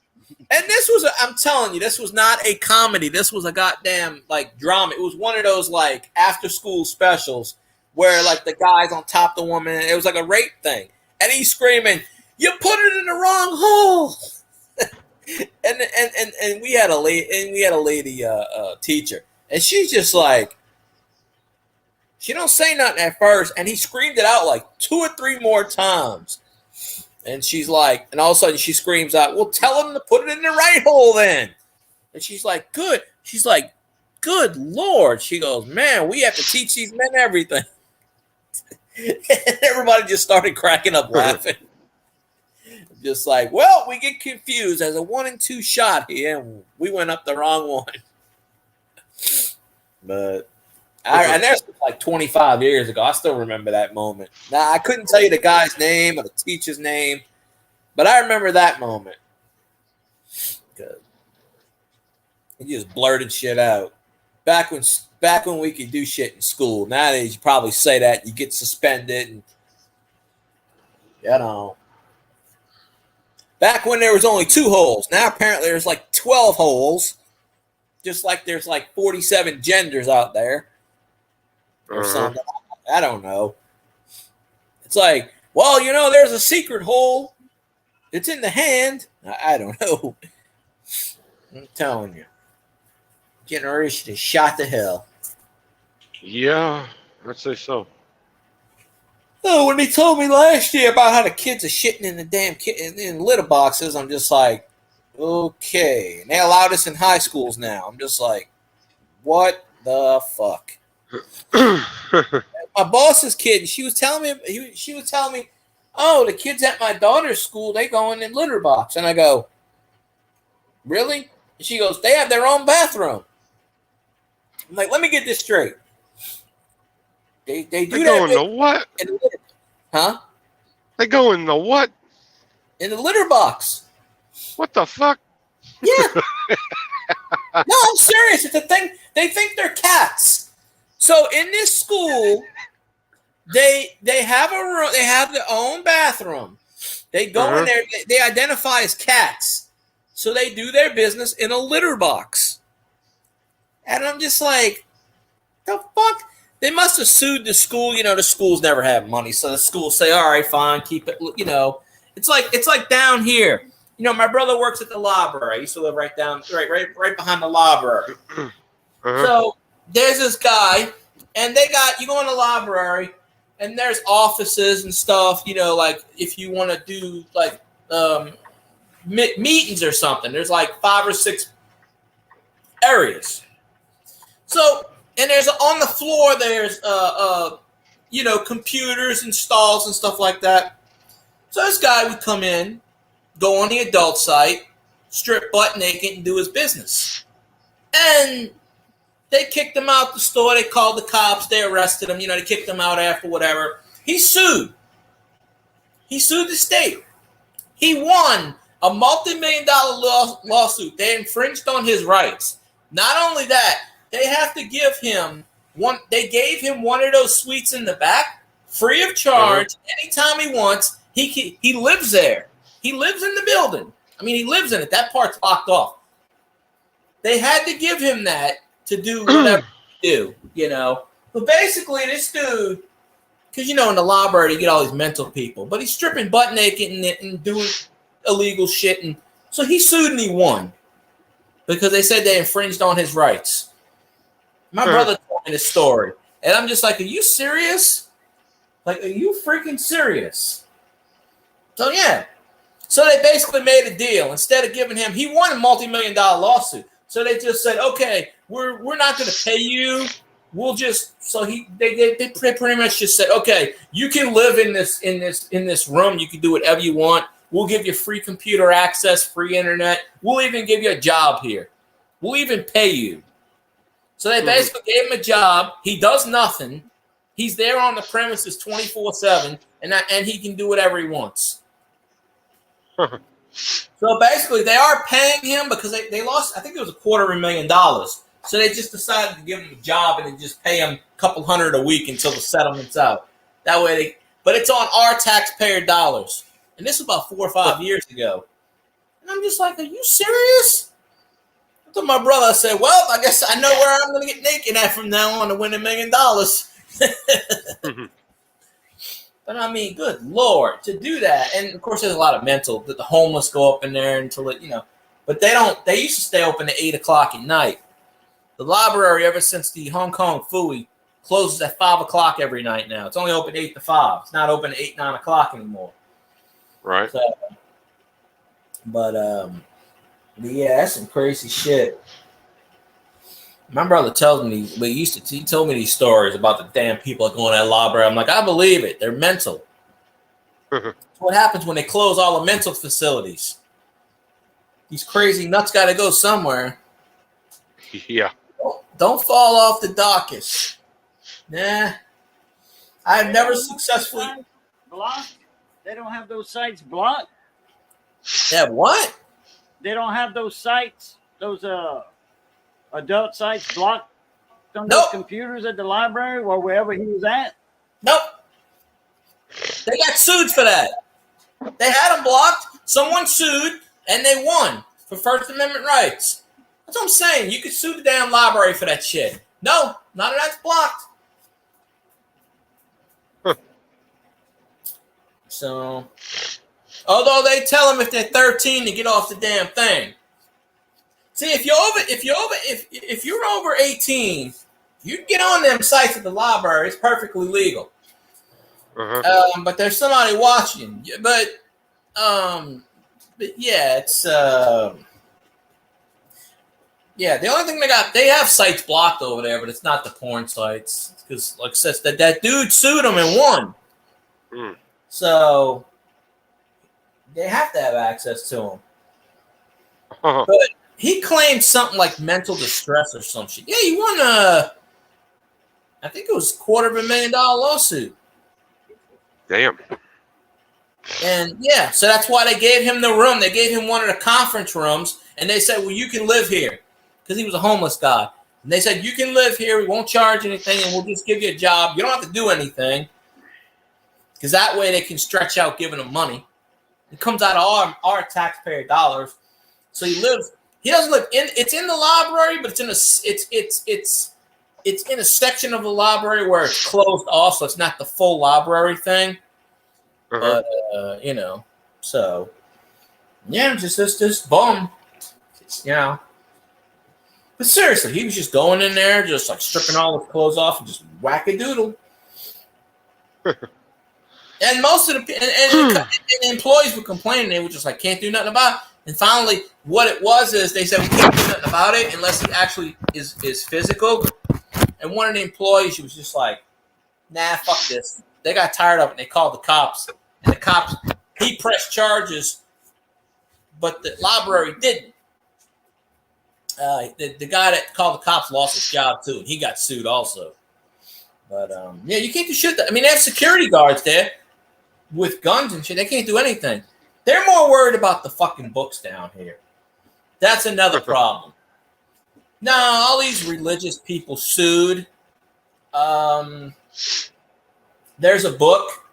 And this was, I'm telling you, this was not a comedy. This was a goddamn like drama. It was one of those like after school specials where like the guy's on top of the woman. It was like a rape thing. And he's screaming, "You put it in the wrong hole!" and we had a lady teacher, and she's just like, she don't say nothing at first, and he screamed it out like 2 or 3 more times. And she's like, and all of a sudden she screams out, "Well, tell him to put it in the right hole then." And she's like, "Good." She's like, "Good Lord." She goes, "Man, we have to teach these men everything." And everybody just started cracking up laughing. Just like, well, we get confused as a 1 and 2 shot here, and we went up the wrong one. But and that's like 25 years ago. I still remember that moment. Now, I couldn't tell you the guy's name or the teacher's name, but I remember that moment. He just blurted shit out. Back when we could do shit in school. Nowadays, you probably say that, you get suspended. And, you know. Back when there was only 2 holes. Now, apparently, there's like 12 holes. Just like there's like 47 genders out there. Or something. I don't know. It's like, well, you know, there's a secret hole. It's in the hand. I don't know. I'm telling you. Generation is shot to hell. Yeah, I'd say so. Oh, when they told me last year about how the kids are shitting in the damn in litter boxes, I'm just like, okay. And they allow this in high schools now. I'm just like, what the fuck? My boss's kid, she was telling me, oh, the kids at my daughter's school, they go in litter box. And I go, really? And she goes, they have their own bathroom. I'm like, let me get this straight. They do they that. Go in the what? In the litter, huh? They go in the what? In the litter box. What the fuck? Yeah. No, I'm serious. It's a thing. They think they're cats. So in this school, they have a room. They have their own bathroom. They go in there. They identify as cats. So they do their business in a litter box. And I'm just like, the fuck? They must have sued the school. You know, the schools never have money, so the schools say, "All right, fine, keep it." You know, it's like down here. You know, my brother works at the library. I used to live right behind the library. So there's this guy, and you go in the library, and there's offices and stuff. You know, like if you want to do like meetings or something, there's like 5 or 6 areas. So. And there's on the floor, there's, computers and stalls and stuff like that. So this guy would come in, go on the adult site, strip butt naked, and do his business. And they kicked him out the store. They called the cops. They arrested him. You know, they kicked him out after whatever. He sued. He sued the state. He won a multi-million-dollar lawsuit. They infringed on his rights. Not only that, they have to give him one. They gave him one of those suites in the back, free of charge, anytime he wants. He lives there. He lives in the building. I mean, he lives in it. That part's locked off. They had to give him that to do whatever he do, you know. But basically, this dude, because, you know, in the library, you get all these mental people. But he's stripping butt naked and doing illegal shit. And so he sued and he won because they said they infringed on his rights. My brother told me this story. And I'm just like, are you serious? Like, are you freaking serious? So, yeah. So they basically made a deal. Instead of giving him, he won a multi-million-dollar lawsuit. So they just said, okay, we're not going to pay you. We'll just they pretty much just said, okay, you can live in this room. You can do whatever you want. We'll give you free computer access, free internet. We'll even give you a job here. We'll even pay you. So they basically gave him a job. He does nothing. He's there on the premises 24/7, and he can do whatever he wants. So basically, they are paying him because they lost, I think it was $250,000. So they just decided to give him a job and then just pay him a couple hundred a week until the settlement's out. That way but it's on our taxpayer dollars. And this was about 4 or 5 years ago. And I'm just like, are you serious? I told my brother, I said, well, I guess I know where I'm going to get naked at from now on to win $1 million. But I mean, good Lord, to do that. And of course, there's a lot of mental that the homeless go up in there until it, you know, but they used to stay open at 8 o'clock at night. The library, ever since the Hong Kong Fooey, closes at 5 o'clock every night now. It's only open 8 to 5. It's not open at 8, 9 o'clock anymore. Right. So, but yeah, that's some crazy shit. My brother tells me, he told me these stories about the damn people that go in that library. I'm like, I believe it. They're mental. That's what happens when they close all the mental facilities. These crazy nuts got to go somewhere. Yeah. Don't fall off the docket. Nah. I've never successfully blocked. They don't have those sites blocked. Yeah, what? They don't have those sites, those adult sites blocked on those computers at the library or wherever he was at. Nope. They got sued for that. They had them blocked. Someone sued and they won for First Amendment rights. That's what I'm saying. You could sue the damn library for that shit. No, none of that's blocked. So, although they tell them if they're 13 to get off the damn thing. See, if you're over 18, you can get on them sites at the library. It's perfectly legal. But there's somebody watching. But yeah, it's yeah. The only thing they have sites blocked over there, but it's not the porn sites because, like I said, that dude sued them and won. So they have to have access to them. But he claimed something like mental distress or some shit. Yeah, he won I think it was $250,000 lawsuit. Damn. And yeah, so that's why they gave him the room. They gave him one of the conference rooms, and they said, well, you can live here. Because he was a homeless guy. And they said, you can live here. We won't charge anything, and we'll just give you a job. You don't have to do anything. Because that way they can stretch out giving him money. It comes out of our taxpayer dollars. So he doesn't live in, it's in the library, but it's in a section of the library where it's closed off, so it's not the full library thing. But, you know, so, yeah, just this bum, you know. But seriously, he was just going in there, just like stripping all his clothes off and just whack-a-doodle. And most of the employees were complaining. They were just like, can't do nothing about it. And finally, what it was is they said, we can't do nothing about it unless it actually is physical. And one of the employees, she was just like, nah, fuck this. They got tired of it, and they called the cops. And the cops, he pressed charges, but the library didn't. The guy that called the cops lost his job, too, and he got sued also. But, yeah, you can't do shit. I mean, they have security guards there with guns and shit. They can't do anything. They're more worried about the fucking books down here. That's another problem. Now, all these religious people sued. There's a book,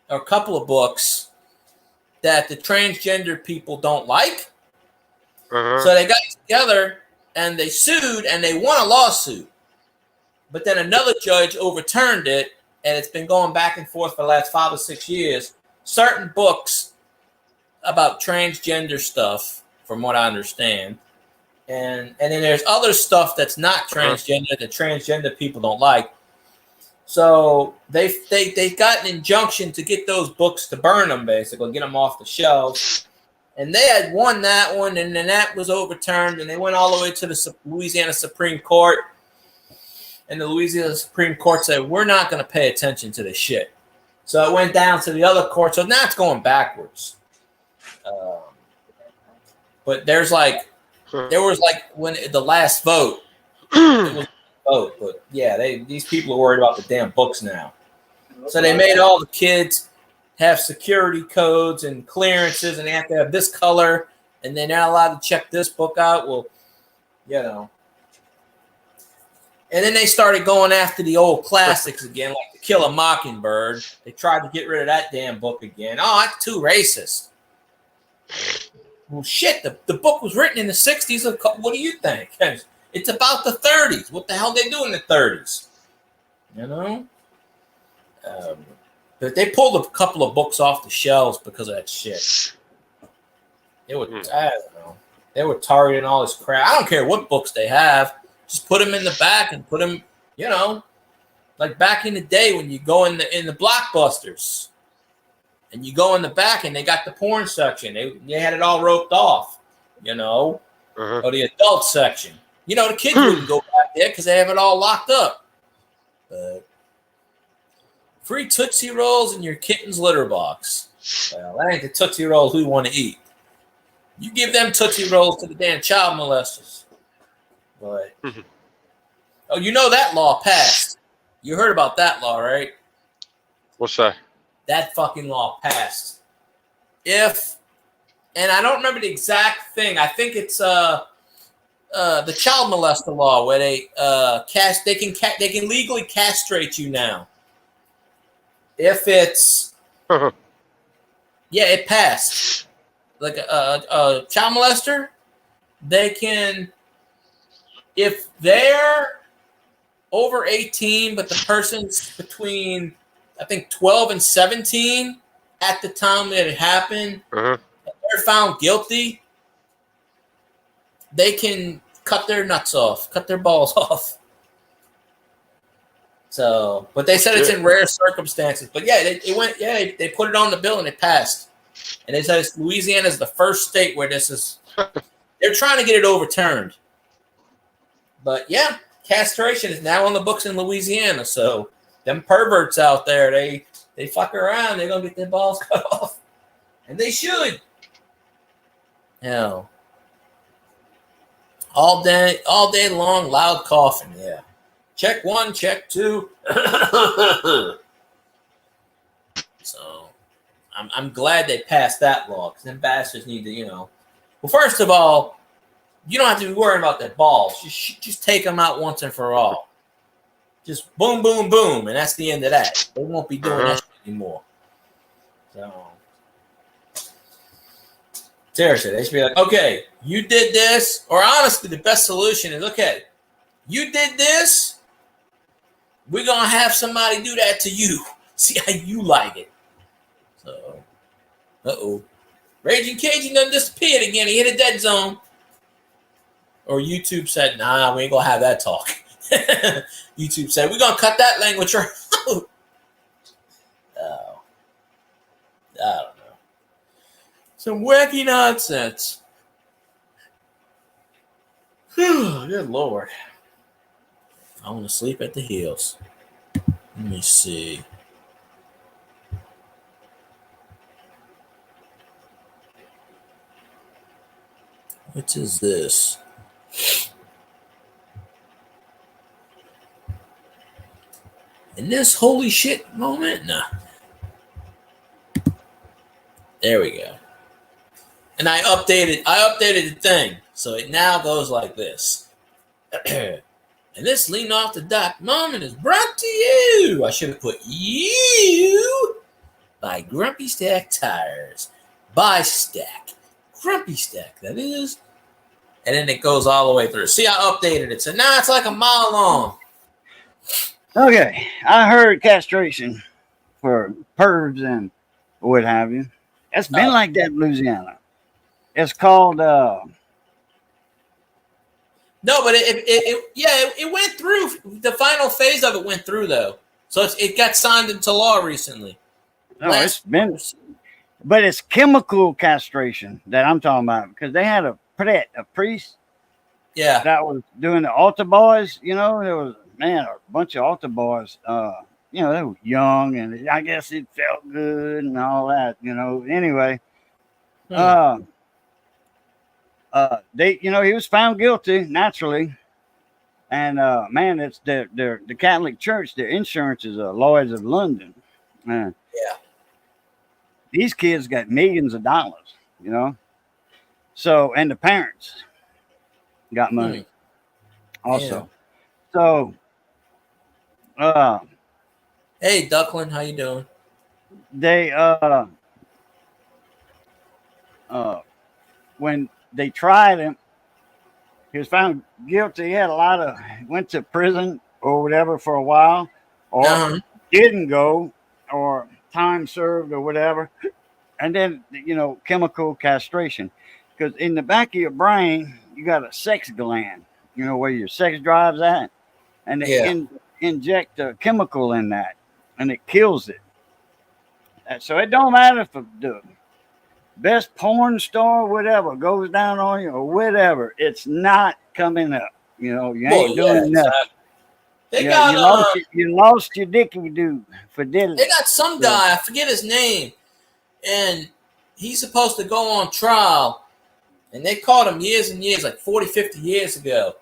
or a couple of books, that the transgender people don't like. Uh-huh. So they got together and they sued and they won a lawsuit. But then another judge overturned it, and it's been going back and forth for the last 5 or 6 years. Certain books about transgender stuff, from what I understand. And then there's other stuff that's not transgender that transgender people don't like. So they got an injunction to get those books to burn them, basically, get them off the shelves. And they had won that one, and then that was overturned, and they went all the way to the Louisiana Supreme Court. And the Louisiana Supreme Court said, we're not going to pay attention to this shit. So it went down to the other court. So now it's going backwards. But there was like when the last vote, it was a vote. But yeah, these people are worried about the damn books now. So they made all the kids have security codes and clearances, and they have to have this color, and they're not allowed to check this book out. Well, you know. And then they started going after the old classics again, like To Kill a Mockingbird. They tried to get rid of that damn book again. Oh, that's too racist. Well, shit, the book was written in the 60s. What do you think? It's about the 30s. What the hell they do in the 30s? You know? But they pulled a couple of books off the shelves because of that shit. I don't know. They were targeting all this crap. I don't care what books they have. Just put them in the back and put them, you know, like back in the day when you go in the Blockbusters and you go in the back and they got the porn section. They had it all roped off, you know, or the adult section. You know, the kids wouldn't go back there because they have it all locked up. But free Tootsie Rolls in your kitten's litter box. Well, that ain't the Tootsie Rolls we want to eat. You give them Tootsie Rolls to the damn child molesters. But oh, you know that law passed. You heard about that law, right? What's that? That fucking law passed. And I don't remember the exact thing. I think it's the child molester law where they can legally castrate you now. If it's yeah, it passed. Like a child molester, they can. If they're over 18, but the person's between, I think, 12 and 17 at the time that it happened, and they're found guilty, they can cut their nuts off, cut their balls off. So, but they said it's in rare circumstances. But yeah, they put it on the bill and it passed. And they said Louisiana is the first state where this is. They're trying to get it overturned. But yeah, castration is now on the books in Louisiana. So them perverts out there, they fuck around. They're gonna get their balls cut off, and they should. Hell, all day long, loud coughing. Yeah, check 1, check 2. So I'm glad they passed that law because them bastards need to, you know. Well, first of all, you don't have to be worrying about their balls. Just take them out once and for all. Just boom, boom, boom, and that's the end of that. They won't be doing that anymore. So, seriously, they should be like, okay, you did this. Or honestly, the best solution is, okay, you did this. We're going to have somebody do that to you. See how you like it. So, Raging Cajun done disappeared again. He hit a dead zone. Or YouTube said, nah, we ain't going to have that talk. YouTube said, we're going to cut that language right out. Oh. I don't know. Some wacky nonsense. Good Lord. I want to sleep at the hills. Let me see. What is this? In this holy shit moment? Nah. There we go. And I updated the thing. So it now goes like this. And this Lean Off the Dock moment is brought to you. I should have put you by Grumpy Stack Tires. By Stack. Grumpy Stack, that is. And then it goes all the way through. See, I updated it. So now it's like a mile long. Okay, I heard castration for pervs and what have you. It's been like that in Louisiana. It's called No, but it went through. The final phase of it went through though, so it got signed into law recently. no, it's been, but it's chemical castration that I'm talking about because they had a priest, Yeah, that was doing the altar boys. You know, there was a bunch of altar boys. You know, they were young, and I guess it felt good and all that. You know, anyway, they, you know, he was found guilty naturally, and man, it's the Catholic Church. Their insurance is Lloyd's of London. Yeah, these kids got millions of dollars. You know, so and the parents got money also. So, hey, Duckland, how you doing? they when they tried him, he was found guilty. He had went to prison or whatever for a while, or didn't go, or time served or whatever. And then, you know, chemical castration, because in the back of your brain you got a sex gland, you know, where your sex drive's at, and they inject a chemical in that, and it kills it. And so it don't matter if the best porn star, whatever, goes down on you or whatever, it's not coming up. You know, you ain't doing nothing. Exactly. You lost your dicky dude for diddly. They got some guy, I forget his name, and he's supposed to go on trial, and they caught him years and years, like 40, 50 years ago.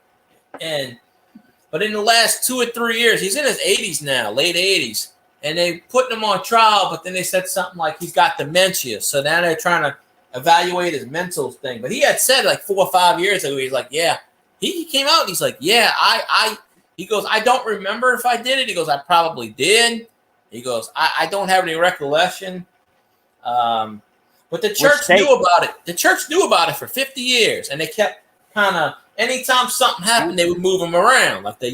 But in the last 2 or 3 years, he's in his 80s now, late 80s. And they put him on trial, but then they said something like he's got dementia. So now they're trying to evaluate his mental thing. But he had said like 4 or 5 years ago, he's like, yeah. He came out and he's like, yeah, he goes, I don't remember if I did it. He goes, I probably did. He goes, I don't have any recollection. But the church knew about it. The church knew about it for 50 years. And they kept kind of, anytime something happened, they would move him around. Like they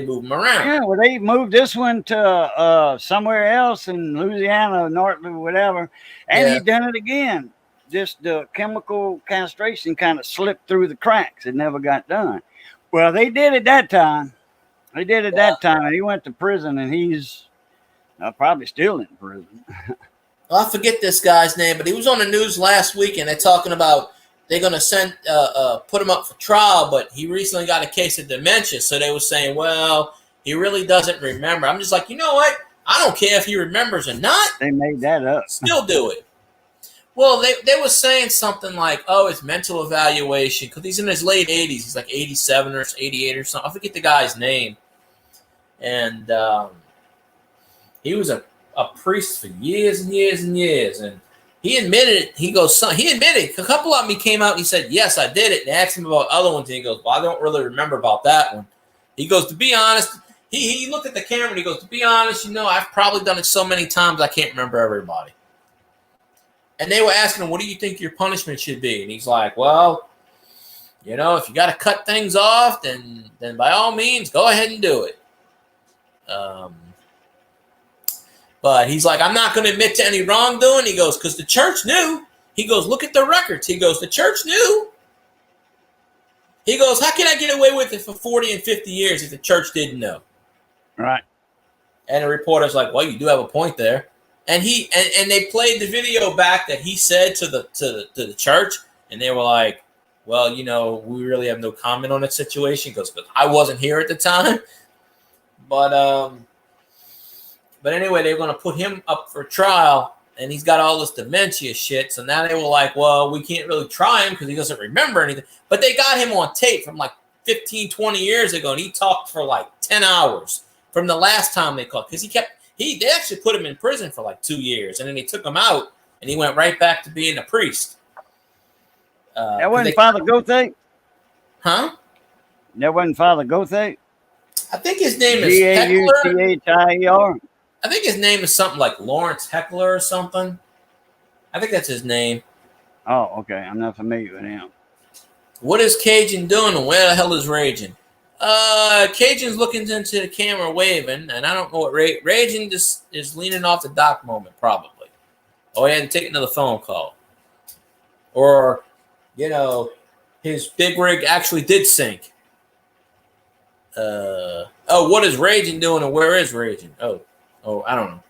move him around. Yeah, well, they moved this one to somewhere else in Louisiana, North, whatever, and he done it again. Just the chemical castration kind of slipped through the cracks. It never got done. Well, they did it that time. And he went to prison, and he's probably still in prison. Well, I forget this guy's name, but he was on the news last week, and they're talking about they're going to put him up for trial, but he recently got a case of dementia. So they were saying, well, he really doesn't remember. I'm just like, you know what? I don't care if he remembers or not. They made that up. Still do it. Well, they were saying something like, oh, it's mental evaluation, because he's in his late 80s. He's like 87 or 88 or something. I forget the guy's name. And he was a priest for years and years and years. And he admitted it. He admitted. A couple of them, he came out and he said, yes, I did it. And they asked him about other ones. And he goes, well, I don't really remember about that one. He goes, to be honest, he looked at the camera and he goes, to be honest, I've probably done it so many times I can't remember everybody. And they were asking him, what do you think your punishment should be? And he's like, well, if you got to cut things off, then by all means, go ahead and do it. But he's like, I'm not going to admit to any wrongdoing. He goes, because the church knew. He goes, look at the records. He goes, the church knew. He goes, how can I get away with it for 40 and 50 years if the church didn't know? Right. And the reporter's like, well, you do have a point there. And and they played the video back that he said to the church, and they were like, well, we really have no comment on that situation because I wasn't here at the time. But anyway, they were going to put him up for trial, and he's got all this dementia shit. So now they were like, well, we can't really try him because he doesn't remember anything. But they got him on tape from like 15, 20 years ago, and he talked for like 10 hours from the last time they called because they actually put him in prison for like 2 years, and then they took him out, and he went right back to being a priest. That wasn't Father Gothe? Huh? That wasn't Father Gothe? I think his name is Heckler. Gauthir. I think his name is something like Lawrence Heckler or something. I think that's his name. Oh, okay. I'm not familiar with him. What is Cajun doing and where the hell is Raging? Cajun's looking into the camera waving, and I don't know what Raging just is leaning off the dock moment, probably. Oh, he had to take another phone call. Or, you know, his big rig actually did sink. What is Raging doing and where is Raging? Oh, I don't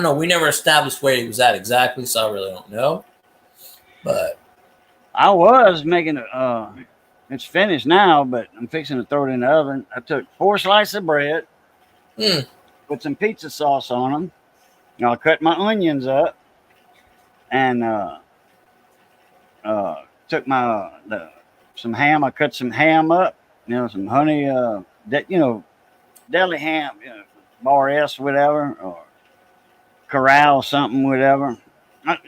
know. We never established where he was at exactly, so I really don't know. But I was making it's finished now, but I'm fixing to throw it in the oven. I took 4 slices of bread, put some pizza sauce on them. I cut my onions up, and took some ham. I cut some ham up, some honey, deli ham, Bar S, whatever, or Corral something, whatever.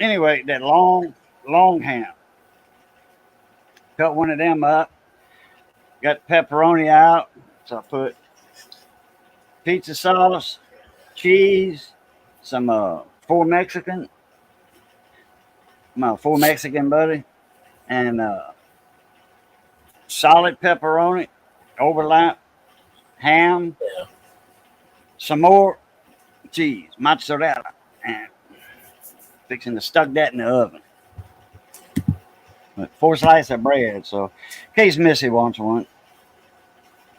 Anyway, that long ham. Cut one of them up. Got pepperoni out. So I put pizza sauce, cheese, some four Mexican buddy, and solid pepperoni, overlap, ham, some more cheese, mozzarella, and fixing to stuck that in the oven. But 4 slices of bread, so in case Missy wants one.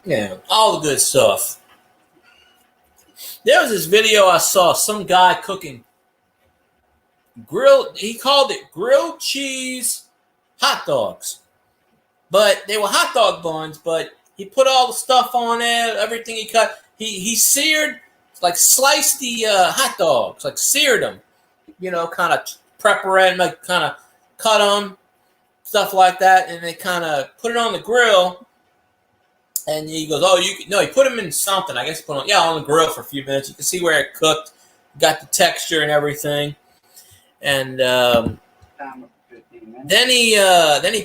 Yeah, all the good stuff. There was this video I saw, some guy cooking he called it grilled cheese hot dogs. But they were hot dog buns, but he put all the stuff on there, everything he cut. He seared, like sliced the hot dogs, like seared them, kind of prepare them, like kind of cut them, stuff like that, and they kind of put it on the grill. And he goes, he put them in something. I guess he put on the grill for a few minutes. You can see where it cooked, got the texture and everything. And then he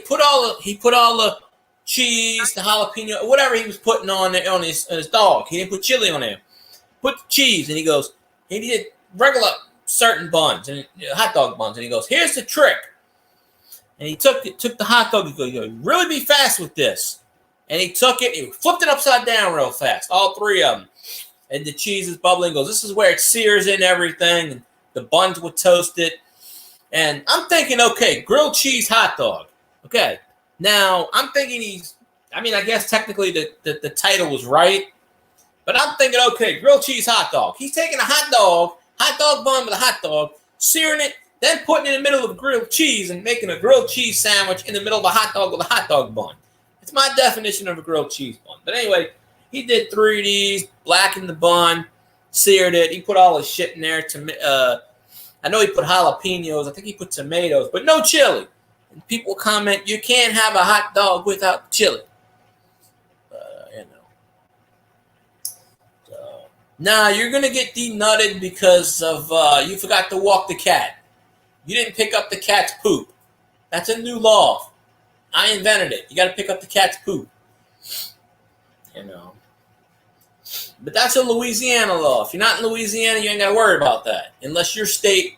put all the cheese, the jalapeno, whatever he was putting on his dog. He didn't put chili on there. Put the cheese, and he did regular certain buns and hot dog buns, and he goes, here's the trick. And he took the hot dog. He goes, you really be fast with this. And he took it, he flipped it upside down real fast, all 3 of them. And the cheese is bubbling. Goes, this is where it sears in everything. And the buns were toasted. And I'm thinking, okay, grilled cheese hot dog. Okay. Now, I'm thinking I guess technically the title was right. But I'm thinking, okay, grilled cheese hot dog. He's taking a hot dog bun with a hot dog, searing it, then putting it in the middle of grilled cheese and making a grilled cheese sandwich in the middle of a hot dog with a hot dog bun. It's my definition of a grilled cheese bun. But anyway, he did 3 of these, blackened the bun, seared it. He put all his shit in there. I know he put jalapenos. I think he put tomatoes, but no chili. And people comment, you can't have a hot dog without chili. So, nah, you're going to get denutted because of you forgot to walk the cat. You didn't pick up the cat's poop. That's a new law. I invented it. You got to pick up the cat's poop. But that's a Louisiana law. If you're not in Louisiana, you ain't got to worry about that. Unless your state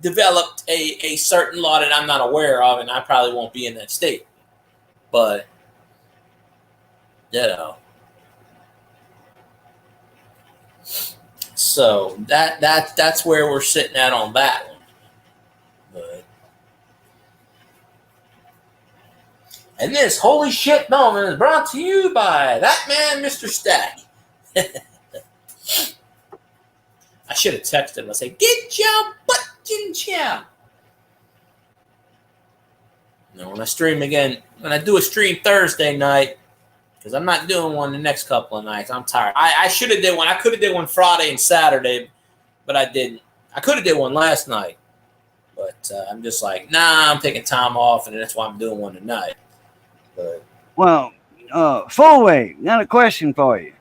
developed a certain law that I'm not aware of, and I probably won't be in that state. But, So that's where we're sitting at on that one. But and this holy shit moment is brought to you by that man, Mr. Stack. I should have texted him. I say, get your butt in chair. When I stream again, when I do a stream Thursday night, because I'm not doing one the next couple of nights. I'm tired. I should have did one. I could have did one Friday and Saturday, but I didn't. I could have did one last night, but I'm just like, nah, I'm taking time off, and that's why I'm doing one tonight. But well, Full Wave, got a question for you.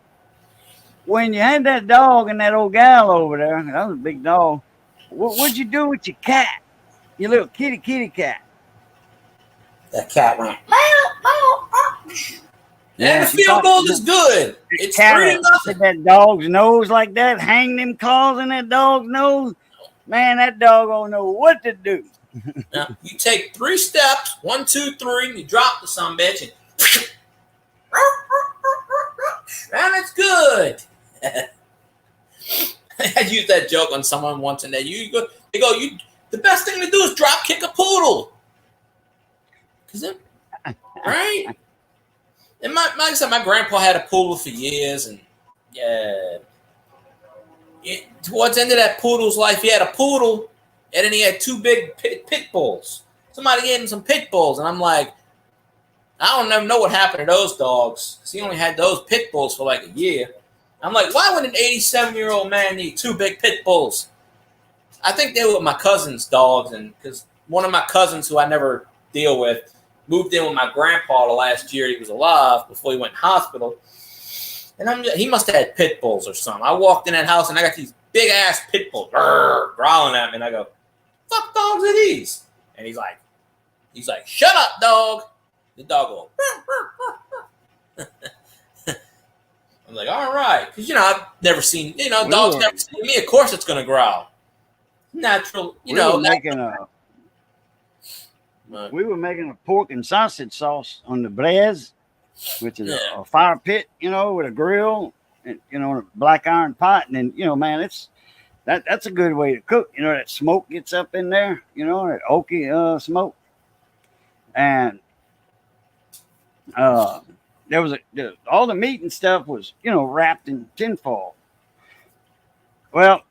When you had that dog and that old gal over there, that was a big dog. What'd you do with your cat? Your little kitty cat? That cat went. And the she field thought- goal is good. It's Cat 3-0. had that dog's nose like that, hang them claws in that dog's nose. Man, that dog don't know what to do. Now, you take 3 steps, 1, 2, 3, and you drop the sumbitch, and it's good. I used that joke on someone once, and the best thing to do is drop kick a poodle. Right? And like I said, my grandpa had a poodle for years, and towards the end of that poodle's life, he had a poodle, and then he had 2 big pit bulls. Somebody gave him some pit bulls, and I'm like, I don't even know what happened to those dogs, because he only had those pit bulls for like a year. I'm like, why would an 87-year-old man need 2 big pit bulls? I think they were my cousin's dogs, and because one of my cousins who I never deal with moved in with my grandpa the last year he was alive before he went in hospital. And he must have had pit bulls or something. I walked in that house and I got these big ass pit bulls growling at me, and I go, "Fuck dogs are these?" And he's like, "Shut up, dog." The dog goes. I'm like, all right, because I've never seen dogs never seen me. Of course, it's gonna growl. Natural, We were making a pork and sausage sauce on the braise, which is a fire pit, with a grill and a black iron pot, and then man, that's a good way to cook. That smoke gets up in there, that oaky smoke, and there was all the meat and stuff was wrapped in tinfoil. Well,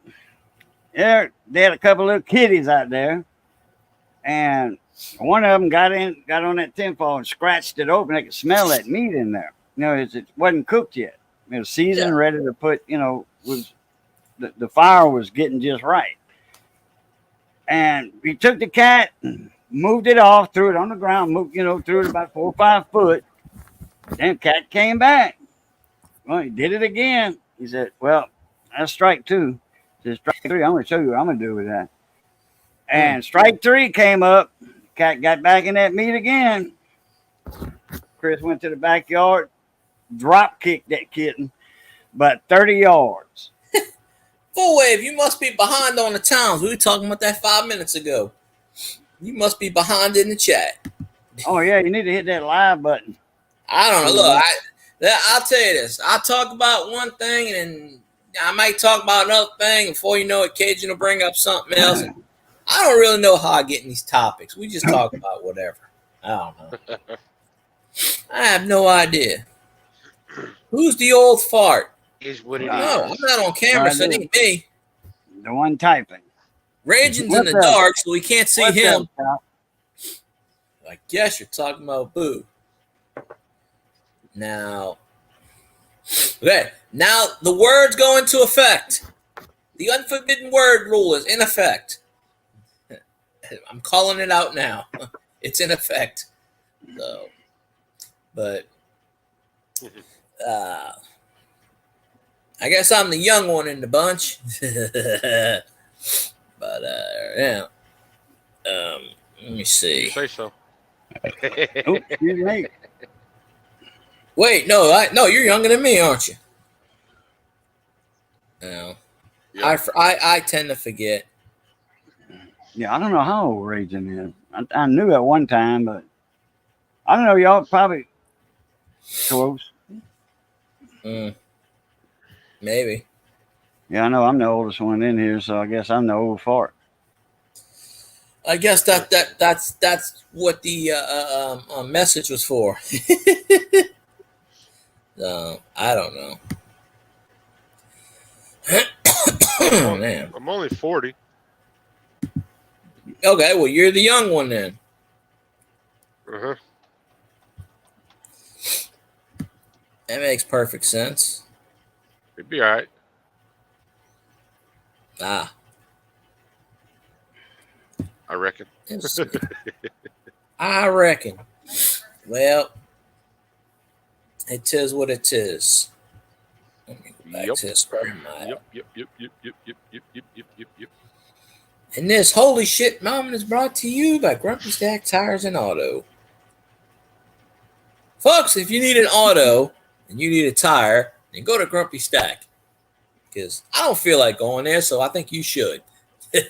they had a couple of kitties out there, and one of them got on that tinfoil and scratched it open. They could smell that meat in there. It wasn't cooked yet. It was seasoned, ready to put. Was the fire was getting just right. And we took the cat, and moved it off, threw it on the ground, threw it about 4 or 5 foot. Then cat came back. Well, he did it again. He said, "Well, that's strike 2." He said, "Strike 3. I'm going to show you what I'm going to do with that." And strike 3 came up. Cat got back in that meat again. Chris went to the backyard, drop kicked that kitten, about 30 yards. Full Wave, you must be behind on the times. We were talking about that 5 minutes ago. You must be behind in the chat. Oh, yeah, you need to hit that live button. I don't know. Look, I'll tell you this. I'll talk about one thing, and then I might talk about another thing. Before you know it, Cajun will bring up something else. I don't really know how I get in these topics. We just talk about whatever. I don't know. I have no idea. Who's the old fart? Is what it No, I'm not on camera, so it ain't me. The one typing. Raging's in the dark, so we can't see him. I guess you're talking about Boo. Now, okay. Now the words go into effect. The unforbidden word rule is in effect. I'm calling it out now. It's in effect. So, but I guess I'm the young one in the bunch. But yeah. Let me see. Say so. Oh, excuse me. Wait, no, you're younger than me, aren't you? No. Yeah. I tend to forget. Yeah, I don't know how old Raging is. I knew at one time, but I don't know. Y'all probably close. Maybe. Yeah, I know I'm the oldest one in here, so I guess I'm the old fart. I guess that's what the message was for. I don't know. Oh, man. I'm only 40. Okay, well, you're the young one then. Uh-huh. That makes perfect sense. It'd be all right. I reckon. I reckon. Well, it is what it is. Let me go back to this. Yep. And this holy shit moment is brought to you by Grumpy Stack Tires and Auto. Folks, if you need an auto and you need a tire, then go to Grumpy Stack. Because I don't feel like going there, so I think you should. I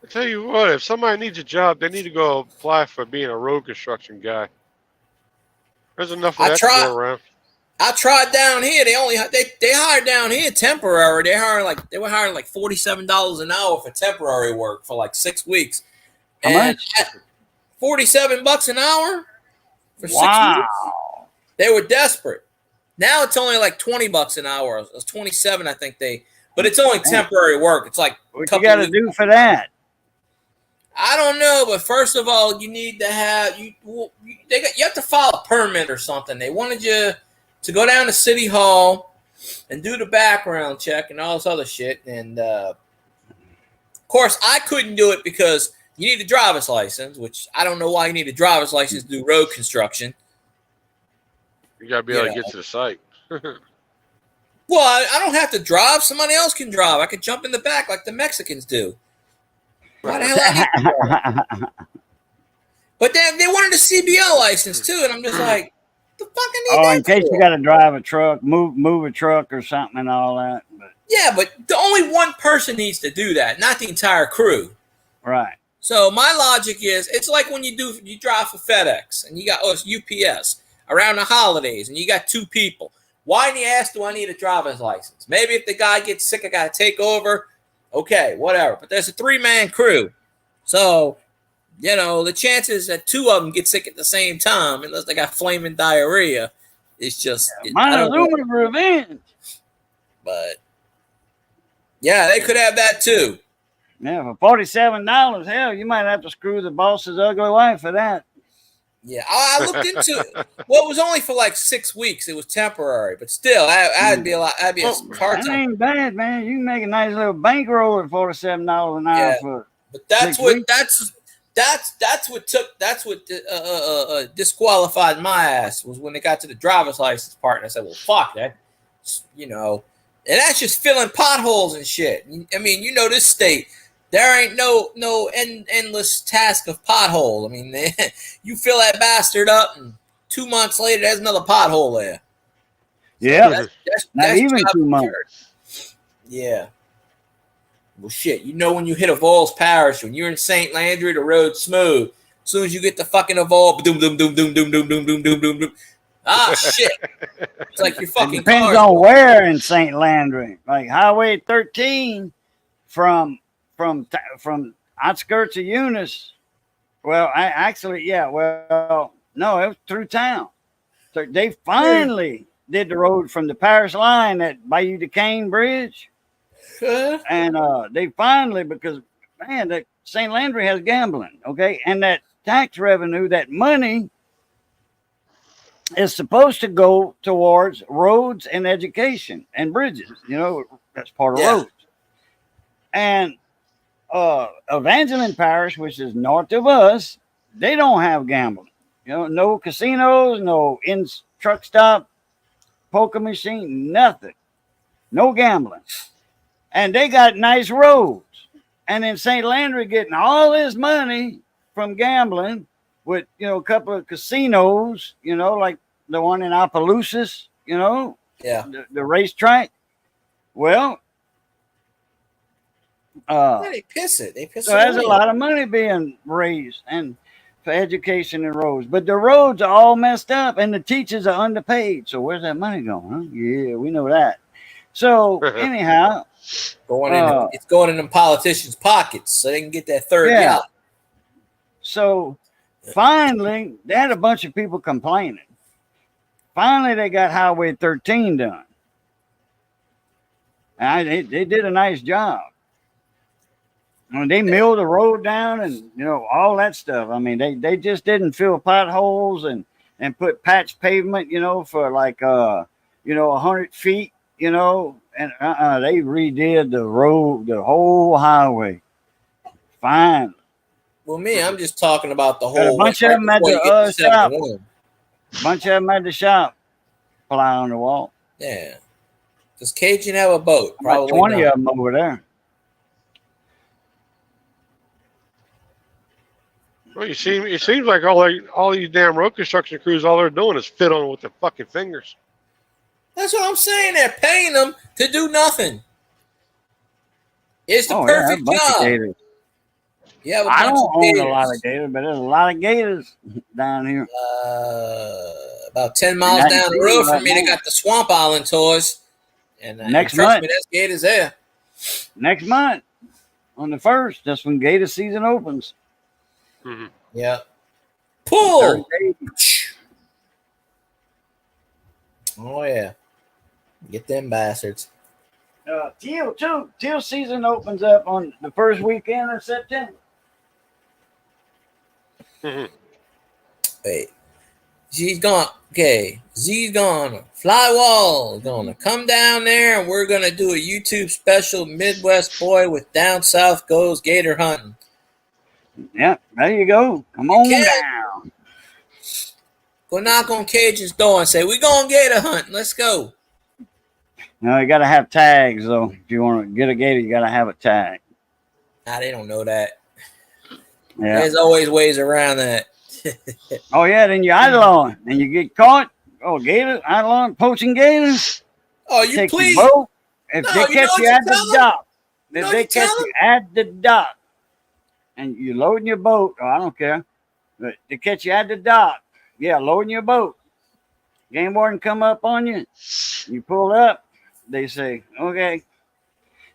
tell you what, if somebody needs a job, they need to go apply for being a road construction guy. There's enough of that to go around. I tried down here. They hired down here temporary. They were hiring like $47 an hour for temporary work for like 6 weeks. How much? $47 an hour for 6 Wow. weeks. They were desperate. Now it's only like $20 an hour. It's 27, I think but it's only temporary work. It's like What you got to do for that? I don't know, but first of all, you need to have you have to file a permit or something. They wanted you to go down to City Hall and do the background check and all this other shit. And of course, I couldn't do it because you need a driver's license, which I don't know why you need a driver's license to do road construction. You got to be able to get to the site. Well, I don't have to drive. Somebody else can drive. I could jump in the back like the Mexicans do. Why the hell I need to drive? But they wanted a CBL license too, and I'm just like, the fuck I need that in case for? you got to drive a truck, move a truck or something and all that. But, Yeah, but the only one person needs to do that, not the entire crew. right. So my logic is, it's like when you drive for FedEx and you got UPS around the holidays and you got 2 people. Why in the ass do I need a driver's license? Maybe if the guy gets sick, I got to take over. Okay, whatever. But there's a 3-man crew. So, the chances that 2 of them get sick at the same time, unless they got flaming diarrhea, it's just... Montezuma revenge. But, yeah, they could have that too. Yeah, for $47, hell, you might have to screw the boss's ugly wife for that. Yeah, I looked into it. Well, it was only for like 6 weeks. It was temporary, but still, I'd be a part That time. ain't bad, man. You can make a nice little bankroll at $47 an hour Yeah. for. But that's 6 what weeks? that's what disqualified my ass was when they got to the driver's license part. And I said, well, fuck that, and that's just filling potholes and shit. I mean, this state. There ain't no endless task of pothole. I mean, you fill that bastard up, and 2 months later, there's another pothole there. Yeah, That's not even job 2 months. secured. Yeah. Well, shit. When you hit Evolves Parish, when you're in St. Landry, the road's smooth. As soon as you get the fucking Evolve, doom, doom, doom, doom, doom, doom, doom, doom, doom, doom, doom. Ah, shit. It's like your fucking It depends car. on where in St. Landry. Like Highway 13 from outskirts of Eunice. Well, no, it was through town. So they finally did the road from the Parish line at Bayou Duquesne Bridge. And they finally, because, man, that St. Landry has gambling, okay? And that tax revenue, that money is supposed to go towards roads and education and bridges. That's part of roads. And Evangeline Parish, which is north of us, they don't have gambling. No casinos, no truck stop, poker machine, nothing. No gambling. And they got nice roads. And then St. Landry getting all this money from gambling with, a couple of casinos, like the one in Opelousas, Yeah. the racetrack. Well, They piss it. so there's a lot of money being raised and for education and roads. But the roads are all messed up and the teachers are underpaid. So where's that money going? Huh? Yeah, we know that. So anyhow, it's going in them politicians' pockets so they can get that third yacht. So finally, they had a bunch of people complaining. Finally, they got Highway 13 done. And they did a nice job. I mean, they milled the road down and, all that stuff. I mean, they just didn't fill potholes and put patch pavement, for like, 100 feet, and they redid the road, the whole highway. Fine. Well, I'm just talking about the A whole. bunch of them at the shop. 71. Bunch of them at the shop. Fly on the wall. Yeah. Does Cajun have a boat? About 20 of them over there. Well, it seems like all these damn road construction crews, all they're doing is fit on with their fucking fingers. That's what I'm saying. They're paying them to do nothing. It's the Yeah, a perfect bunch of job. gators. Yeah, I don't own a lot of gators, but there's a lot of gators down here. About 10 miles Not down the in road right from me, they now. got the Swamp Island tours. And Next trust month. me, there's gators there. Next month, on the 1st, that's when gator season opens. Mm-hmm. Yeah. Pull! Oh, yeah. Get them bastards. Teal, too. Teal season opens up on the first weekend of September. Mm-hmm. Wait. She's gone. Okay. Z's gone. Flywall gonna come down there and we're gonna do a YouTube special. Midwest boy with down south goes gator hunting. Yeah, there you go. Come on can. down. Go knock on Cajun's door and say, "We going gator hunting. Let's go." No, you got to have tags, though. If you want to get a gator, you got to have a tag. Nah, they don't know that. Yeah. There's always ways around that. Oh, yeah, then you idle and you get caught. Oh, gator, idle poaching gators. Oh, you Take please. your boat. If No, they you catch know you what at you the tell 'em? dock, You know if what they you tell catch you at the dock, and you're loading your boat, oh, I don't care, but they catch you at the dock, yeah, loading your boat. Game warden come up on you, you pull up, they say, okay.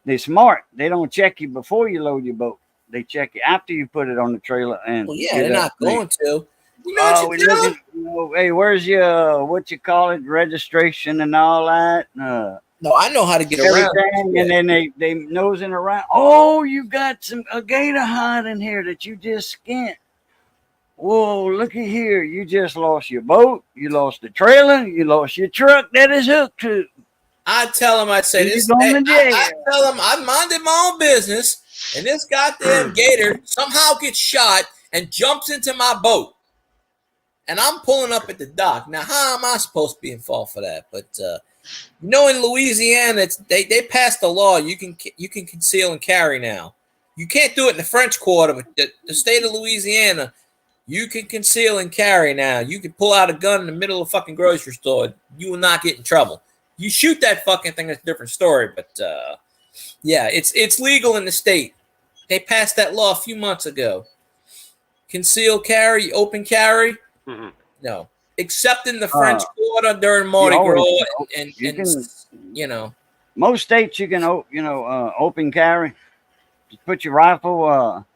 They're smart. They don't check you before you load your boat. They check you after you put it on the trailer. And Well, yeah, they're not going to. You know Oh, what we you tell 'em? looking. Hey, where's your what you call it, registration and all that? No, I know how to get around. Everything, and then they nosing around. Oh, you got a gator hide in here that you just skinned. Whoa, looky here. You just lost your boat. You lost the trailer. You lost your truck that is hooked to. I tell them, I'd say this. going to jail. I tell them I minded my own business, and this goddamn gator somehow gets shot and jumps into my boat, and I'm pulling up at the dock. Now, how am I supposed to be involved for that? But in Louisiana, they passed a law you can conceal and carry now. You can't do it in the French Quarter, but the state of Louisiana, you can conceal and carry now. You can pull out a gun in the middle of a fucking grocery store. You will not get in trouble. You shoot that fucking thing, that's a different story. But yeah, it's legal in the state. They passed that law a few months ago. Conceal carry, open carry, no, except in the French Quarter during Mardi Gras, and most states you can open carry. Just put your rifle,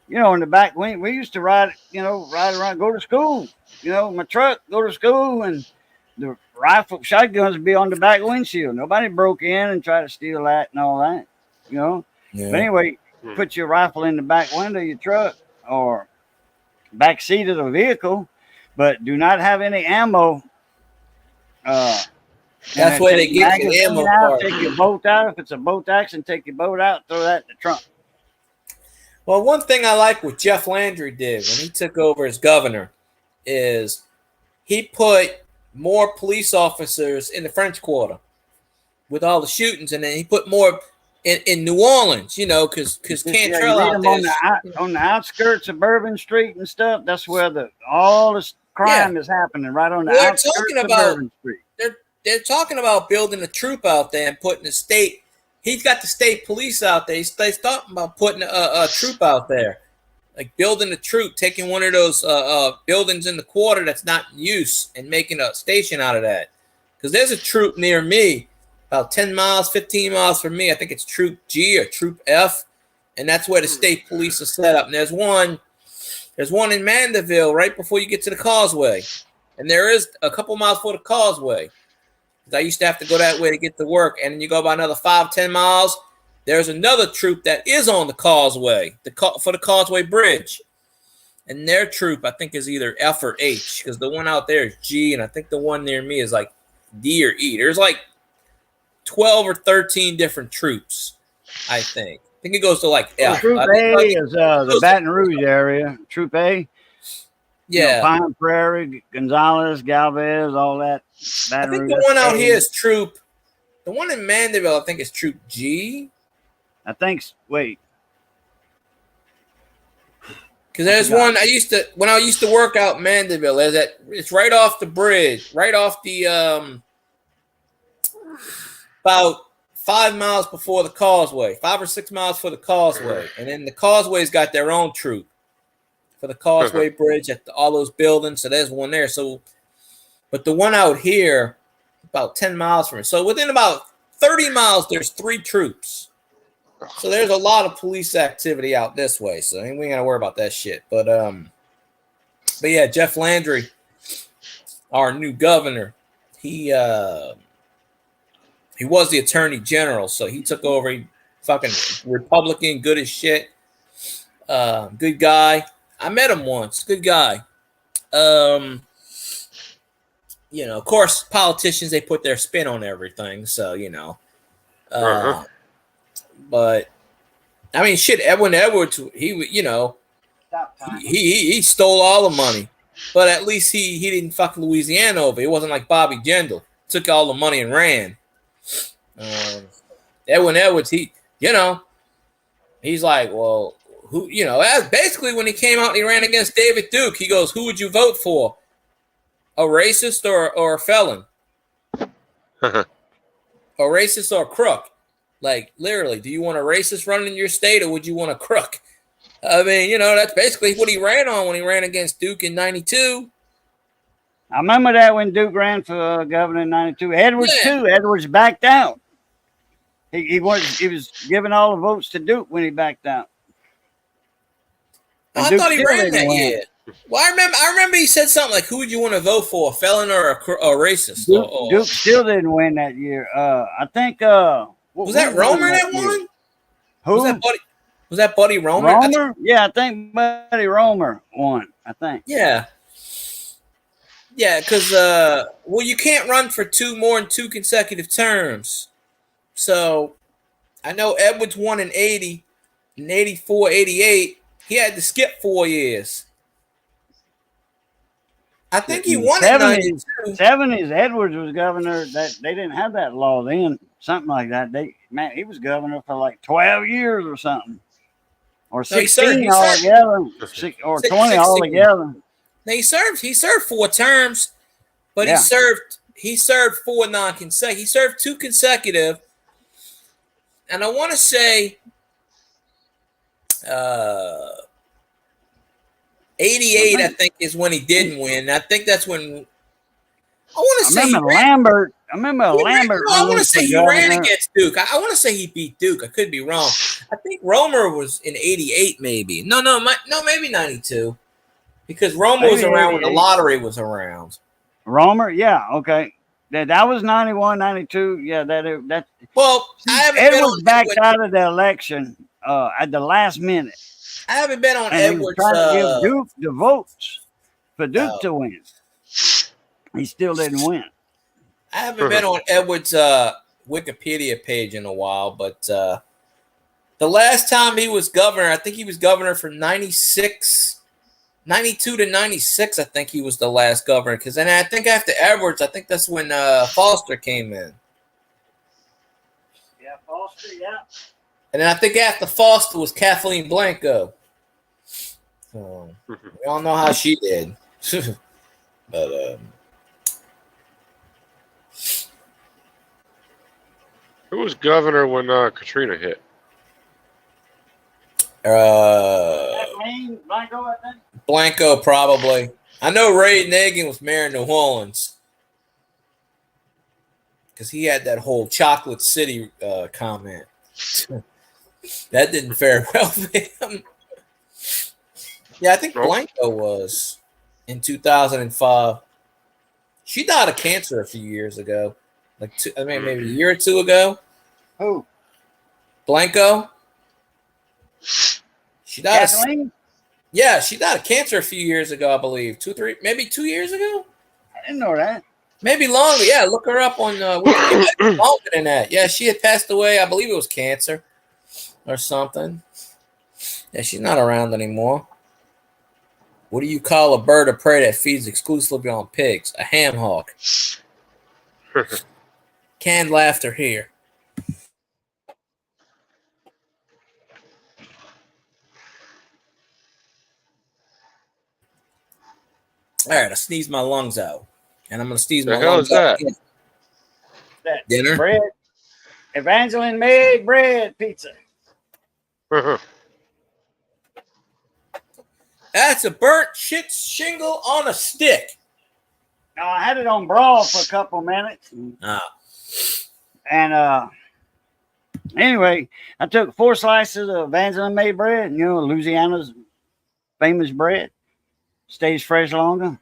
in the back. We used to ride around, go to school. My truck, go to school, and the rifle shotguns would be on the back windshield. Nobody broke in and tried to steal that and all that, Yeah. But anyway, put your rifle in the back window of your truck or back seat of the vehicle, but do not have any ammo. That's where they get your ammo part. Take your boat out. If it's a boat accident, take your boat out, throw that in the trunk. Well, one thing I like what Jeff Landry did when he took over as governor is he put more police officers in the French Quarter with all the shootings, and then he put more in New Orleans, because Cantrell out there. On the outskirts of Bourbon Street and stuff, that's where all this crime is happening, right on the outskirts of Bourbon Street. They're talking about building a troop out there and putting the state. He's got the state police out there. He's talking about putting a troop out there, like building a troop, taking one of those buildings in the quarter that's not in use and making a station out of that. Because there's a troop near me, about 10 miles, 15 miles from me. I think it's Troop G or Troop F, and that's where the state police are set up. And there's one in Mandeville right before you get to the causeway, and there is a couple miles before the causeway. I used to have to go that way to get to work, and then you go about another 5-10 miles. There's another troop that is on the causeway, for the Causeway Bridge, and their troop I think is either F or H, because the one out there is G, and I think the one near me is like D or E. There's like 12 or 13 different troops, I think. I think it goes to like F. Troop A is the Baton Rouge area. Troop A. Yeah. Pine Prairie, Gonzales, Galvez, all that. I think the one out here is Troop. The one in Mandeville, I think, is Troop G. I think. Wait. Because there's one when I used to work out in Mandeville. It's right off the bridge, right off the about 5 miles before the causeway, 5 or 6 miles for the causeway, and then the causeway's got their own troop for the causeway bridge at all those buildings. So there's one there. So, but the one out here, about 10 miles from it. So within about 30 miles, there's 3 troops. So there's a lot of police activity out this way. So we ain't gotta worry about that shit. But yeah, Jeff Landry, our new governor, he was the attorney general, so he took over. He fucking Republican, good as shit. Good guy. I met him once. Good guy. Of course, politicians, they put their spin on everything. So, but I mean, shit, Edwin Edwards, he stole all the money, but at least he didn't fuck Louisiana over. It wasn't like Bobby Jindal took all the money and ran. Edwin Edwards, he's like, well, who, that's basically when he came out and he ran against David Duke. He goes, who would you vote for? A racist or a felon? A racist or a crook? Like, literally, do you want a racist running your state or would you want a crook? I mean, that's basically what he ran on when he ran against Duke in 92. I remember that when Duke ran for governor in 92. Edwards, too. Edwards backed out. He was giving all the votes to Duke when he backed out. I thought he ran that year. Well, I remember he said something like, who would you want to vote for, a felon or a racist? Duke still didn't win that year. I think... was that Romer that won? Who? Was that Buddy Romer? Romer? I think Buddy Romer won, I think. Yeah. Yeah, because, you can't run for more than 2 consecutive terms. So, I know Edwards won in 80, in 84, 88. He had to skip 4 years. I think he won in 92. 70s, Edwards was governor. That they didn't have that law then. Something like that. He was governor for like 12 years or something. Or 16 altogether. Or 20 altogether. Now he served 4 terms, but he served 4 non-consecutive. He served 2 consecutive. And I want to say 88, I think, is when he didn't win. I think that's when I want to say Lambert. I remember Lambert. I want to say he ran against Duke. I want to say he beat Duke. I could be wrong. I think Romer was in 88, maybe. No, maybe 92. Because Romer was around when the lottery was around. Romer, yeah, okay. That was 91, 92. Yeah, that. Well, Edwards backed out of the election at the last minute. I haven't been on Edwards. Trying to give Duke the votes for Duke to win. He still didn't win. I haven't been on Edwards' Wikipedia page in a while, but the last time he was governor, I think he was governor for 96, 92 to 96. I think he was the last governor. Because then I think after Edwards, I think that's when Foster came in. Yeah, Foster, yeah. And then I think after Foster was Kathleen Blanco. So we all know how she did. But who was governor when Katrina hit? Blanco, I think. Blanco, probably. I know Ray Nagin was mayor of New Orleans because he had that whole Chocolate City comment. That didn't fare well for him. Yeah, I think Blanco was in 2005. She died of cancer a few years ago, maybe a year or 2 ago. Who? Blanco. She died. Yeah, she died of cancer a few years ago, I believe. 2 years ago. I didn't know that. Maybe longer. Yeah, look her up on longer than that. Yeah, she had passed away. I believe it was cancer or something. Yeah, she's not around anymore. What do you call a bird of prey that feeds exclusively on pigs? A ham hawk. Canned laughter here. All right, I sneezed my lungs out, and I'm gonna sneeze The my hell lungs is that? out again. That Dinner. bread. Evangeline made bread pizza. That's a burnt shit shingle on a stick. Now, I had it on broil for a couple minutes. Ah, And anyway, I took 4 slices of Evangeline made bread, Louisiana's famous bread. Stays fresh longer.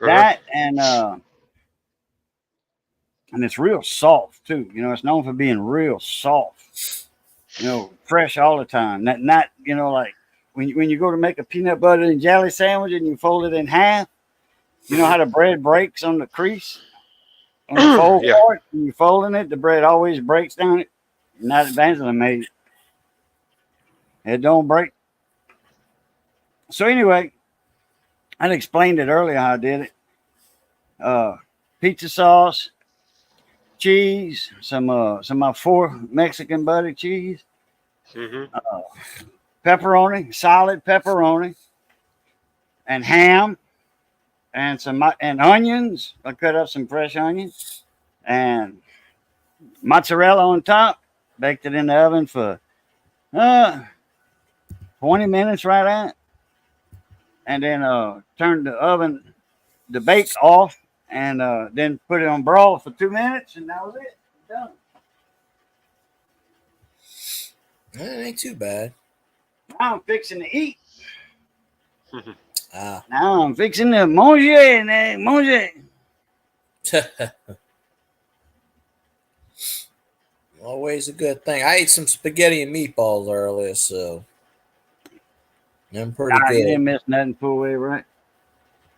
That and it's real soft too. It's known for being real soft. Fresh all the time. Not like when you go to make a peanut butter and jelly sandwich and you fold it in half. You know how the bread breaks on the crease on the fold part. When you're folding it, the bread always breaks down it. Not Evangeline made. It don't break. So anyway, I explained it earlier how I did it. Pizza sauce, cheese, some of my 4 Mexican butter cheese, pepperoni, solid pepperoni, and ham, and onions. I cut up some fresh onions, and mozzarella on top. Baked it in the oven for 20 minutes, right at. And then turned the bake off, and then put it on broil for 2 minutes, and that was it. Done. that ain't too bad. Now I'm fixing to eat. Ah. Now I'm fixing to manger. Always a good thing. I ate some spaghetti and meatballs earlier, so I'm pretty You good. didn't miss nothing, full way, right?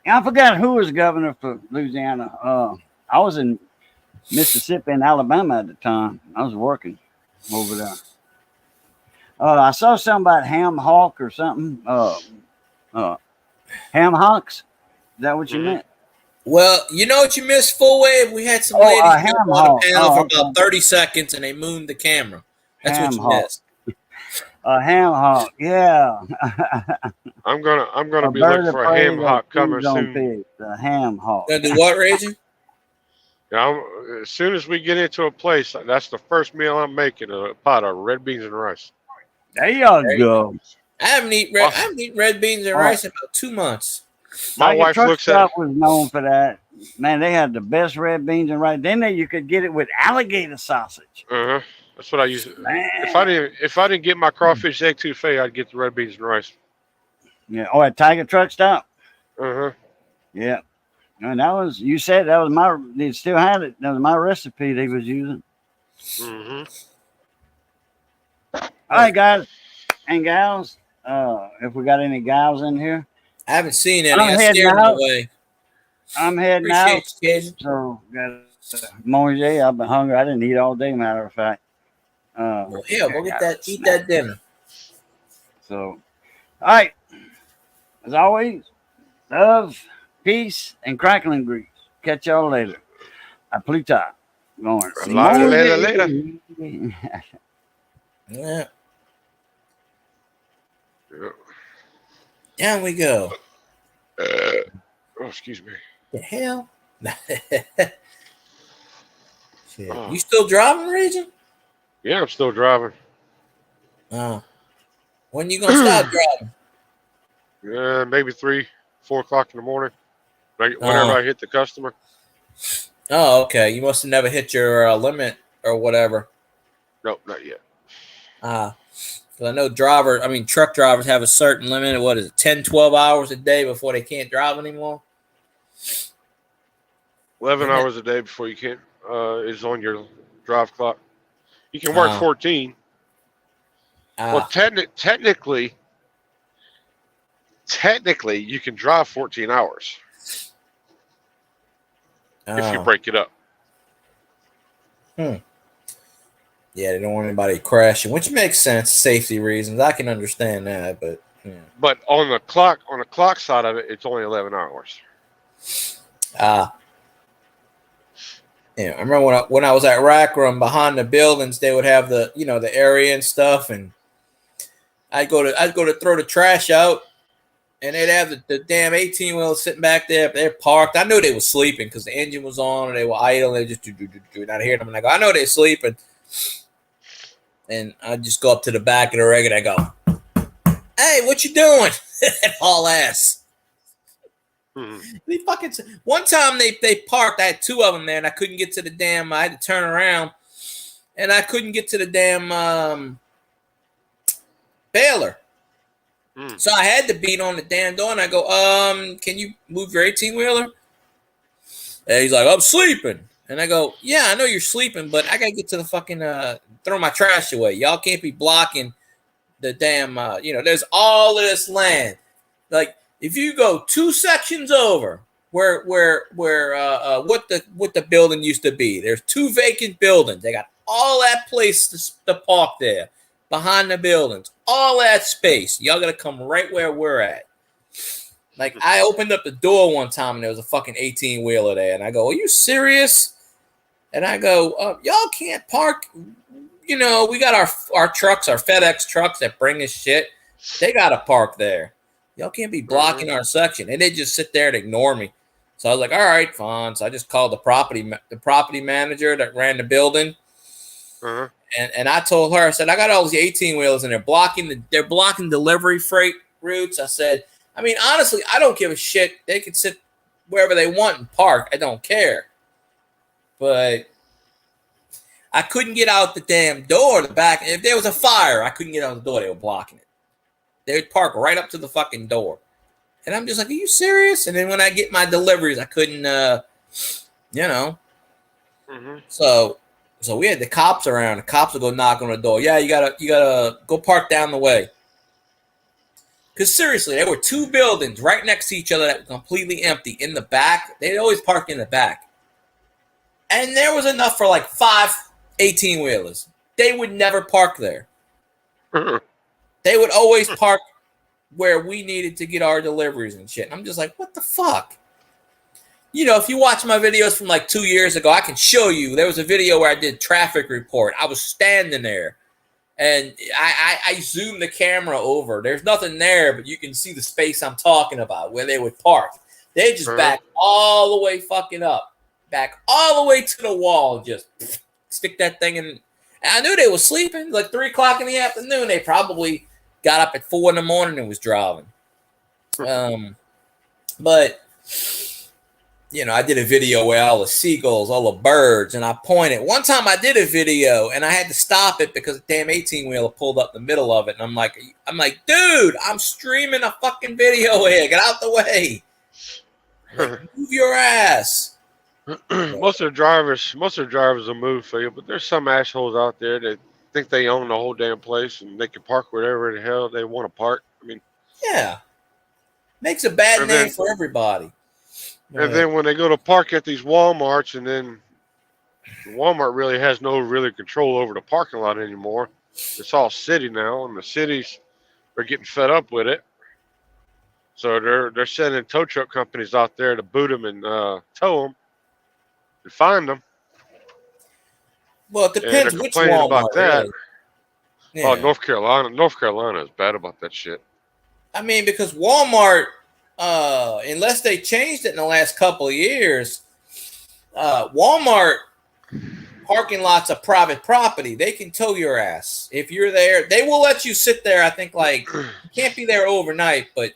And I forgot who was governor for Louisiana. I was in Mississippi and Alabama at the time. I was working over there. I saw something about ham hock or something. Ham hocks? Is that what you meant? Well, you know what you missed, Full Wave? We had some Oh, ladies ham jump on hock. the panel Oh, for about 30 seconds, and they mooned the camera. That's Ham what you hock. missed. Ham hock, yeah. I'm gonna be bird looking of for a prey ham that hock coming feeds on soon. pigs. A ham hock. Gonna do what, Raging? As soon as we get into a place, that's the first meal I'm making: a pot of red beans and rice. There you go. I haven't eaten red beans and rice in about 2 months. My wife Truck looks at Stop was known for that. Man, they had the best red beans and rice. Then you could get it with alligator sausage. That's what I use. Man. If I didn't get my crawfish egg touffee, I'd get the red beans and rice. Yeah. Oh, at Tiger Truck Stop. Uh-huh. Yeah. And that was, you said that was they still had it. That was my recipe they was using. All right, guys and gals. If we got any gals in here, I haven't seen any. I'm I heading scared them out. away. I'm heading out. Appreciate you, Cajun. So, got manger. I've been hungry. I didn't eat all day, matter of fact. Well, hell, go get that. Eat that dinner. So, all right. As always, love, peace, and crackling grease. Catch y'all later. Pluta. Going. Later. Yeah. Down we go. Excuse me. The hell? Shit. You still driving, Regent? Yeah, I'm still driving. When you gonna stop driving? Maybe 3, 4 o'clock in the morning. Whenever I hit the customer. Oh, okay. You must have never hit your limit or whatever. Nope, not yet. Because I know truck drivers have a certain limit. What is it, 10, 12 hours a day before they can't drive anymore? 11 hours a day before you can't is on your drive clock. You can work 14. Well, technically, you can drive 14 hours if you break it up. Yeah, they don't want anybody crashing, which makes sense, safety reasons. I can understand that, but yeah. But on the clock side of it, it's only 11 hours. Yeah, I remember when I was at Rack Room, behind the buildings, they would have the area and stuff, and I'd go to throw the trash out, and they'd have the damn 18 wheels sitting back there. They're parked. I knew they were sleeping because the engine was on and they were idle. And they just do not hear them. And I go, I know they're sleeping. And I just go up to the back of the rig and I go, hey, what you doing? Haul ass. They fucking. One time they parked. I had two of them there, and I couldn't get to the damn. I had to turn around, and I couldn't get to the damn baler. So I had to beat on the damn door, and I go, can you move your 18-wheeler? And he's like, I'm sleeping. And I go, yeah, I know you're sleeping, but I got to get to the fucking, throw my trash away. Y'all can't be blocking the damn, there's all of this land. Like, if you go 2 sections over where what the building used to be, there's 2 vacant buildings. They got all that place to park there. Behind the buildings, all that space. Y'all gotta come right where we're at. Like, I opened up the door one time and there was a fucking 18-wheeler there. And I go, are you serious? And I go, y'all can't park. We got our trucks, our FedEx trucks that bring us shit. They gotta park there. Y'all can't be blocking our section. And they just sit there and ignore me. So I was like, all right, fine. So I just called the property manager that ran the building. And I told her, I said, I got all these 18-wheelers and they're blocking delivery freight routes. I said, I mean, honestly, I don't give a shit. They can sit wherever they want and park. I don't care. But I couldn't get out the damn door, the back. If there was a fire, I couldn't get out the door. They were blocking it. They would park right up to the fucking door. And I'm just like, are you serious? And then when I get my deliveries, I couldn't, So we had the cops around. The cops would go knock on the door. Yeah, you gotta go park down the way. Because seriously, there were 2 buildings right next to each other that were completely empty in the back. They'd always park in the back. And there was enough for like 5 18-wheelers. They would never park there. They would always park where we needed to get our deliveries and shit. And I'm just like, what the fuck? If you watch my videos from like 2 years ago, I can show you. There was a video where I did traffic report. I was standing there, and I zoomed the camera over. There's nothing there, but you can see the space I'm talking about where they would park. They just back all the way fucking up. Back all the way to the wall. Just stick that thing in. And I knew they were sleeping. Like 3 o'clock in the afternoon. They probably got up at 4 in the morning and was driving. But... I did a video where all the seagulls, all the birds, and I pointed. One time I did a video and I had to stop it because the damn 18-wheeler pulled up the middle of it. And I'm like, dude, I'm streaming a fucking video here. Get out the way. Move your ass. Most of the drivers will move for you, but there's some assholes out there that think they own the whole damn place and they can park wherever the hell they want to park. I mean, yeah. Makes a bad name for everybody. And then when they go to park at these Walmarts, and then Walmart really has no control over the parking lot anymore. It's all city now, and the cities are getting fed up with it. So they're sending tow truck companies out there to boot them and tow them and find them. Well, it depends which Walmart. About that. Really. Yeah. Oh, North Carolina is bad about that shit. I mean, because Walmart. Unless they changed it in the last couple of years, Walmart parking lots are private property. They can tow your ass. If you're there, they will let you sit there. I think you can't be there overnight, but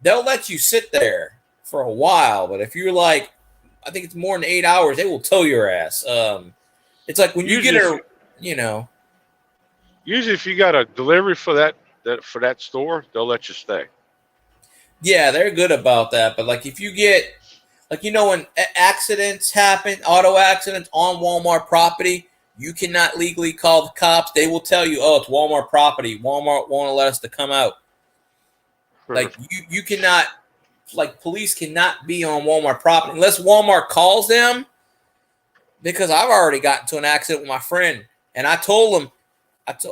they'll let you sit there for a while. But if you're I think it's more than 8 hours, they will tow your ass. It's like when you get Usually if you got a delivery for that store, they'll let you stay. Yeah, they're good about that. But if you get, when accidents happen, auto accidents on Walmart property, you cannot legally call the cops. They will tell you, oh, it's Walmart property. Walmart won't let us to come out. You cannot, police cannot be on Walmart property unless Walmart calls them. Because I've already gotten into an accident with my friend, and I told him,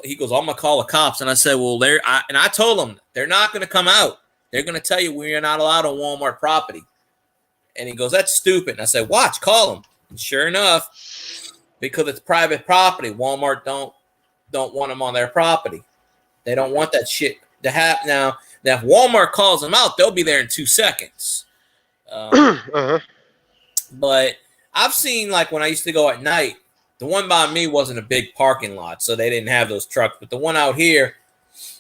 he goes, I'm gonna call the cops, and I said, well, I told him they're not gonna come out. They're going to tell you we're not allowed on Walmart property. And he goes, that's stupid. And I said, watch, call them. And sure enough, because it's private property, Walmart don't want them on their property. They don't want that shit to happen. Now, Now, if Walmart calls them out, they'll be there in 2 seconds. Uh-huh. But I've seen, like, when I used to go at night, the one by me wasn't a big parking lot, so they didn't have those trucks. But the one out here,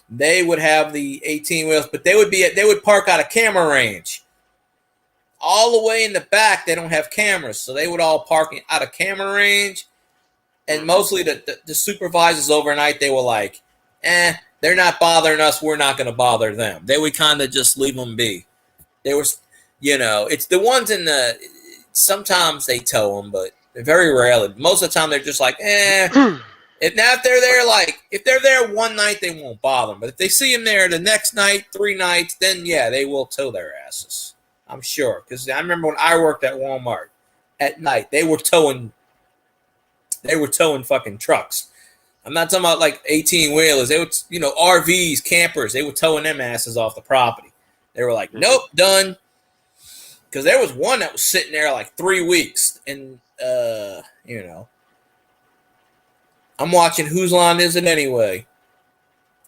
they would have the 18 wheels, but they would park out of camera range. All the way in the back, they don't have cameras, so they would all park out of camera range. And mostly the supervisors overnight, they were like, they're not bothering us. We're not going to bother them. They would kind of just leave them be. They were, it's the ones in the, sometimes they tow them, but very rarely. Most of the time, they're just like, If they're there one night, they won't bother them. But if they see them there the next night, 3 nights, then yeah, they will tow their asses. I'm sure. Because I remember when I worked at Walmart at night, they were towing fucking trucks. I'm not talking about like 18 wheelers. They would, RVs, campers, they were towing them asses off the property. They were like, nope, done. Because there was one that was sitting there like 3 weeks. And, I'm watching Whose Line Is It Anyway?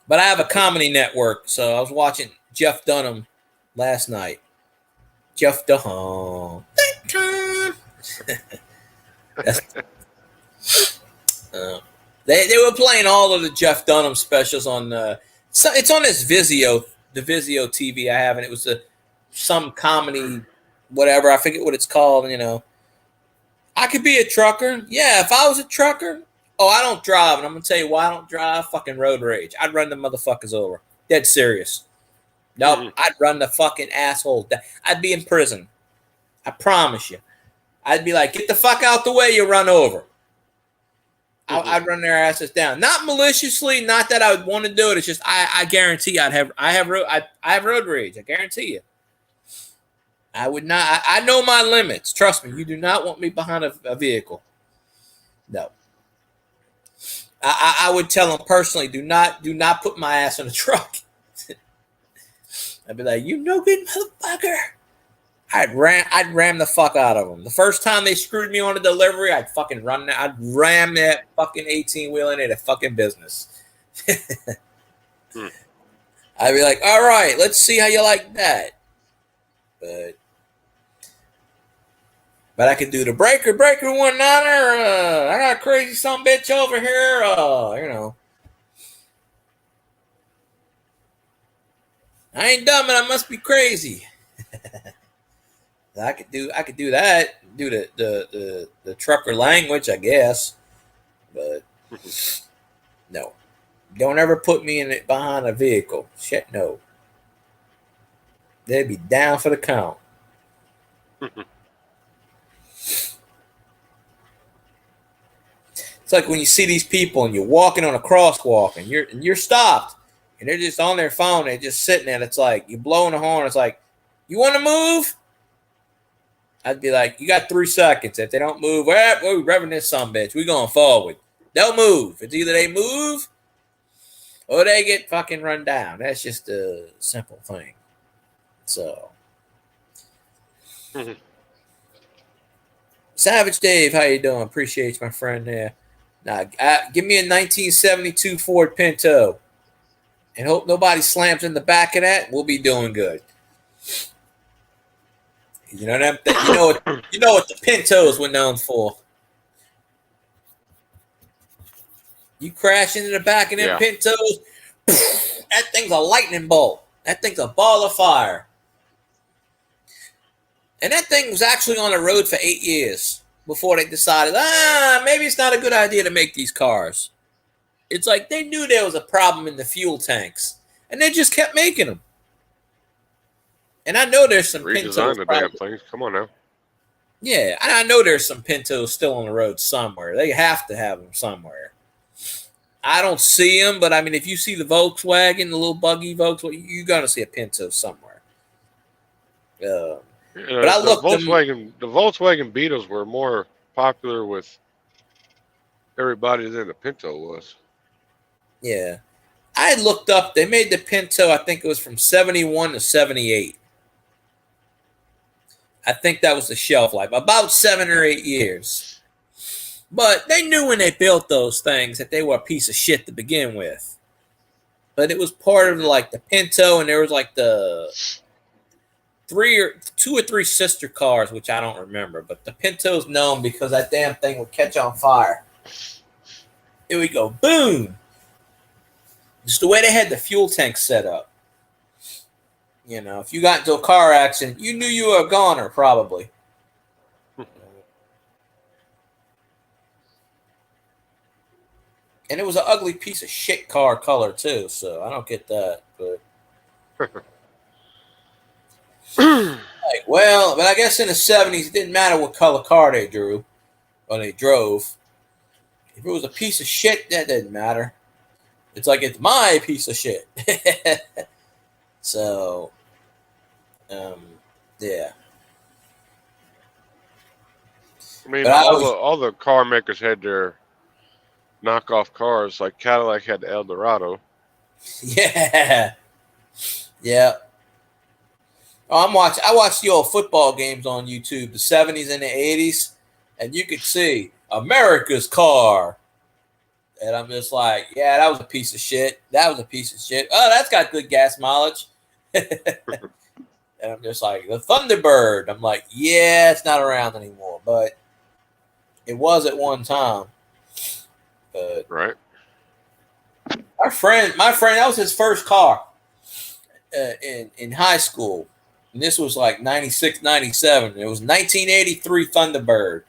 But I have a comedy network, so I was watching Jeff Dunham last night. Jeff Dunham. They were playing all of the Jeff Dunham specials on it's on this Vizio, the Vizio TV I have, and it was some comedy, whatever, I forget what it's called, I could be a trucker. Yeah, if I was a trucker, I don't drive, and I'm gonna tell you why I don't drive. Fucking road rage. I'd run the motherfuckers over. Dead serious. Nope, I'd run the fucking asshole down. I'd be in prison. I promise you. I'd be like, get the fuck out the way, you run over. I'd run their asses down. Not maliciously, not that I would want to do it. It's just I guarantee I have road rage. I guarantee you. I would not. I know my limits. Trust me. You do not want me behind a vehicle. No. I would tell them personally, do not put my ass in a truck. I'd be like, you no good motherfucker. I'd ram the fuck out of them. The first time they screwed me on a delivery, I'd fucking run that. I'd ram that fucking 18-wheel into the fucking business. I'd be like, all right, let's see how you like that. But I could do the breaker 1-9er. I got a crazy some bitch over here. I ain't dumb and I must be crazy. I could do that. Do the trucker language, I guess. But no. Don't ever put me in it behind a vehicle. Shit, no. They'd be down for the count. It's like when you see these people and you're walking on a crosswalk and you're stopped and they're just on their phone, they're just sitting there. It's like you're blowing the horn. It's like, you want to move? I'd be like, you got 3 seconds. If they don't move, we're revving this sumbitch. We going forward. They'll move. It's either they move or they get fucking run down. That's just a simple thing. So. Savage Dave, how you doing? Appreciate you, my friend there. Now, give me a 1972 Ford Pinto, and hope nobody slams in the back of that. We'll be doing good. You know what the Pintos were known for. You crash into the back of them Pintos, that thing's a lightning bolt. That thing's a ball of fire. And that thing was actually on the road for 8 years before they decided, maybe it's not a good idea to make these cars. It's like they knew there was a problem in the fuel tanks, and they just kept making them. And I know there's some Pintos. Redesign the damn things. Come on now. Yeah, I know there's some Pintos still on the road somewhere. They have to have them somewhere. I don't see them, but I mean, if you see the Volkswagen, the little buggy Volkswagen, you're going to see a Pinto somewhere. But I looked the Volkswagen Beetles were more popular with everybody than the Pinto was. Yeah. I looked up, they made the Pinto, I think it was from 71 to 78. I think that was the shelf life, about 7 or 8 years. But they knew when they built those things that they were a piece of shit to begin with. but it was part of like the Pinto, and there was like the two or three sister cars, which I don't remember. But the Pinto's known because that damn thing would catch on fire. Here we go, boom. Just the way they had the fuel tank set up. You know, if you got into a car accident, you knew you were a goner, probably. And it was an ugly piece of shit car color, too, so I don't get that. But like, well, but I guess in the 70s, it didn't matter what color car they drew or they drove. If it was a piece of shit, that didn't matter. It's like, it's my piece of shit. So, yeah. I mean, But all the car makers had their knockoff cars. Like Cadillac had the Eldorado. Yeah. Yeah. Oh, I watched the old football games on YouTube, the 70s and the 80s, and you could see America's car. And I'm just like, yeah, that was a piece of shit. That was a piece of shit. Oh, that's got good gas mileage. And I'm just like, the Thunderbird. I'm like, yeah, it's not around anymore, but it was at one time. But Right. my friend, that was his first car in high school. And this was like 96, 97. It was 1983 Thunderbird.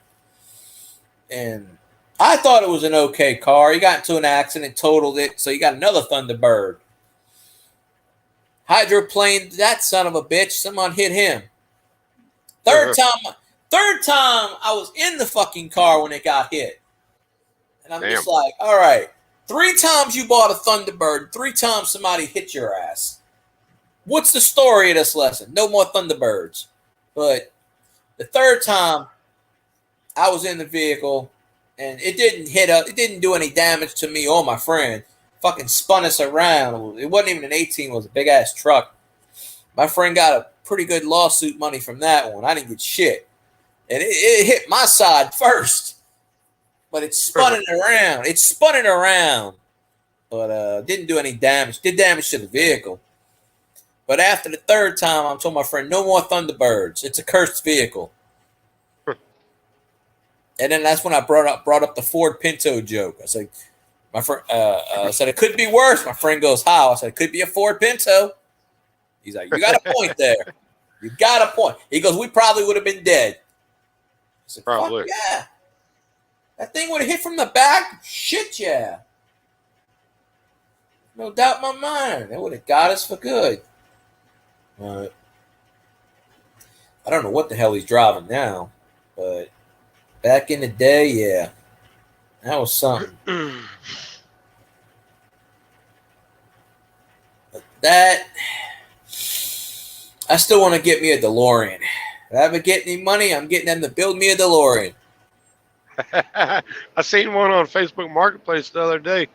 And I thought it was an okay car. He got into an accident, totaled it, so he got another Thunderbird. Hydroplaned that son of a bitch. Someone hit him. Third time I was in the fucking car when it got hit. And I'm just like, all right, 3 times you bought a Thunderbird, 3 times somebody hit your ass. What's the story of this lesson? No more Thunderbirds. But the third time I was in the vehicle and it didn't do any damage to me or my friend. Fucking spun us around. It wasn't even an 18, it was a big ass truck. My friend got a pretty good lawsuit money from that one. I didn't get shit. And it hit my side first. But it spun it around. It spun it around. But didn't do any damage. Did damage to the vehicle. But after the third time, I told my friend, no more Thunderbirds. It's a cursed vehicle. And then that's when I brought up the Ford Pinto joke. I said, my friend said it could be worse. My friend goes, how? I said, it could be a Ford Pinto. He's like, you got a point there. You got a point. He goes, we probably would have been dead. I said, probably. Fuck yeah. That thing would have hit from the back. Shit, yeah. No doubt in my mind. It would have got us for good. I don't know what the hell he's driving now, but back in the day, yeah, that was something. But that, I still want to get me a DeLorean. If I ever get any money, I'm getting them to build me a DeLorean. I seen one on Facebook Marketplace the other day.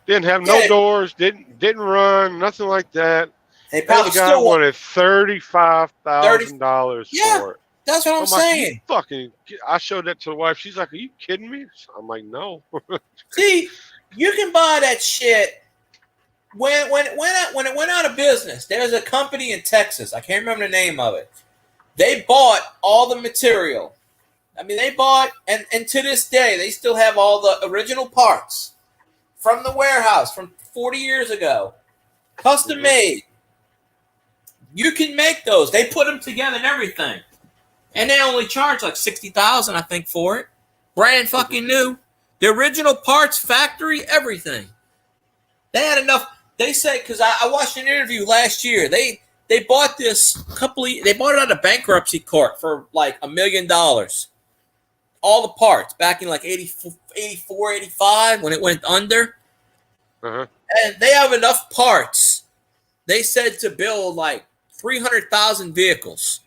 Didn't have no doors, didn't run, nothing like that. They probably the guy wanted $35,000 for it. That's what I'm saying. I showed that to the wife. She's like, "Are you kidding me?" I'm like, "No." See, you can buy that shit when it went out of business. There's a company in Texas. I can't remember the name of it. They bought all the material. I mean, they bought, and to this day, they still have all the original parts from the warehouse from 40 years ago, custom made. You can make those. They put them together and everything. And they only charge like $60,000, I think, for it. Brand fucking new. The original parts, factory, everything. They had enough. They said, because I watched an interview last year. They bought this they bought it out of bankruptcy court for like $1 million. All the parts back in like 84, 85 when it went under. Uh-huh. And they have enough parts. They said to build like 300,000 vehicles.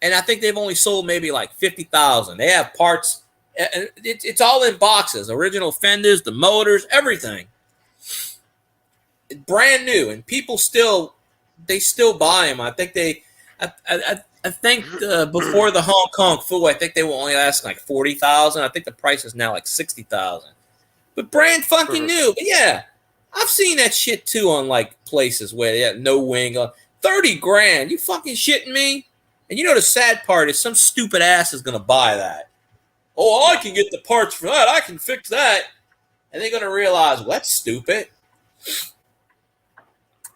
And I think they've only sold maybe like 50,000. They have parts. It's all in boxes. Original fenders, the motors, everything. It's brand new. And people still buy them. I think I think before the Hong Kong flu, I think they were only asking like 40,000. I think the price is now like 60,000. But brand fucking new. But yeah, I've seen that shit too on like places where they have no wing. 30 grand. You fucking shitting me? And you know the sad part is some stupid ass is gonna buy that. Oh, I can get the parts for that. I can fix that. And they're gonna realize, well, that's stupid.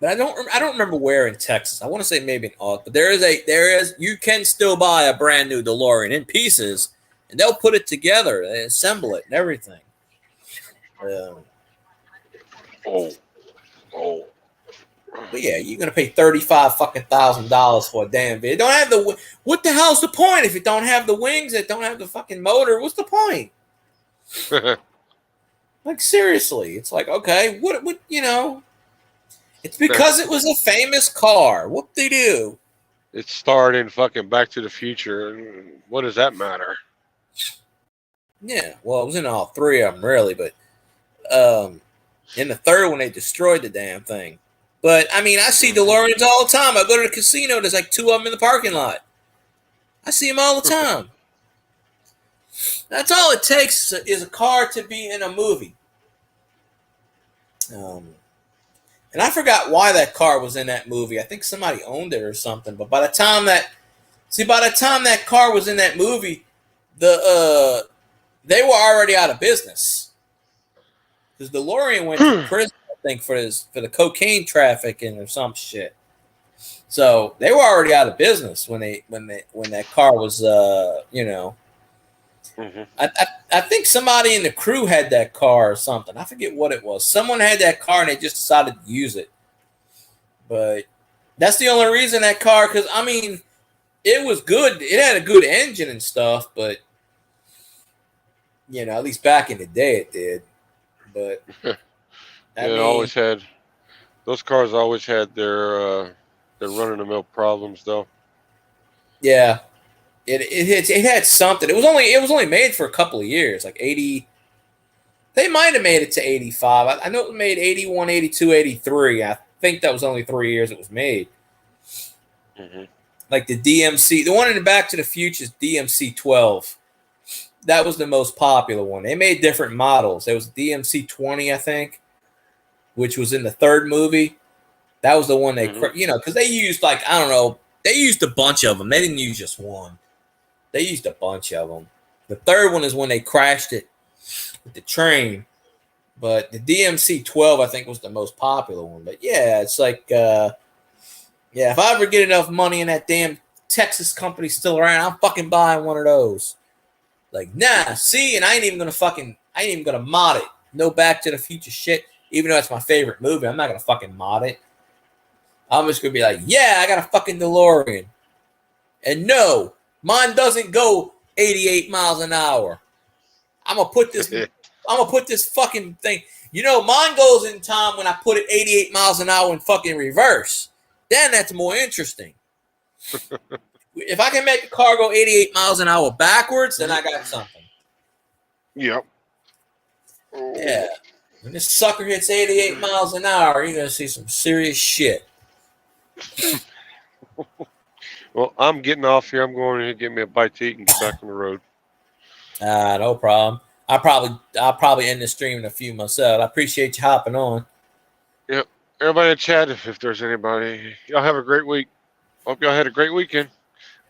But I don't remember where in Texas. I want to say maybe in August, but there is you can still buy a brand new DeLorean in pieces, and they'll put it together, they assemble it and everything. But yeah, you're gonna pay $35,000 for a damn vehicle. Don't have the what the hell's the point if you don't have the wings? That don't have the fucking motor. What's the point? Like seriously, it's like okay, what you know? It's because it was a famous car. What they do? It starred in fucking Back to the Future. What does that matter? Yeah, well, it was in all three of them, really, but in the third one, they destroyed the damn thing. But, I mean, I see DeLoreans all the time. I go to the casino, there's like two of them in the parking lot. I see them all the time. That's all it takes is a car to be in a movie. And I forgot why that car was in that movie. I think somebody owned it or something. But by the time that car was in that movie, they were already out of business. Because DeLorean went to prison, I think, for the cocaine trafficking or some shit. So they were already out of business when that car was Mm-hmm. I think somebody in the crew had that car or something. I forget what it was. Someone had that car and they just decided to use it. But that's the only reason that car, because, I mean, it was good. It had a good engine and stuff, but, you know, at least back in the day it did. But, always had, those cars always had their run-of-the-mill problems, though. Yeah. It had something. It was only made for a couple of years, like 80. They might have made it to 85. I know it made 81, 82, 83. I think that was only 3 years it was made. Mm-hmm. Like the DMC, the one in the Back to the Future is DMC 12. That was the most popular one. They made different models. There was DMC 20, I think, which was in the third movie. That was the one they, because they used like, I don't know, they used a bunch of them. They didn't use just one. They used a bunch of them. The third one is when they crashed it with the train. But the DMC 12, I think, was the most popular one. But yeah, it's like, if I ever get enough money and that damn Texas company still around, I'm fucking buying one of those. Like, nah, see, and I ain't even gonna mod it. No Back to the Future shit. Even though it's my favorite movie, I'm not gonna fucking mod it. I'm just gonna be like, yeah, I got a fucking DeLorean. And no, mine doesn't go 88 miles an hour. I'm gonna put this fucking thing. You know, mine goes in time when I put it 88 miles an hour in fucking reverse. Then that's more interesting. If I can make a car go 88 miles an hour backwards, then I got something. Yep. Yeah. When this sucker hits 88 miles an hour, you're gonna see some serious shit. Well, I'm getting off here. I'm going to get me a bite to eat and get back on the road. No problem. I'll probably end the stream in a few myself. I appreciate you hopping on. Yep. Everybody in chat, if there's anybody, y'all have a great week. Hope y'all had a great weekend.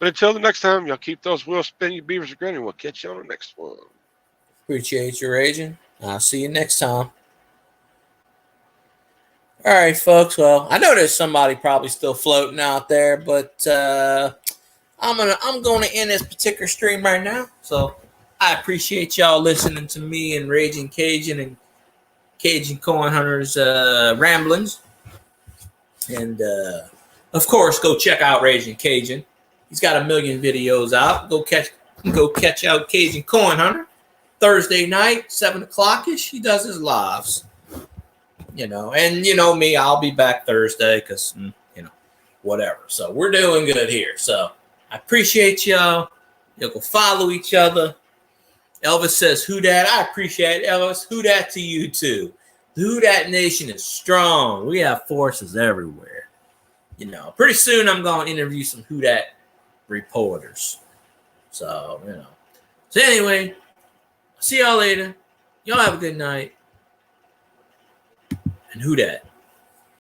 But until the next time, y'all keep those wheels spinning, your beavers are grinning. We'll catch you on the next one. Appreciate you, Raging. I'll see you next time. All right, folks. Well, I know there's somebody probably still floating out there, but I'm gonna end this particular stream right now. So I appreciate y'all listening to me and Raging Cajun and Cajun Coin Hunters ramblings. And of course, go check out Raging Cajun. He's got a million videos out. Go catch out Cajun Coin Hunter. Thursday night, 7:00ish. He does his lives. You know, and you know me, I'll be back Thursday because, whatever. So we're doing good here. So I appreciate y'all. You'll go follow each other. Elvis says, who dat? I appreciate it, Elvis. Who dat to you too. The Who Dat Nation is strong. We have forces everywhere. You know, pretty soon I'm going to interview some Who Dat reporters. So, So anyway, see y'all later. Y'all have a good night. And who dat?